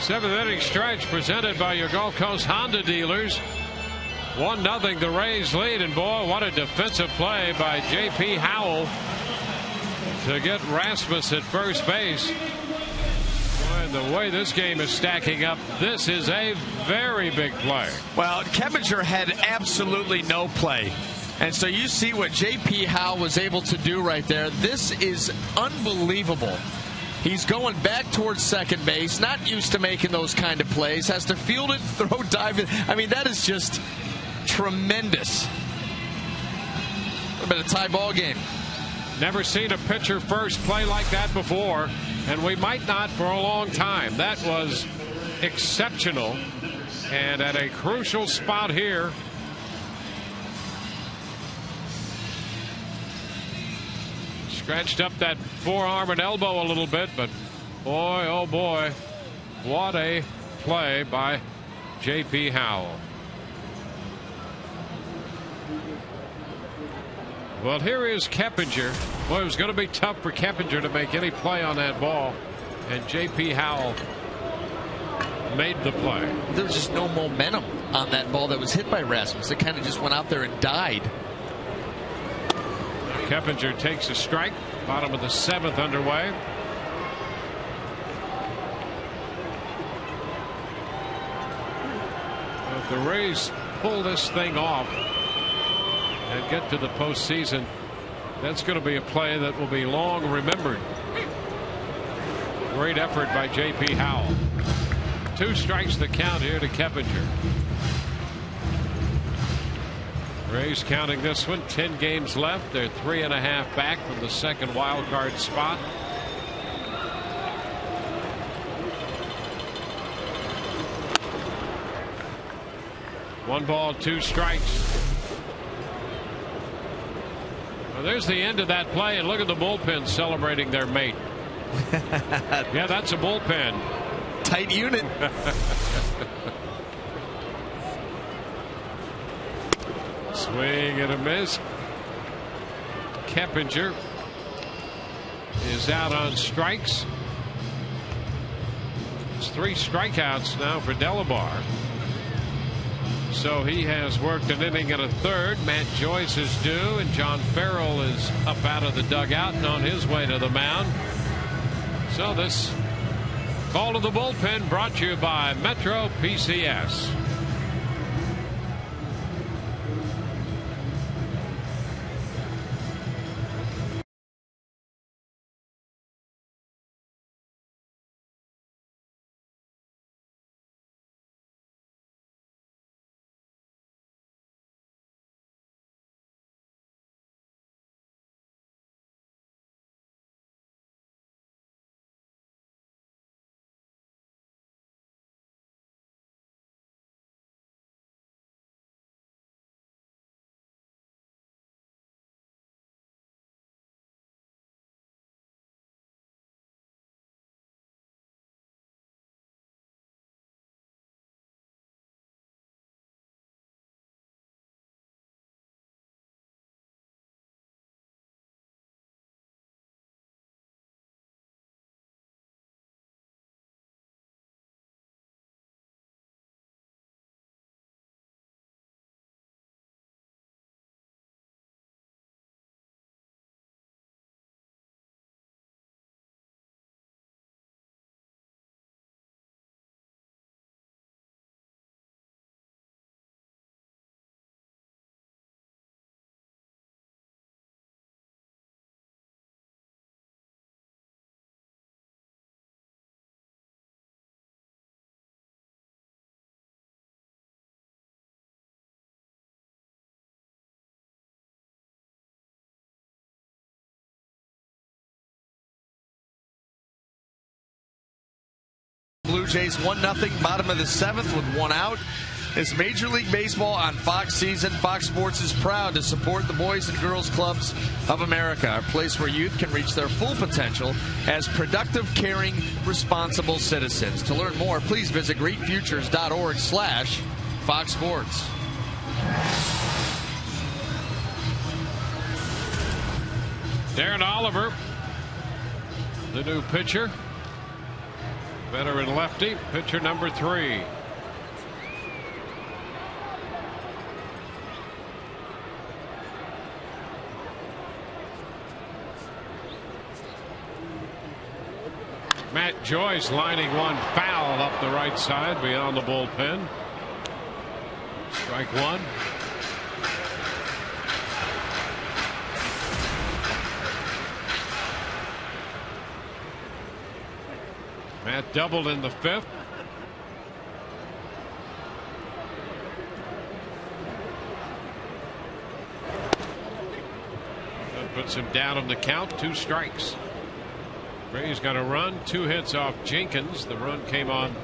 Seventh inning stretch presented by your Gulf Coast Honda dealers. 1-0 the Rays lead, and boy, what a defensive play by J.P. Howell to get Rasmus at first base. And the way this game is stacking up, this is a very big play. Well, Keppinger had absolutely no play. And so you see what J.P. Howell was able to do right there. This is unbelievable. He's going back towards second base, not used to making those kind of plays, has to field it, throw, dive it. I mean, that is just tremendous. A bit of tie ball game. Never seen a pitcher first play like that before, and we might not for a long time. That was exceptional, and at a crucial spot here. Scratched up that forearm and elbow a little bit, but boy, oh boy, what a play by J.P. Howell. Well, here is Keppinger. Boy, it was going to be tough for Keppinger to make any play on that ball, and J.P. Howell made the play. There was just no momentum on that ball that was hit by Rasmus. It kind of just went out there and died. Keppinger takes a strike. Bottom of the 7th underway. If the Rays pull this thing off and get to the postseason, that's going to be a play that will be long remembered. Great effort by J.P. Howell. 2 strikes the count here to Keppinger. Rays counting this one. 10 games left. They're 3.5 back from the second wild card spot. One ball, 2 strikes. Well, there's the end of that play, and look at the bullpen celebrating their mate. Yeah, that's a bullpen. Tight unit. Swing and a miss. Keppinger is out on strikes. It's 3 strikeouts now for Delabar. So he has worked an inning and a third. Matt Joyce is due, and John Farrell is up out of the dugout and on his way to the mound. So this call to the bullpen brought to you by Metro PCS. Blue Jays 1-0, bottom of the 7th with 1 out. It's Major League Baseball on Fox season. Fox Sports is proud to support the Boys and Girls Clubs of America, a place where youth can reach their full potential as productive, caring, responsible citizens. To learn more, please visit greatfutures.org/Fox Sports. Darren Oliver, the new pitcher. Veteran lefty, pitcher number 3. Matt Joyce lining one foul up the right side beyond the bullpen. Strike 1. Matt doubled in the 5th. That puts him down on the count. 2 strikes. Rays got a run, 2 hits off Jenkins. The run came on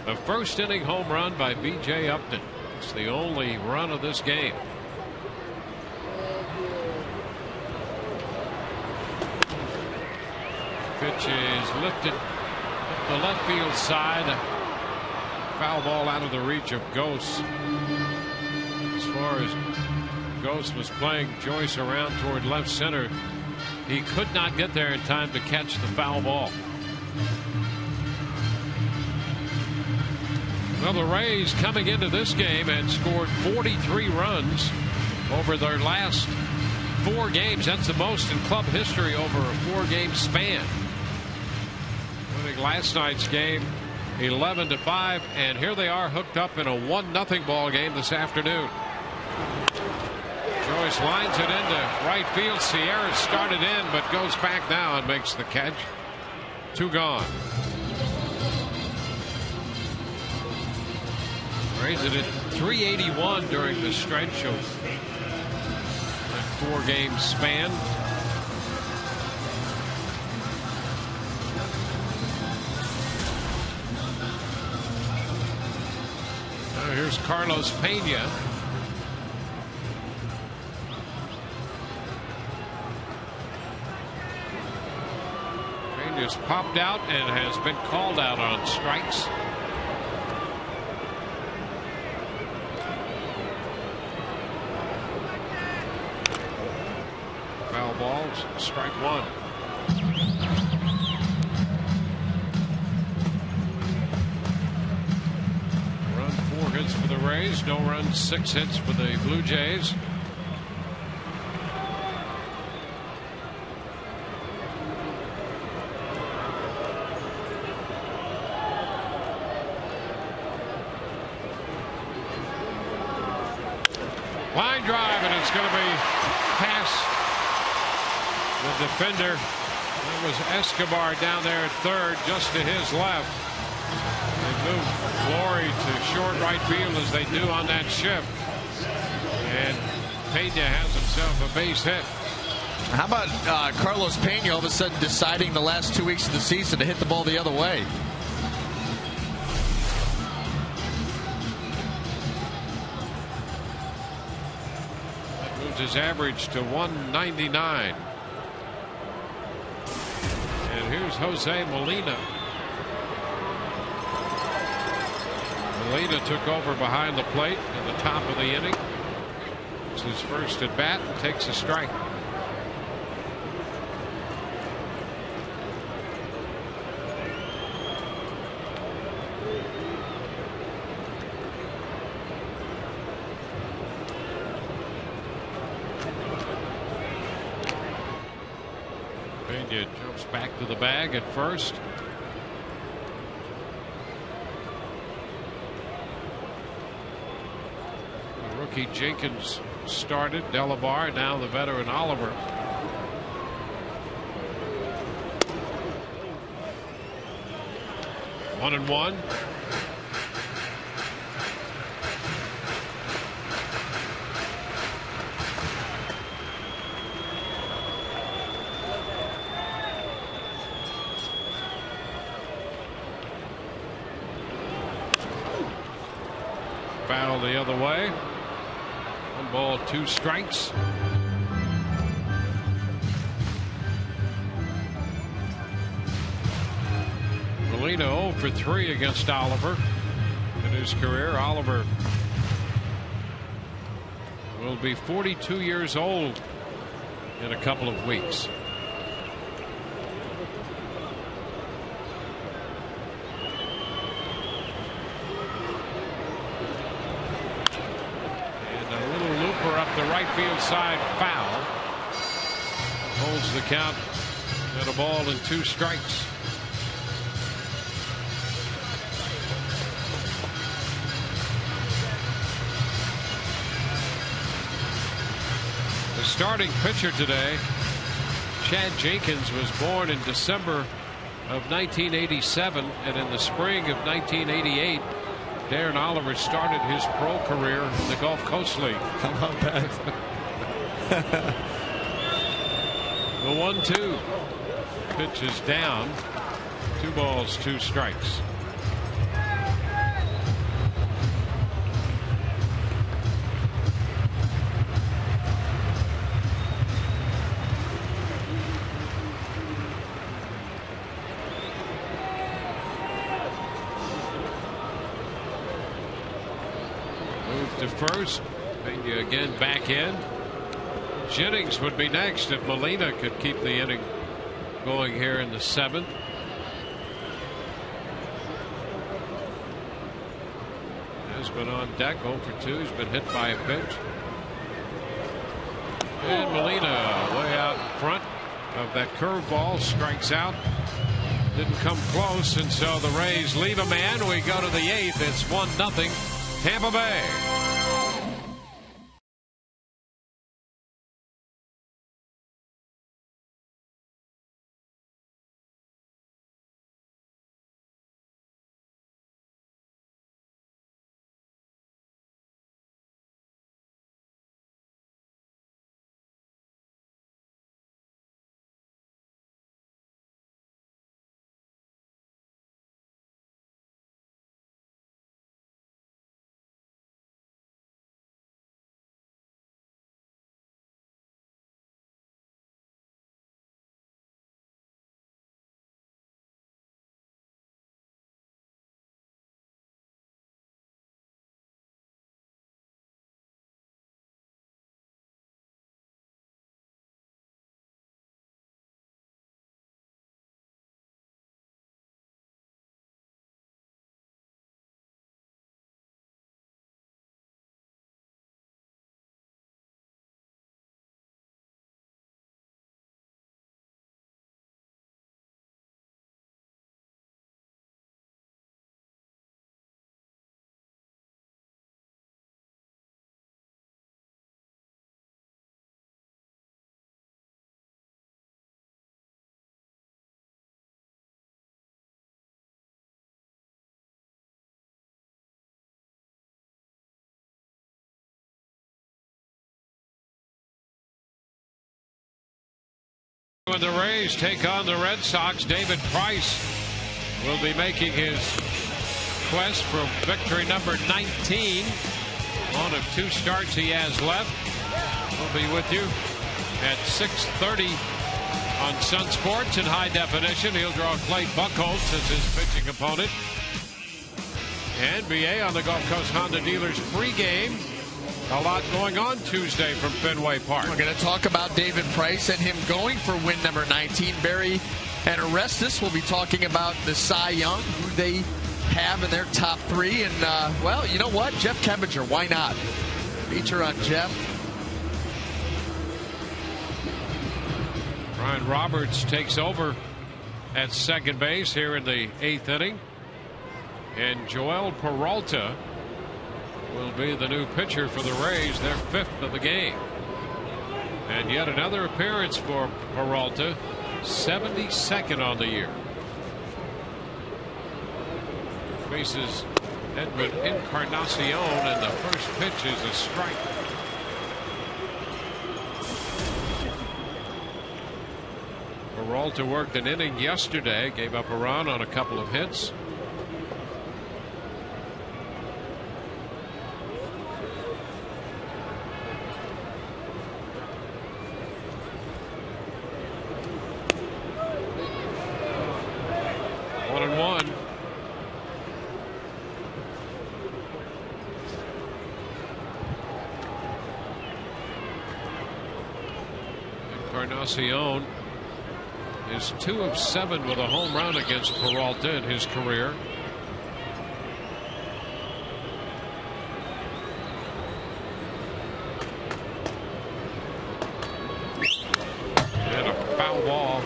a first inning home run by B.J. Upton. It's the only run of this game. Pitch is lifted up the left field side. Foul ball out of the reach of Ghost. As far as Ghost was playing Joyce around toward left center, he could not get there in time to catch the foul ball. Well, the Rays coming into this game had scored 43 runs over their last 4 games. That's the most in club history over a 4-game span. Winning last night's game 11-5, and here they are hooked up in a 1-0 ball game this afternoon. Joyce lines it into right field. Sierra started in but goes back now and makes the catch. 2 gone. Rays it at 381 during the stretch of that 4-game span. Now here's Carlos Pena. Pena's popped out and has been called out on strikes. Foul balls, strike 1. Run 4 hits for the Rays, no runs, 6 hits for the Blue Jays. Line drive, and it's going to be past the defender. That was Escobar down there at third, just to his left. They move Glory to short right field as they do on that shift. And Pena has himself a base hit. How about Carlos Pena all of a sudden deciding the last 2 weeks of the season to hit the ball the other way? His average to 199. And here's Jose Molina. Molina took over behind the plate in the top of the inning. It's his first at bat and takes a strike. Pena jumps back to the bag at first. The rookie Jenkins started. Delabar, now the veteran Oliver. One and one. Foul the other way. 1 ball, 2 strikes. Molina 0 for 3 against Oliver in his career. Oliver will be 42 years old in a couple of weeks. the right field side foul. Holds the count at a ball and 2 strikes. The starting pitcher today, Chad Jenkins, was born in December of 1987, and in the spring of 1988, Darren Oliver started his pro career in the Gulf Coast League. How about that? The 1-2 pitch is down. 2 balls, 2 strikes. To first, Pena again back in. Jennings would be next if Molina could keep the inning going here in the 7th. Has been on deck, 0 for 2. He's been hit by a pitch. And Molina way out in front of that curveball, strikes out. Didn't come close, and so the Rays leave a man. We go to the 8th. It's 1-0 Tampa Bay. When the Rays take on the Red Sox, David Price will be making his quest for victory number 19. One of 2 starts he has left. We'll be with you at 6:30 on Sun Sports in high definition. He'll draw Clay Buchholz as his pitching opponent. NBA on the Gulf Coast Honda Dealers pregame. A lot going on Tuesday from Fenway Park. We're going to talk about David Price and him going for win number 19. Barry and Orestes will be talking about the Cy Young, who they have in their top 3. And, well, you know what? Jeff Kempinger, why not? Feature on Jeff. Ryan Roberts takes over at second base here in the 8th inning. And Joel Peralta will be the new pitcher for the Rays, their 5th of the game. And yet another appearance for Peralta, 72nd on the year. Faces Edwin Encarnacion, and the first pitch is a strike. Peralta worked an inning yesterday, gave up a run on a couple of hits. Encarnacion is 2 of 7 with a home run against Peralta in his career. ball.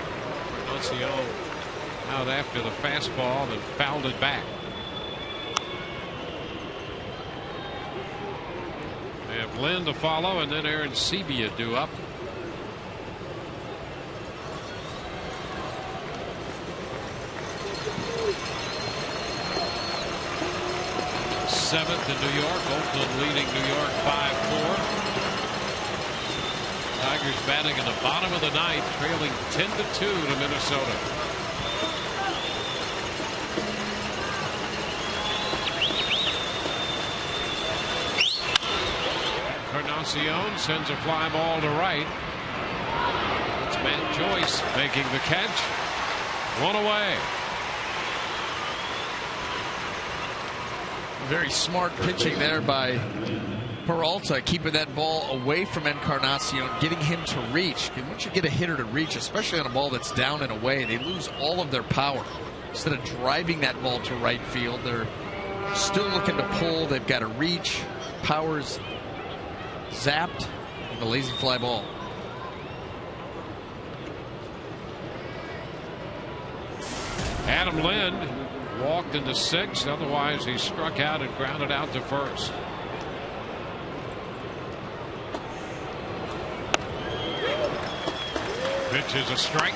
Encarnacion out after the fastball and fouled it back. They have Lynn to follow, and then Aaron Sebia due up. Seventh in New York. Oakland leading New York 5-4. Tigers batting in the bottom of the ninth, trailing 10-2 to Minnesota. Encarnacion sends a fly ball to right. It's Matt Joyce making the catch. One away. Very smart pitching there by Peralta, keeping that ball away from Encarnacion, getting him to reach. Once you get a hitter to reach, especially on a ball that's down and away, they lose all of their power. Instead of driving that ball to right field, they're still looking to pull. They've got to reach. Power's zapped, and the lazy fly ball. Adam Lind walked into sixth. Otherwise, he struck out and grounded out to first. Pitch is a strike.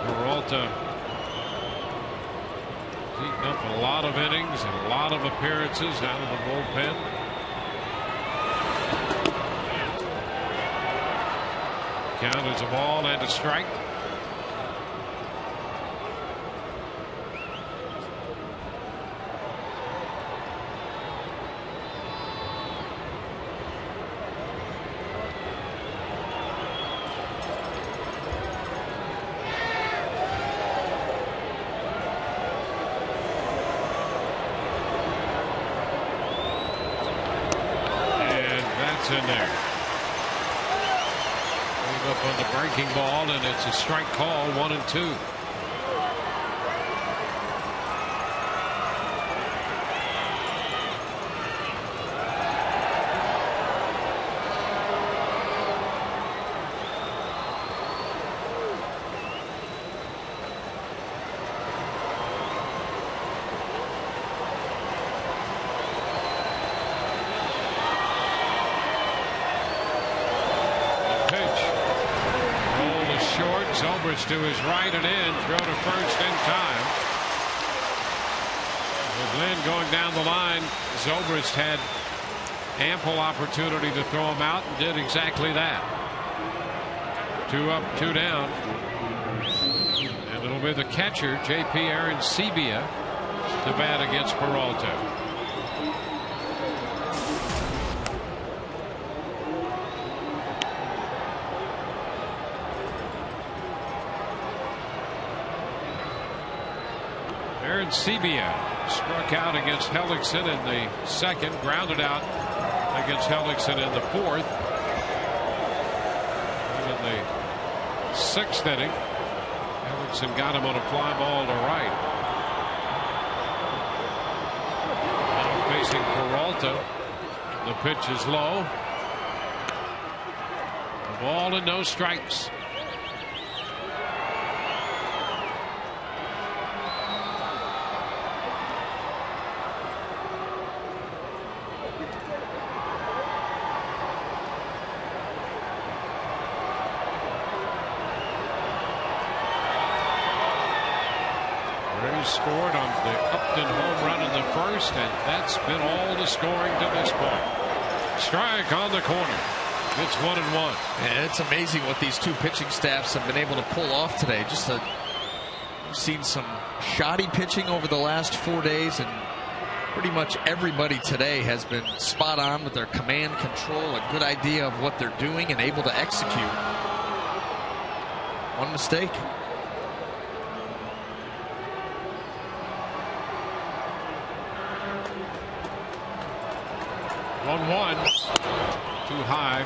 Peralta heating up a lot of innings and a lot of appearances out of the bullpen. Count is a ball and a strike. In there. Move up on the breaking ball, and it's a strike call, 1-2. To his right and in, throw to first in time. With Lynn going down the line, Zobrist had ample opportunity to throw him out and did exactly that. 2 up, 2 down. And it'll be the catcher, JP Aaron Sebia, to bat against Peralta. Aaron Sebia struck out against Hellickson in the second, grounded out against Hellickson in the fourth. And in the sixth inning, Hellickson got him on a fly ball to right. Now facing Peralta. The pitch is low. A ball and no strikes. Scored on the Upton home run in the first, and that's been all the scoring to this point. Strike on the corner. It's 1-1. Yeah, it's amazing what these two pitching staffs have been able to pull off today. We've seen some shoddy pitching over the last 4 days, and pretty much everybody today has been spot on with their command control, a good idea of what they're doing, and able to execute. One mistake. 1-1. Too high.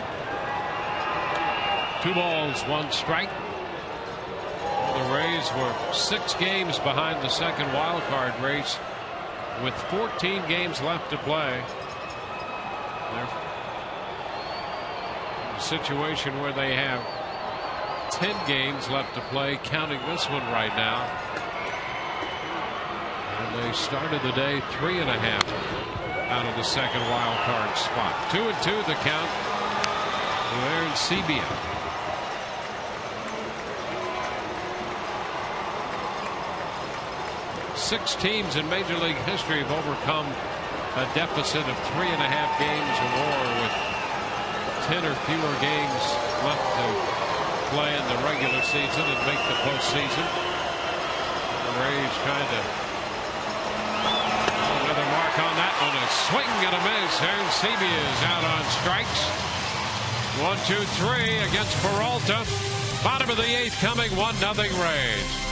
2 balls, 1 strike. Rays were 6 games behind the second wild card race with 14 games left to play. They're in a situation where they have 10 games left to play, counting this one right now. And they started the day 3.5 out of the second wild card spot. 2-2 the count to Aaron TBA. Six teams in Major League history have overcome a deficit of 3.5 games or more with 10 or fewer games left to play in the regular season and make the postseason. The Rays trying to put another mark on that one. A swing and a miss. Aaron TBA is out on strikes. 1-2-3 against Peralta. Bottom of the 8th coming. 1-0 Rays.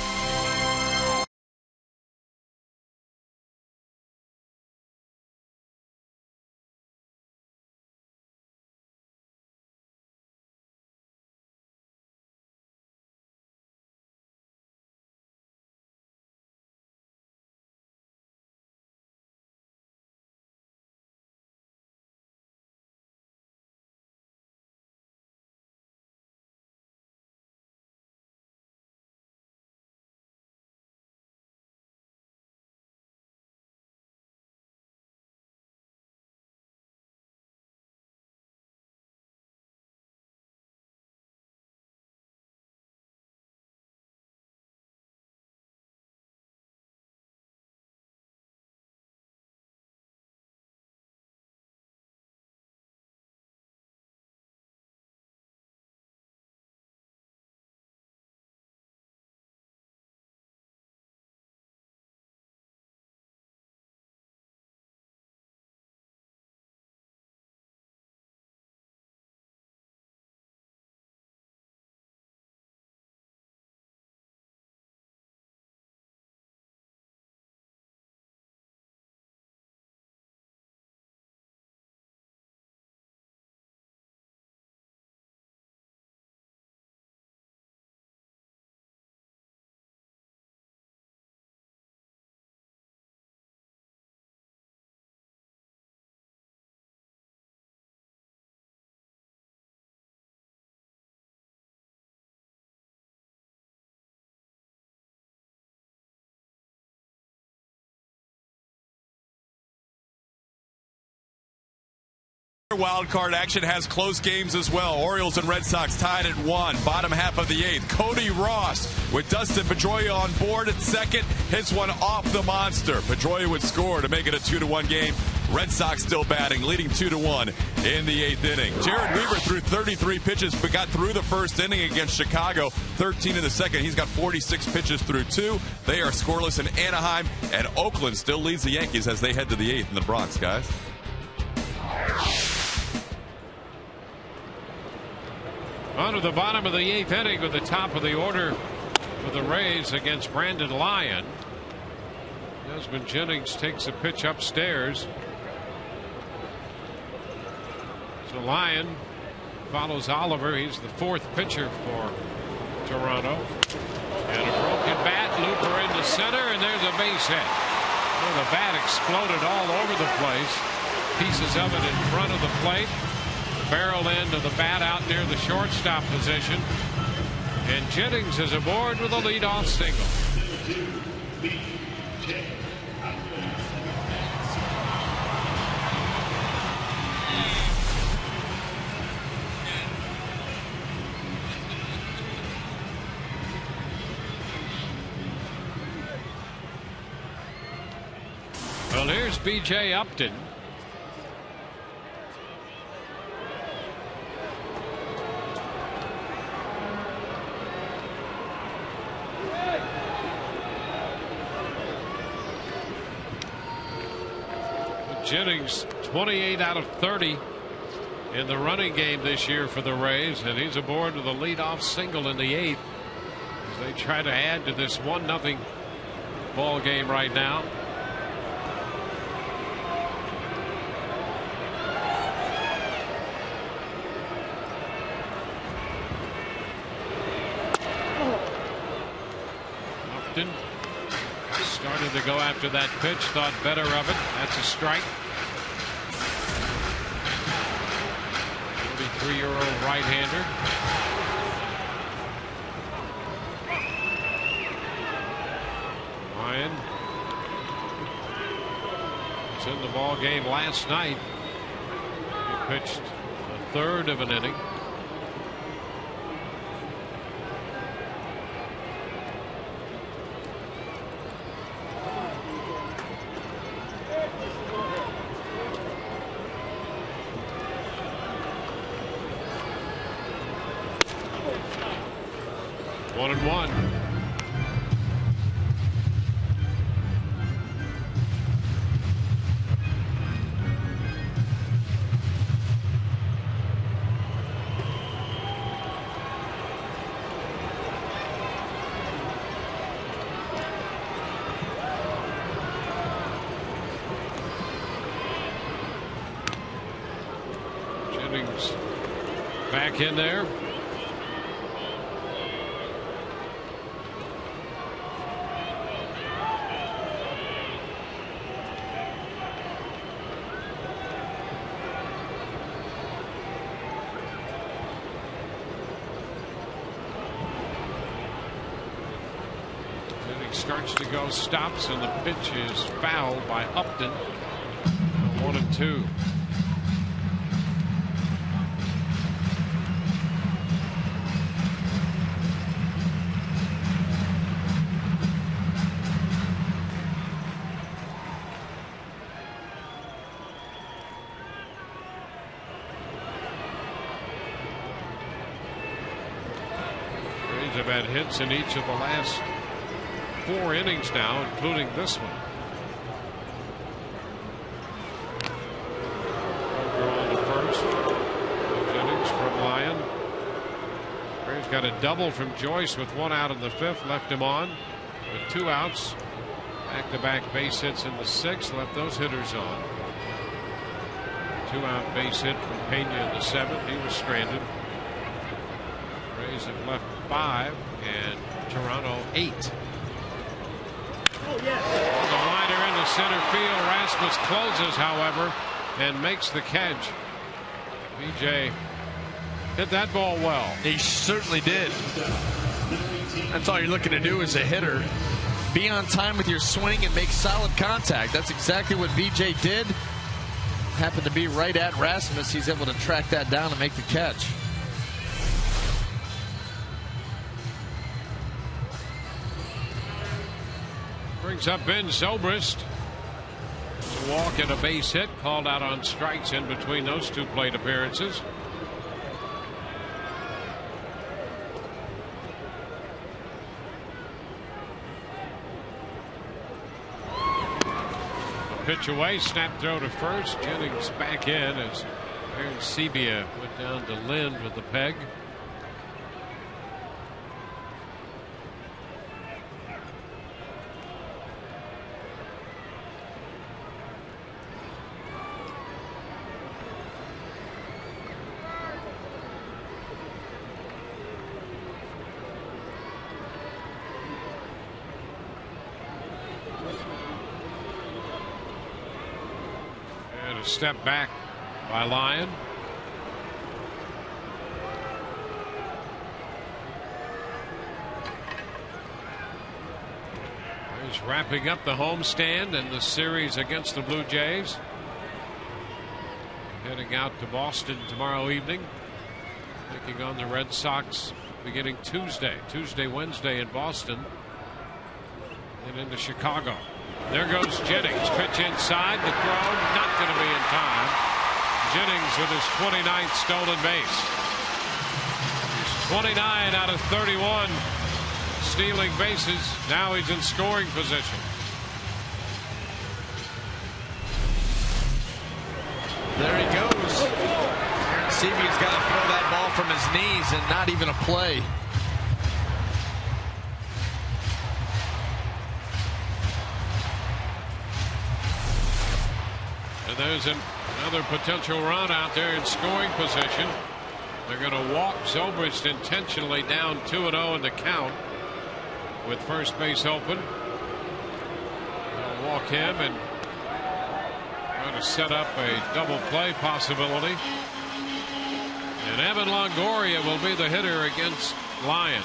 Wild card action has close games as well. Orioles and Red Sox tied at 1. Bottom half of the 8th. Cody Ross with Dustin Pedroia on board at second. Hits one off the monster. Pedroia would score to make it a 2-1 game. Red Sox still batting, leading 2-1 in the 8th inning. Jared Weaver threw 33 pitches but got through the first inning against Chicago. 13 in the second. He's got 46 pitches through 2. They are scoreless in Anaheim, and Oakland still leads the Yankees as they head to the 8th in the Bronx, guys. On to the bottom of the 8th inning with the top of the order for the Rays against Brandon Lyon. Desmond Jennings takes a pitch upstairs. So Lyon follows Oliver. He's the 4th pitcher for Toronto. And a broken bat, looper into center, and there's a base hit. Well, the bat exploded all over the place. Pieces of it in front of the plate. Barrel end of the bat out near the shortstop position. And Jennings is aboard with a leadoff single. Well, here's B.J. Upton. Jennings 28 out of 30 in the running game this year for the Rays, and he's aboard with a leadoff single in the 8th as they try to add to this 1-0 ball game right now. Upton started to go after that pitch, thought better of it. That's a strike. 33-year-old right-hander. Ryan was in the ball game last night. He pitched a third of an inning. One and one. Jennings back in there. Starts to go, stops, and the pitch is fouled by Upton. 1-2. Rays have had hits in each of the last 4 innings now, including this one. On to first. Jennings from Lyon. Braves got a double from Joyce with 1 out in the 5th. Left him on with 2 outs. Back-to-back base hits in the 6th. Left those hitters on. 2-out base hit from Pena in the 7th. He was stranded. Braves have left 5 and Toronto 8. The liner into center field. Rasmus closes, however, and makes the catch. BJ hit that ball well. He certainly did. That's all you're looking to do as a hitter. Be on time with your swing and make solid contact. That's exactly what BJ did. Happened to be right at Rasmus. He's able to track that down and make the catch. Brings up Ben Zobrist. A walk and a base hit, called out on strikes in between those 2 plate appearances. A pitch away, snap throw to first. Jennings back in as Aaron Sebia went down to Lind with the peg. Step back by Lyon. He's wrapping up the homestand and the series against the Blue Jays. Heading out to Boston tomorrow evening. Taking on the Red Sox beginning Tuesday, Wednesday in Boston. And into Chicago. There goes Jennings. Pitch inside. The throw not going to be in time. Jennings with his 29th stolen base. He's 29 out of 31 stealing bases. Now he's in scoring position. There he goes. Seabee's got to throw that ball from his knees and not even a play. And there's another potential run out there in scoring position. They're going to walk Zobrist intentionally down 2-0 in the count. with first base open. They'll walk him and try to set up a double play possibility. And Evan Longoria will be the hitter against Lyons.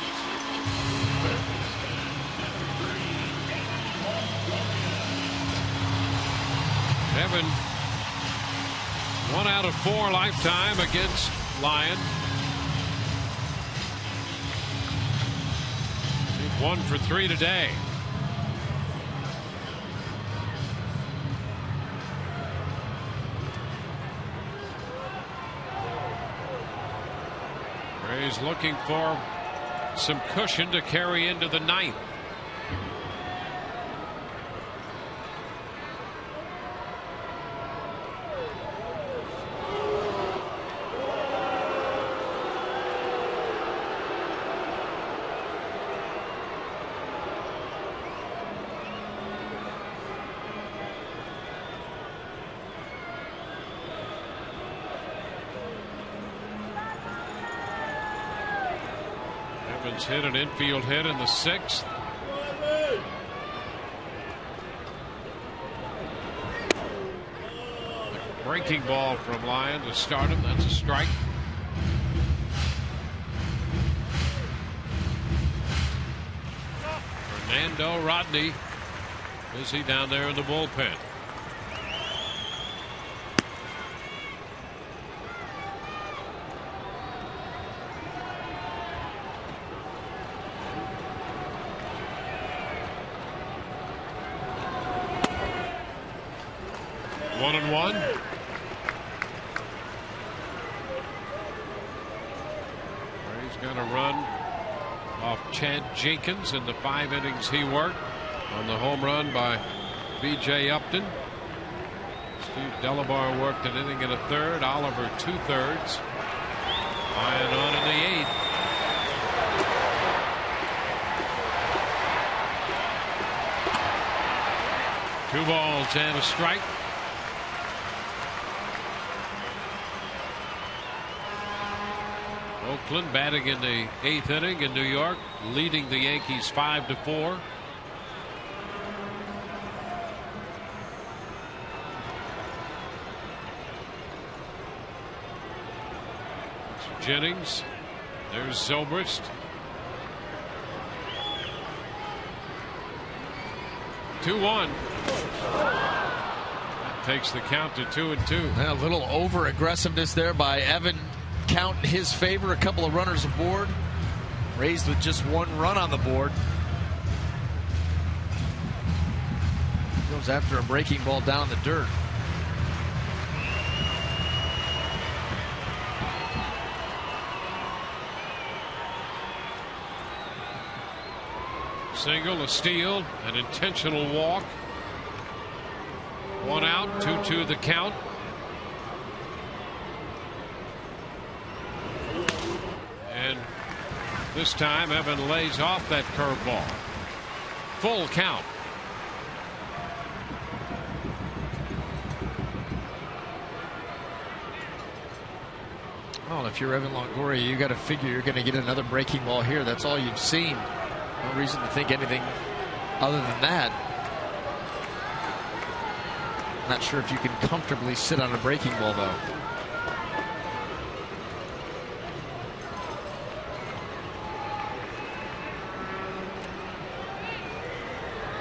Evan 1 out of 4 lifetime against Lyons. He's 1 for 3 today. Rays looking for some cushion to carry into the 9th. Evans hit an infield hit in the 6th. Breaking ball from Lyon to start him. That's a strike. Fernando Rodney busy down there in the bullpen. One and one. He's going to run off Chad Jenkins in the 5 innings he worked on the home run by B.J. Upton. Steve Delabar worked an inning and a third. Oliver 2/3. Lyon on in the 8th. Two balls and a strike. Oakland batting in the 8th inning in New York, leading the Yankees 5-4. Jennings. There's Zobrist. 2-1. That takes the count to 2-2. A little over aggressiveness there by Evan. Count in his favor. A couple of runners aboard. Raised with just 1 run on the board. Goes after a breaking ball down in the dirt. Single, a steal, an intentional walk. 1 out, 2-2 the count. And this time Evan lays off that curveball. Full count. Well, if you're Evan Longoria, you got to figure you're going to get another breaking ball here. That's all you've seen. No reason to think anything other than that. Not sure if you can comfortably sit on a breaking ball, though.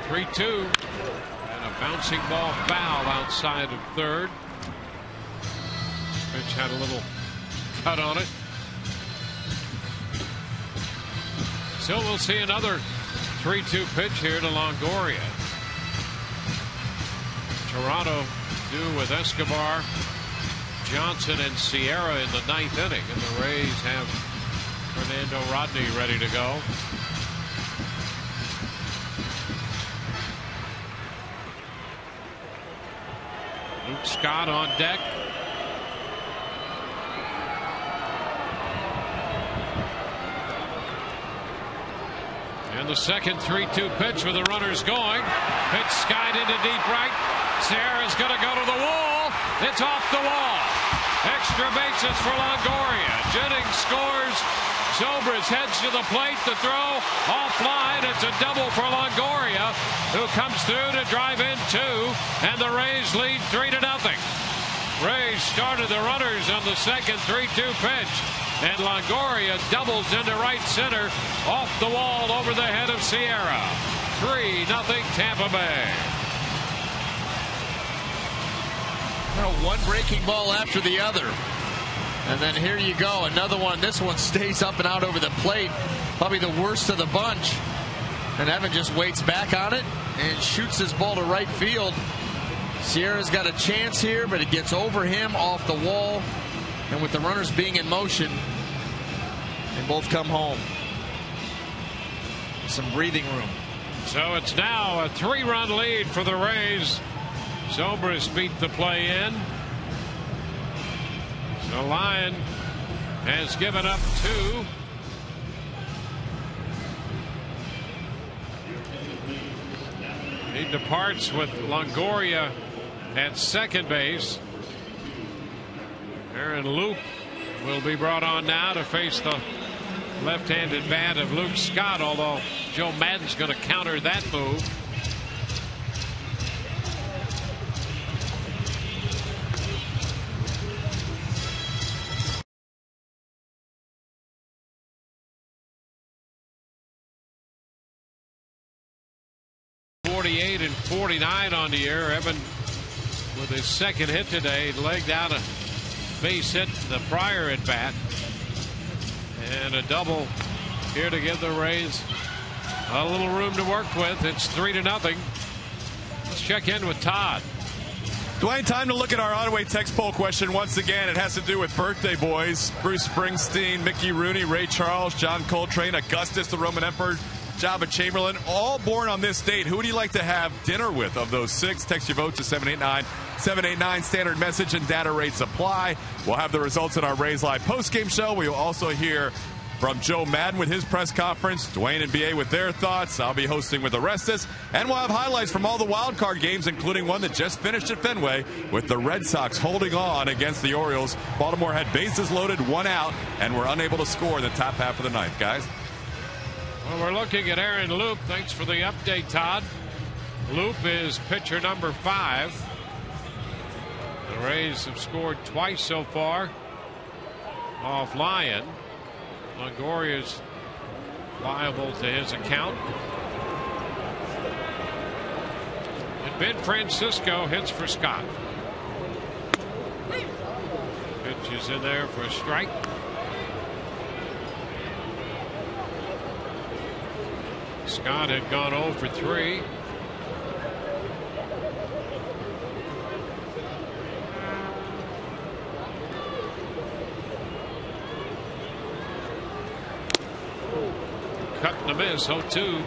(3-2) and a bouncing ball foul outside of third. Pitch had a little cut on it. So we'll see another 3-2 pitch here to Longoria. Toronto due with Escobar, Johnson, and Sierra in the 9th inning, and the Rays have Fernando Rodney ready to go. Luke Scott on deck. And the second 3-2 pitch with the runners going. Pitch skied into deep right. Sierra's going to go to the wall. It's off the wall. Extra bases for Longoria. Jennings scores. Zobrist heads to the plate. The throw offline. It's a double for Longoria, who comes through to drive in 2, and the Rays lead 3-0. Rays started the runners on the second 3-2 pitch, and Longoria doubles into right center off the wall over the head of Sierra. 3-0 Tampa Bay. One breaking ball after the other. And then here you go, another one. This one stays up and out over the plate. Probably the worst of the bunch. And Evan just waits back on it and shoots his ball to right field. Sierra's got a chance here, but it gets over him off the wall. And with the runners being in motion, they both come home. Some breathing room. So it's now a 3-run lead for the Rays. Zobrist beat the play in. So Lyon has given up 2. He departs with Longoria at second base. Aaron Loup will be brought on now to face the left-handed bat of Luke Scott, although Joe Maddon's going to counter that move. And 49 on the year. Evan with his second hit today, legged out a base hit the prior at bat, and a double here to give the Rays a little room to work with. It's 3-0. Let's check in with Todd. Dwayne, time to look at our Ottaway text poll question once again. It has to do with birthday boys: Bruce Springsteen, Mickey Rooney, Ray Charles, John Coltrane, Augustus the Roman Emperor, Jabba Chamberlain, all born on this date. Who would you like to have dinner with of those 6? Text your vote to 789-789. Standard message and data rates apply. We'll have the results in our Rays Live postgame show. We will also hear from Joe Maddon with his press conference, Dwayne and BA with their thoughts. I'll be hosting with Orestes, and we'll have highlights from all the wild card games, including one that just finished at Fenway with the Red Sox holding on against the Orioles. Baltimore had bases loaded, 1 out, and were unable to score in the top half of the ninth, guys. Well, we're looking at Aaron Loup. Thanks for the update, Todd. Loup is pitcher number 5. The Rays have scored twice so far off Lyon. Longoria's liable to his account. And Ben Francisco hits for Scott. Pitch is in there for a strike. Scott had gone 0 for 3. Cut and a miss, 0-2.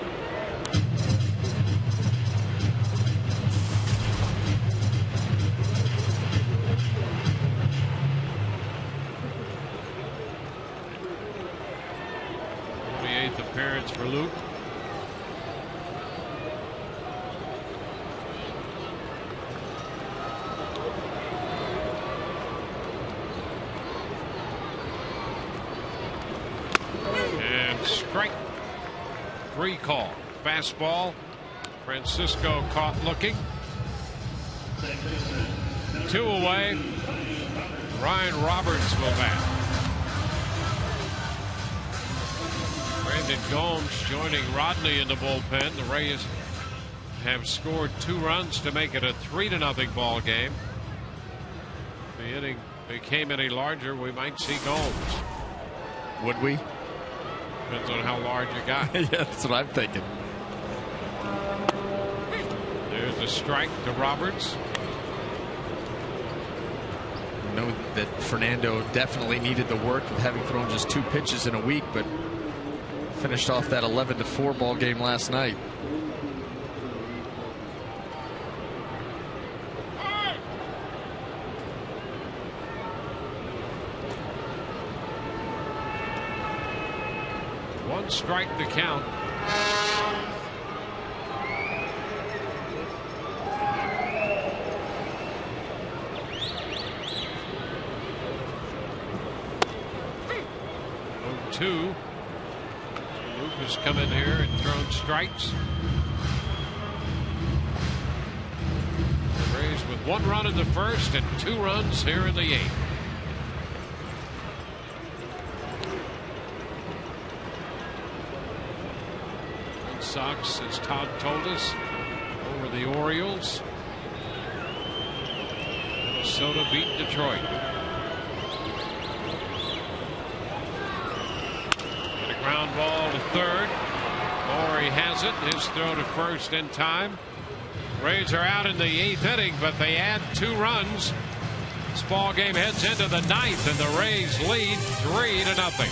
Appearance for Luke. And strike 3 call. Fastball. Francisco caught looking. 2 away. Ryan Roberts will bat. Brandon Gomes joining Rodney in the bullpen. The Rays have scored 2 runs to make it a 3-0 ball game. If the inning became any larger, we might see Gomes. Would we? Depends on how large you got. Yeah, that's what I'm thinking. There's a strike to Roberts. I know that Fernando definitely needed the work of having thrown just 2 pitches in a week, but finished off that 11-4 ball game last night. One strike to count. 2. Luke has come in here and thrown strikes. The Rays with 1 run in the first and 2 runs here in the 8th. Red Sox, as Todd told us, over the Orioles. Minnesota beat Detroit. And a ground ball to third. Maury has it. His throw to first in time. Rays are out in the 8th inning, but they add 2 runs. This ball game heads into the 9th, and the Rays lead 3-0.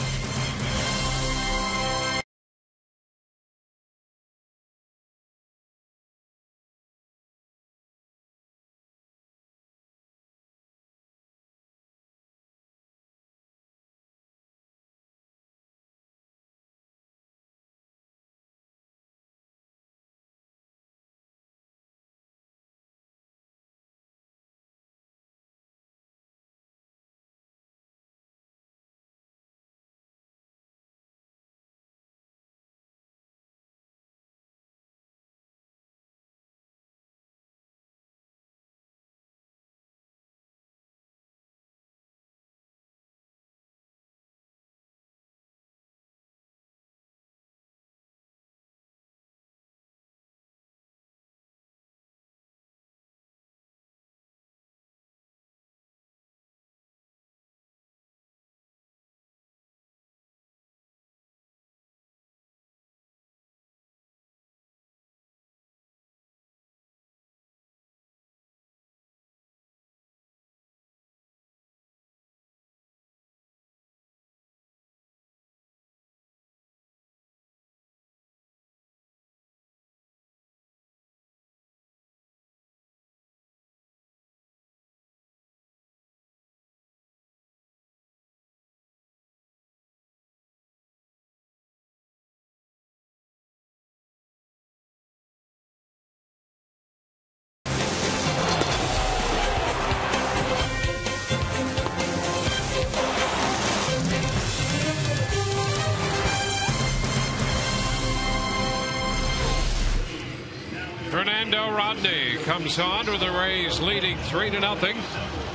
Fernando Rodney comes on with the Rays leading 3-0.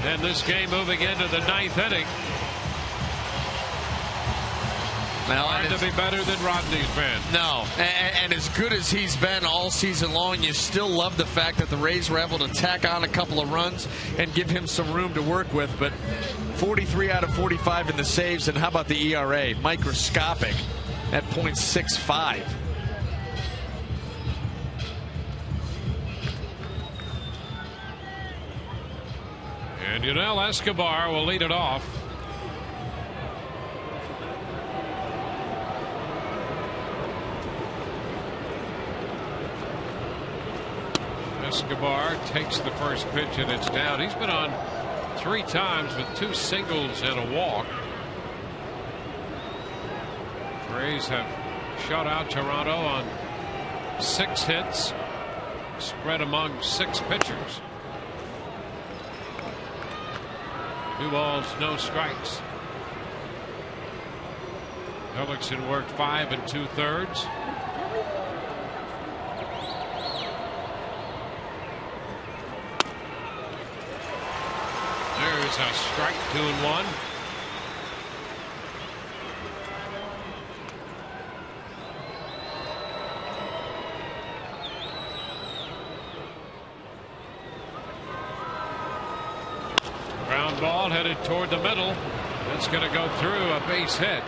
And this game moving into the 9th inning. Now, hard to be better than Rodney's been. No, and as good as he's been all season long, you still love the fact that the Rays were able to tack on a couple of runs and give him some room to work with. But 43 out of 45 in the saves, and how about the ERA? Microscopic at .65. And Yunel Escobar will lead it off. Escobar takes the first pitch and it's down. He's been on 3 times with 2 singles and a walk. Rays have shut out Toronto on 6 hits, spread among 6 pitchers. 2 balls, no strikes. Hellickson worked 5 2/3. There's a strike, 2-1. Ground ball headed toward the middle. That's going to go through, a base hit.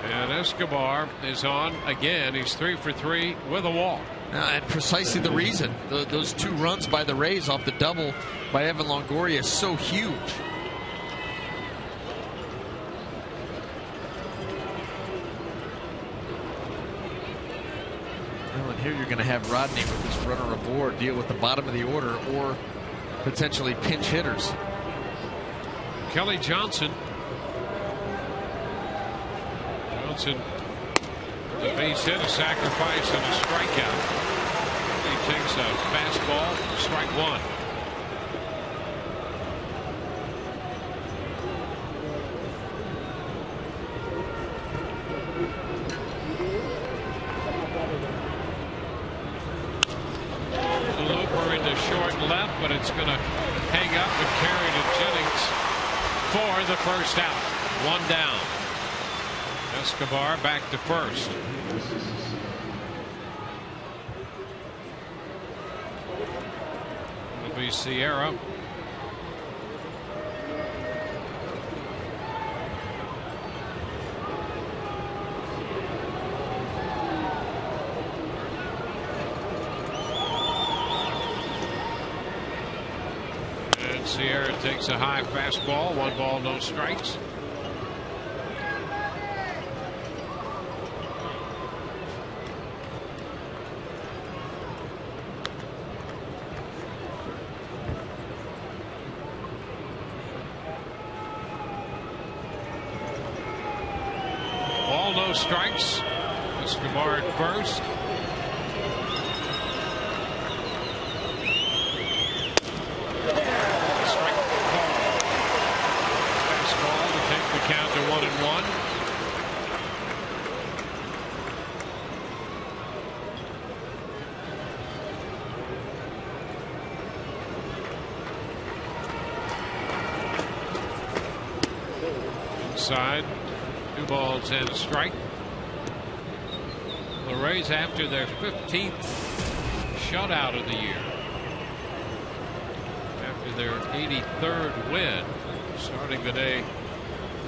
And Escobar is on again. He's 3 for 3 with a walk. And precisely the reason. Those 2 runs by the Rays off the double by Evan Longoria is so huge. Well, and here you're going to have Rodney with this runner aboard deal with the bottom of the order or potentially pinch hitters. Kelly Johnson. Johnson, the base hit, a sacrifice, and a strikeout. He takes a fastball, strike 1. but it's going to hang up and carry to Jennings for the first out. One down. Escobar back to first. It'll be Sierra. And Sierra takes a high fastball. 1 ball, no strikes. No strikes. Escobar at first. Strike call. Fastball to take the count to 1-1. Inside. 2 balls and a strike. The Rays after their 15th shutout of the year. After their 83rd win. Starting the day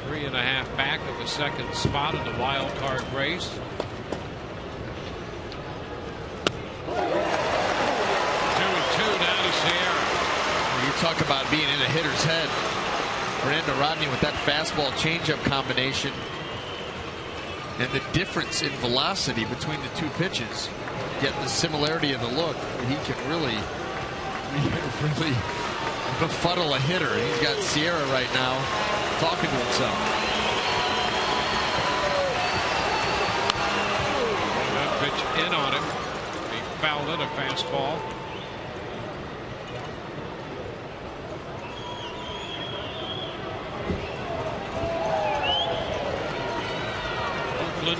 3.5 back of the second spot in the wild card race. 2-2 down to Sierra. You talk about being in a hitter's head. Fernando Rodney with that fastball changeup combination. And the difference in velocity between the two pitches, yet the similarity of the look, he can really befuddle a hitter. He's got Sierra right now talking to himself. That pitch in on him. He fouled it, a fastball.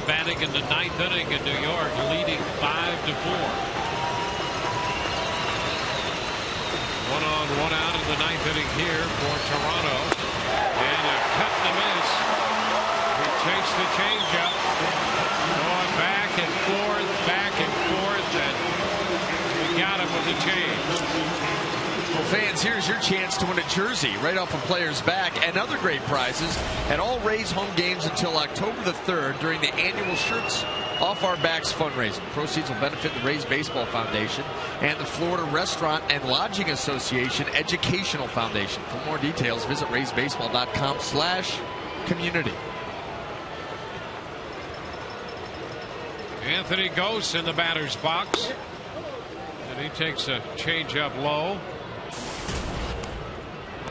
Batting in the 9th inning in New York, leading 5-4. 1 on, 1 out in the 9th inning here for Toronto, and a cut and a miss. He chased the changeup, going back and forth, and he got him with the change. Well, fans, here's your chance to win a jersey right off a player's back and other great prizes at all Rays home games until October the 3rd during the annual Shirts Off Our Backs fundraising. Proceeds will benefit the Rays Baseball Foundation and the Florida Restaurant and Lodging Association Educational Foundation. For more details, visit raysbaseball.com/community. Anthony Gose in the batter's box, and he takes a changeup low.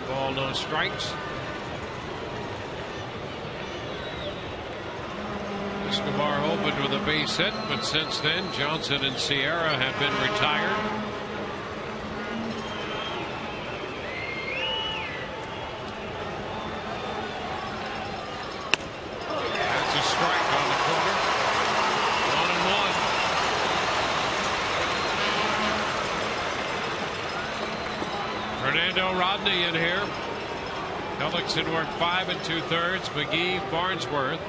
1 ball, no strikes. Escobar opened with a base hit, but since then Johnson and Sierra have been retired. That's a strike on the corner. 1-1. Fernando Rodney in here. Hellickson worked 5 2/3. McGee, Farnsworth,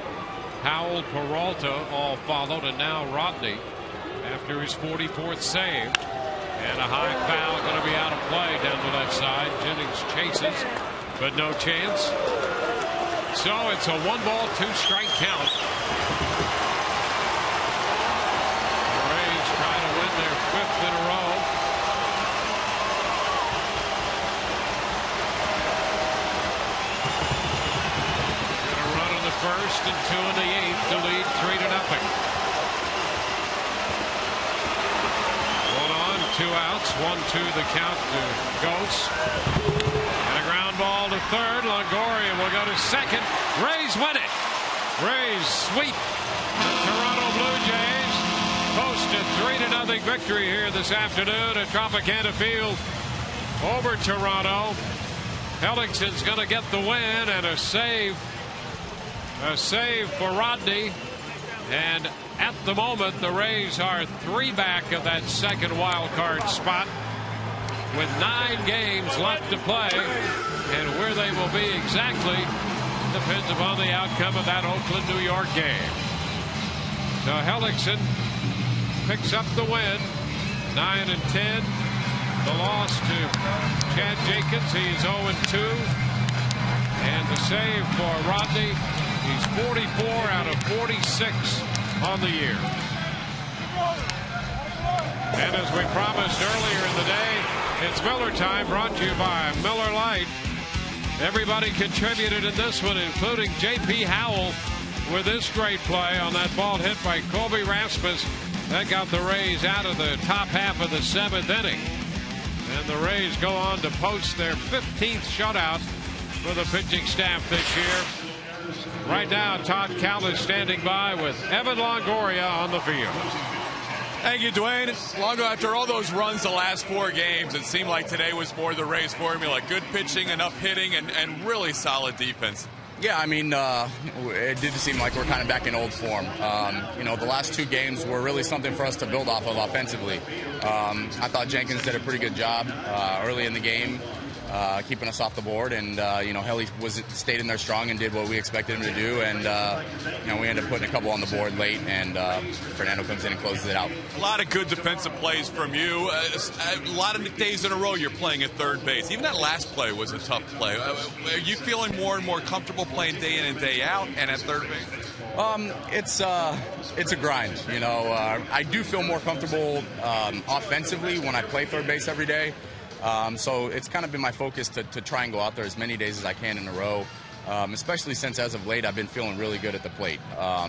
Howell, Peralta all followed, and now Rodney after his 44th save. And a high foul going to be out of play down the left side. Jennings chases, but no chance. So it's a 1 ball, 2 strike count. The Rays try to win their 5th in a row. First and 2 in the 8th to lead 3-0. 1 on, 2 outs, 1-2 the count to Gose. And a ground ball to third. Longoria will go to second. Rays win it. Rays sweep the Toronto Blue Jays. Post a 3-0 victory here this afternoon at Tropicana Field over Toronto. Hellickson's going to get the win, and a save for Rodney. And at the moment, the Rays are 3 back of that second wild card spot with 9 games left to play. And where they will be exactly depends upon the outcome of that Oakland-New York game. So Hellickson picks up the win, 9-10. The loss to Chad Jenkins, he's 0-2. And the save for Rodney, he's 44 out of 46 on the year. And as we promised earlier in the day, it's Miller time, brought to you by Miller Lite. Everybody contributed in this one, including J.P. Howell with this great play on that ball hit by Colby Rasmus. That got the Rays out of the top half of the 7th inning. And the Rays go on to post their 15th shutout for the pitching staff this year. Right now, Todd Callis standing by with Evan Longoria on the field. Thank you, Dwayne. Longo, after all those runs the last 4 games, it seemed like today was more the Rays formula. Good pitching, enough hitting, and really solid defense. Yeah, I mean, it did seem like we're kind of back in old form. The last 2 games were really something for us to build off of offensively. I thought Jenkins did a pretty good job early in the game, keeping us off the board, and Helly stayed in there strong and did what we expected him to do, and we ended up putting a couple on the board late, and Fernando comes in and closes it out. A lot of good defensive plays from you. A lot of days in a row you're playing at third base. Even that last play was a tough play. Are you feeling more and more comfortable playing day in and day out and at third base? It's a grind. I do feel more comfortable offensively when I play third base every day. So it's kind of been my focus to try and go out there as many days as I can in a row, especially since as of late I've been feeling really good at the plate.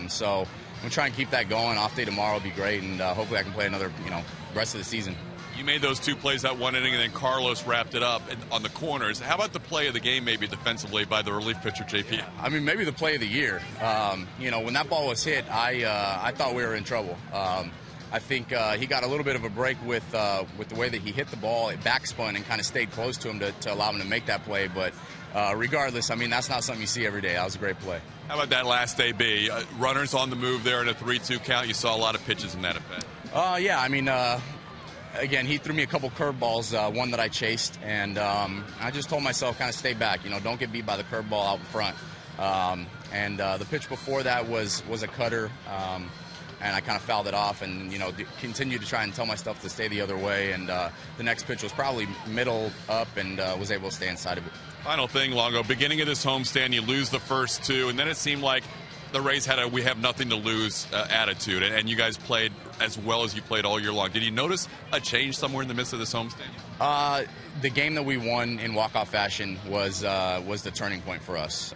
So I'm going to try and keep that going. Off day tomorrow will be great, and hopefully I can play another, rest of the season. You made those 2 plays that 1 inning, and then Carlos wrapped it up on the corners. How about the play of the game, maybe defensively, by the relief pitcher, JP? I mean, maybe the play of the year. When that ball was hit, I thought we were in trouble. I think he got a little bit of a break with the way that he hit the ball. It backspun and kind of stayed close to him to allow him to make that play. But regardless, I mean, that's not something you see every day. That was a great play. How about that last AB? Runners on the move there in a 3-2 count. You saw a lot of pitches in that event. Yeah, I mean, again, he threw me a couple curveballs, one that I chased. And I just told myself, kind of stay back. Don't get beat by the curveball out in front. And the pitch before that was a cutter. And I kind of fouled it off and, continued to try and tell myself to stay the other way. And the next pitch was probably middle up and was able to stay inside of it. Final thing, Longo. Beginning of this homestand, you lose the first 2, and then it seemed like the Rays had a we have nothing to lose attitude, and you guys played as well as you played all year long. Did you notice a change somewhere in the midst of this homestand? The game that we won in walk-off fashion was the turning point for us.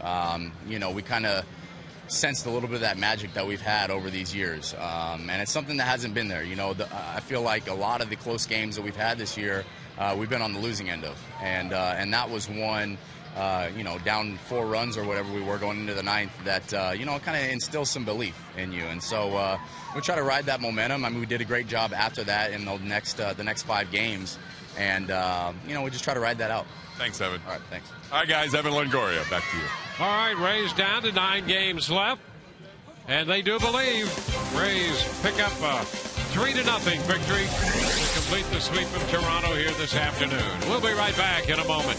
We kind of sensed a little bit of that magic that we've had over these years, and it's something that hasn't been there. I feel like a lot of the close games that we've had this year, we've been on the losing end of, and that was one, down 4 runs or whatever we were going into the 9th, that kind of instills some belief in you, and so we try to ride that momentum. I mean, we did a great job after that in the next 5 games, and we just try to ride that out. Thanks, Evan. All right, thanks. All right, guys, Evan Longoria, back to you. All right, Rays down to 9 games left, and they do believe Rays pick up a 3-0 victory to complete the sweep of Toronto here this afternoon. We'll be right back in a moment.